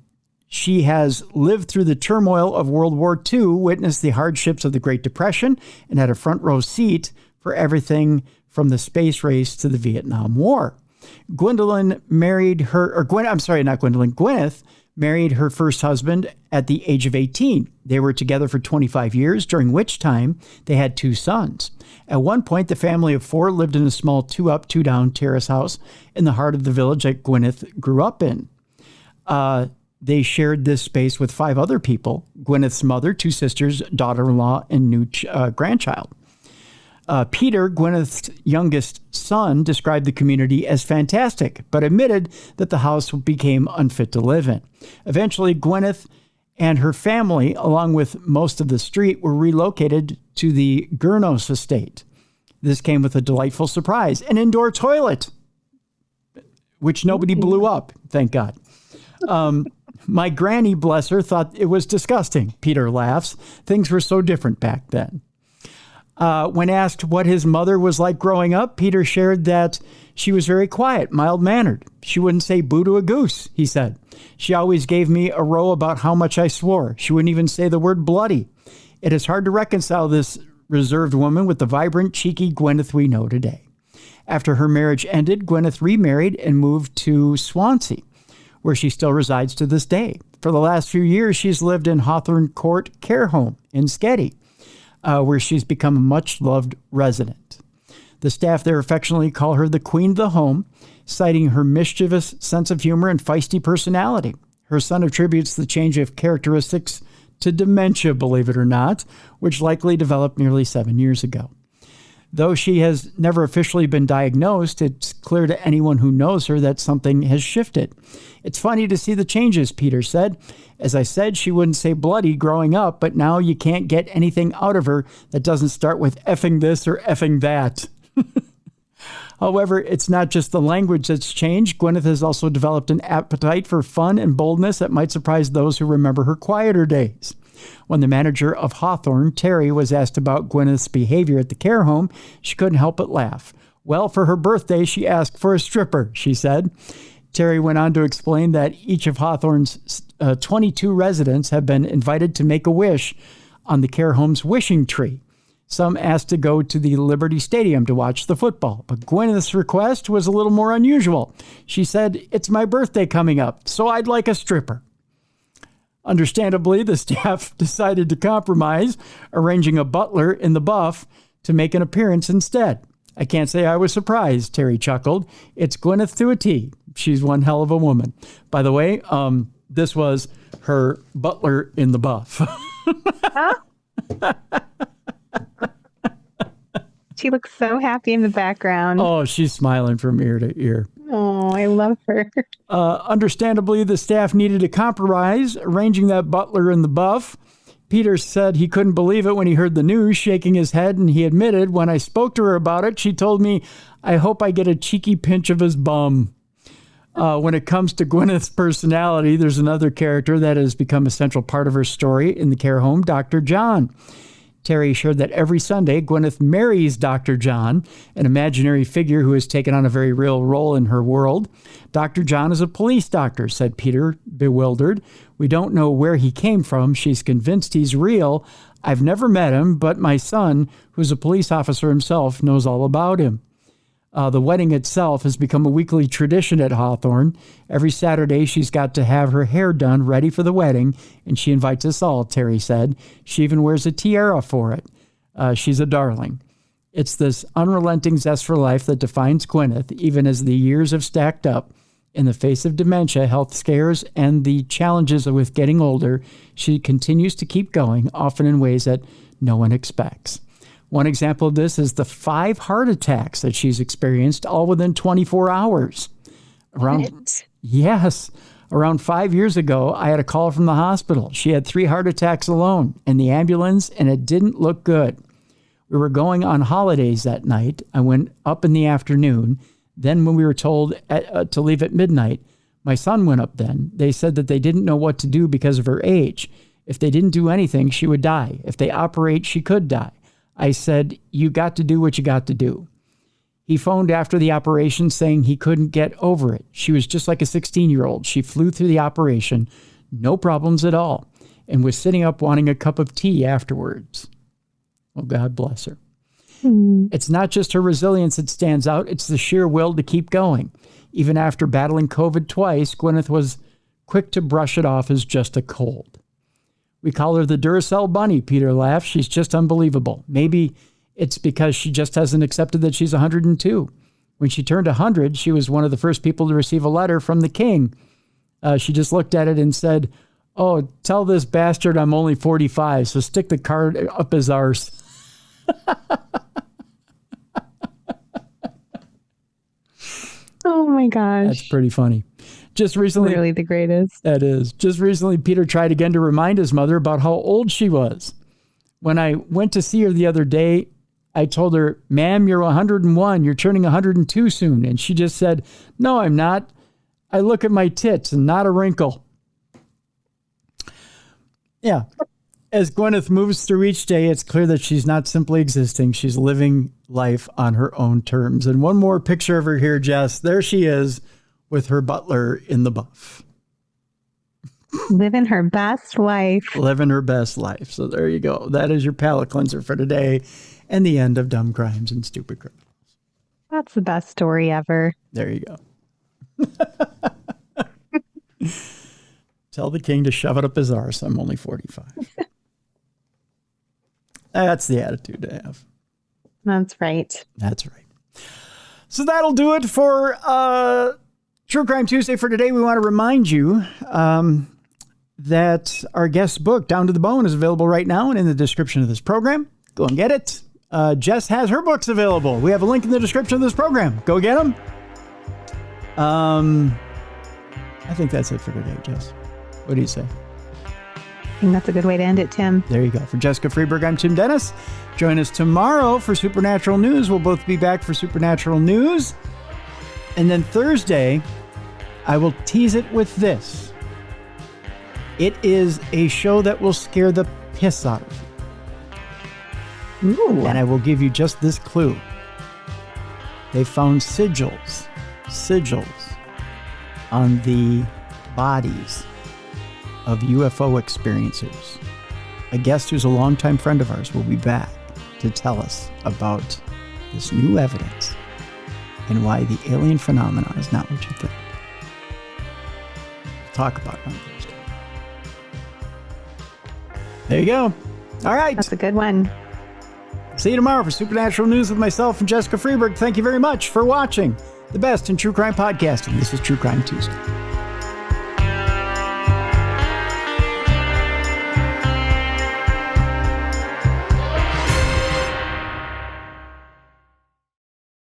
she has lived through the turmoil of World War II, witnessed the hardships of the Great Depression, and had a front row seat for everything from the space race to the Vietnam War. Gwyneth married her first husband at the age of 18. They were together for 25 years, during which time they had 2 sons. At one point, the family of 4 lived in a small 2-up, 2-down terrace house in the heart of the village that Gwyneth grew up in. They shared this space with 5 other people: Gwyneth's mother, 2 sisters, daughter-in-law, and new grandchild. Peter, Gwyneth's youngest son, described the community as fantastic, but admitted that the house became unfit to live in. Eventually, Gwyneth and her family, along with most of the street, were relocated to the Gurnos estate. This came with a delightful surprise: an indoor toilet, which nobody blew up, thank God. My granny, bless her, thought it was disgusting. Peter laughs. Things were so different back then. When asked what his mother was like growing up, Peter shared that She was very quiet, mild-mannered. She wouldn't say boo to a goose, he said. She always gave me a row about how much I swore. She wouldn't even say the word bloody. It is hard to reconcile this reserved woman with the vibrant, cheeky Gwyneth we know today. After her marriage ended, Gwyneth remarried and moved to Swansea, where she still resides to this day. For the last few years, she's lived in Hawthorne Court Care Home in Sketty, where she's become a much-loved resident. The staff there affectionately call her the queen of the home, citing her mischievous sense of humor and feisty personality. Her son attributes the change of characteristics to dementia, believe it or not, which likely developed nearly 7 years ago. Though she has never officially been diagnosed, it's clear to anyone who knows her that something has shifted. It's funny to see the changes, Peter said. As I said, she wouldn't say bloody growing up, but now you can't get anything out of her that doesn't start with effing this or effing that. However, it's not just the language that's changed. Gwyneth has also developed an appetite for fun and boldness that might surprise those who remember her quieter days. When the manager of Hawthorne, Terry, was asked about Gwyneth's behavior at the care home, she couldn't help but laugh. Well, for her birthday, she asked for a stripper, she said. Terry went on to explain that each of Hawthorne's 22 residents have been invited to make a wish on the care home's wishing tree. Some asked to go to the Liberty Stadium to watch the football, but Gwyneth's request was a little more unusual. She said, "It's my birthday coming up, so I'd like a stripper." Understandably, the staff decided to compromise, arranging a butler in the buff to make an appearance instead. I can't say I was surprised, Terry chuckled. It's Gwyneth to a T. She's one hell of a woman. By the way, this was her butler in the buff. She looks so happy in the background. Oh, she's smiling from ear to ear. Oh, I love her. Understandably, the staff needed a compromise, arranging that butler in the buff. Peter said he couldn't believe it when he heard the news, shaking his head, and he admitted, when I spoke to her about it, she told me, I hope I get a cheeky pinch of his bum. When it comes to Gwyneth's personality, there's another character that has become a central part of her story in the care home, Dr. John. Terry shared that every Sunday, Gwyneth marries Dr. John, an imaginary figure who has taken on a very real role in her world. Dr. John is a police doctor, said Peter, bewildered. We don't know where he came from. She's convinced he's real. I've never met him, but my son, who's a police officer himself, knows all about him. The wedding itself has become a weekly tradition at Hawthorne. Every Saturday, she's got to have her hair done ready for the wedding, and she invites us all, Terry said. She even wears a tiara for it. She's a darling. It's this unrelenting zest for life that defines Gwyneth, even as the years have stacked up. In the face of dementia, health scares, and the challenges with getting older, she continues to keep going, often in ways that no one expects. One example of this is the 5 heart attacks that she's experienced, all within 24 hours. Yes. Around 5 years ago, I had a call from the hospital. She had 3 heart attacks alone in the ambulance, and it didn't look good. We were going on holidays that night. I went up in the afternoon. Then when we were told to leave at midnight, my son went up then. They said that they didn't know what to do because of her age. If they didn't do anything, she would die. If they operate, she could die. I said, you got to do what you got to do. He phoned after the operation saying he couldn't get over it. She was just like a 16-year-old. She flew through the operation, no problems at all, and was sitting up wanting a cup of tea afterwards. Oh, God bless her. It's not just her resilience that stands out. It's the sheer will to keep going. Even after battling COVID twice, Gwyneth was quick to brush it off as just a cold. We call her the Duracell Bunny, Peter laughed. She's just unbelievable. Maybe it's because she just hasn't accepted that she's 102. When she turned 100, she was one of the first people to receive a letter from the king. She just looked at it and said, oh, tell this bastard I'm only 45, so stick the card up his arse. Oh my gosh. That's pretty funny. Just recently, really the greatest. That is. Just recently, Peter tried again to remind his mother about how old she was. When I went to see her the other day, I told her, ma'am, you're 101. You're turning 102 soon. And she just said, no, I'm not. I look at my tits and not a wrinkle. Yeah. As Gwyneth moves through each day, it's clear that she's not simply existing. She's living life on her own terms. And one more picture of her here, Jess. There she is with her butler in the buff. Living her best life. Living her best life. So there you go. That is your palate cleanser for today and the end of Dumb Crimes and Stupid Criminals. That's the best story ever. There you go. Tell the king to shove it up his arse. I'm only 45. That's the attitude to have. That's right. That's right. So that'll do it for True Crime Tuesday for today. We want to remind you that our guest book, Down to the Bone, is available right now and in the description of this program. Go and get it. Jess has her books available. We have a link in the description of this program. Go get them. I think that's it for today, Jess. What do you say? I think that's a good way to end it, Tim. There you go. For Jessica Freeberg, I'm Tim Dennis. Join us tomorrow for Supernatural News. We'll both be back for Supernatural News. And then Thursday, I will tease it with this. It is a show that will scare the piss out of you. Ooh. And I will give you just this clue. They found sigils on the bodies of UFO experiencers. A guest who's a longtime friend of ours will be back to tell us about this new evidence and why the alien phenomenon is not what you think. We'll talk about it on Thursday. There you go. All right. That's a good one. See you tomorrow for Supernatural News with myself and Jessica Freeberg. Thank you very much for watching the best in true crime podcasting. This is True Crime Tuesday.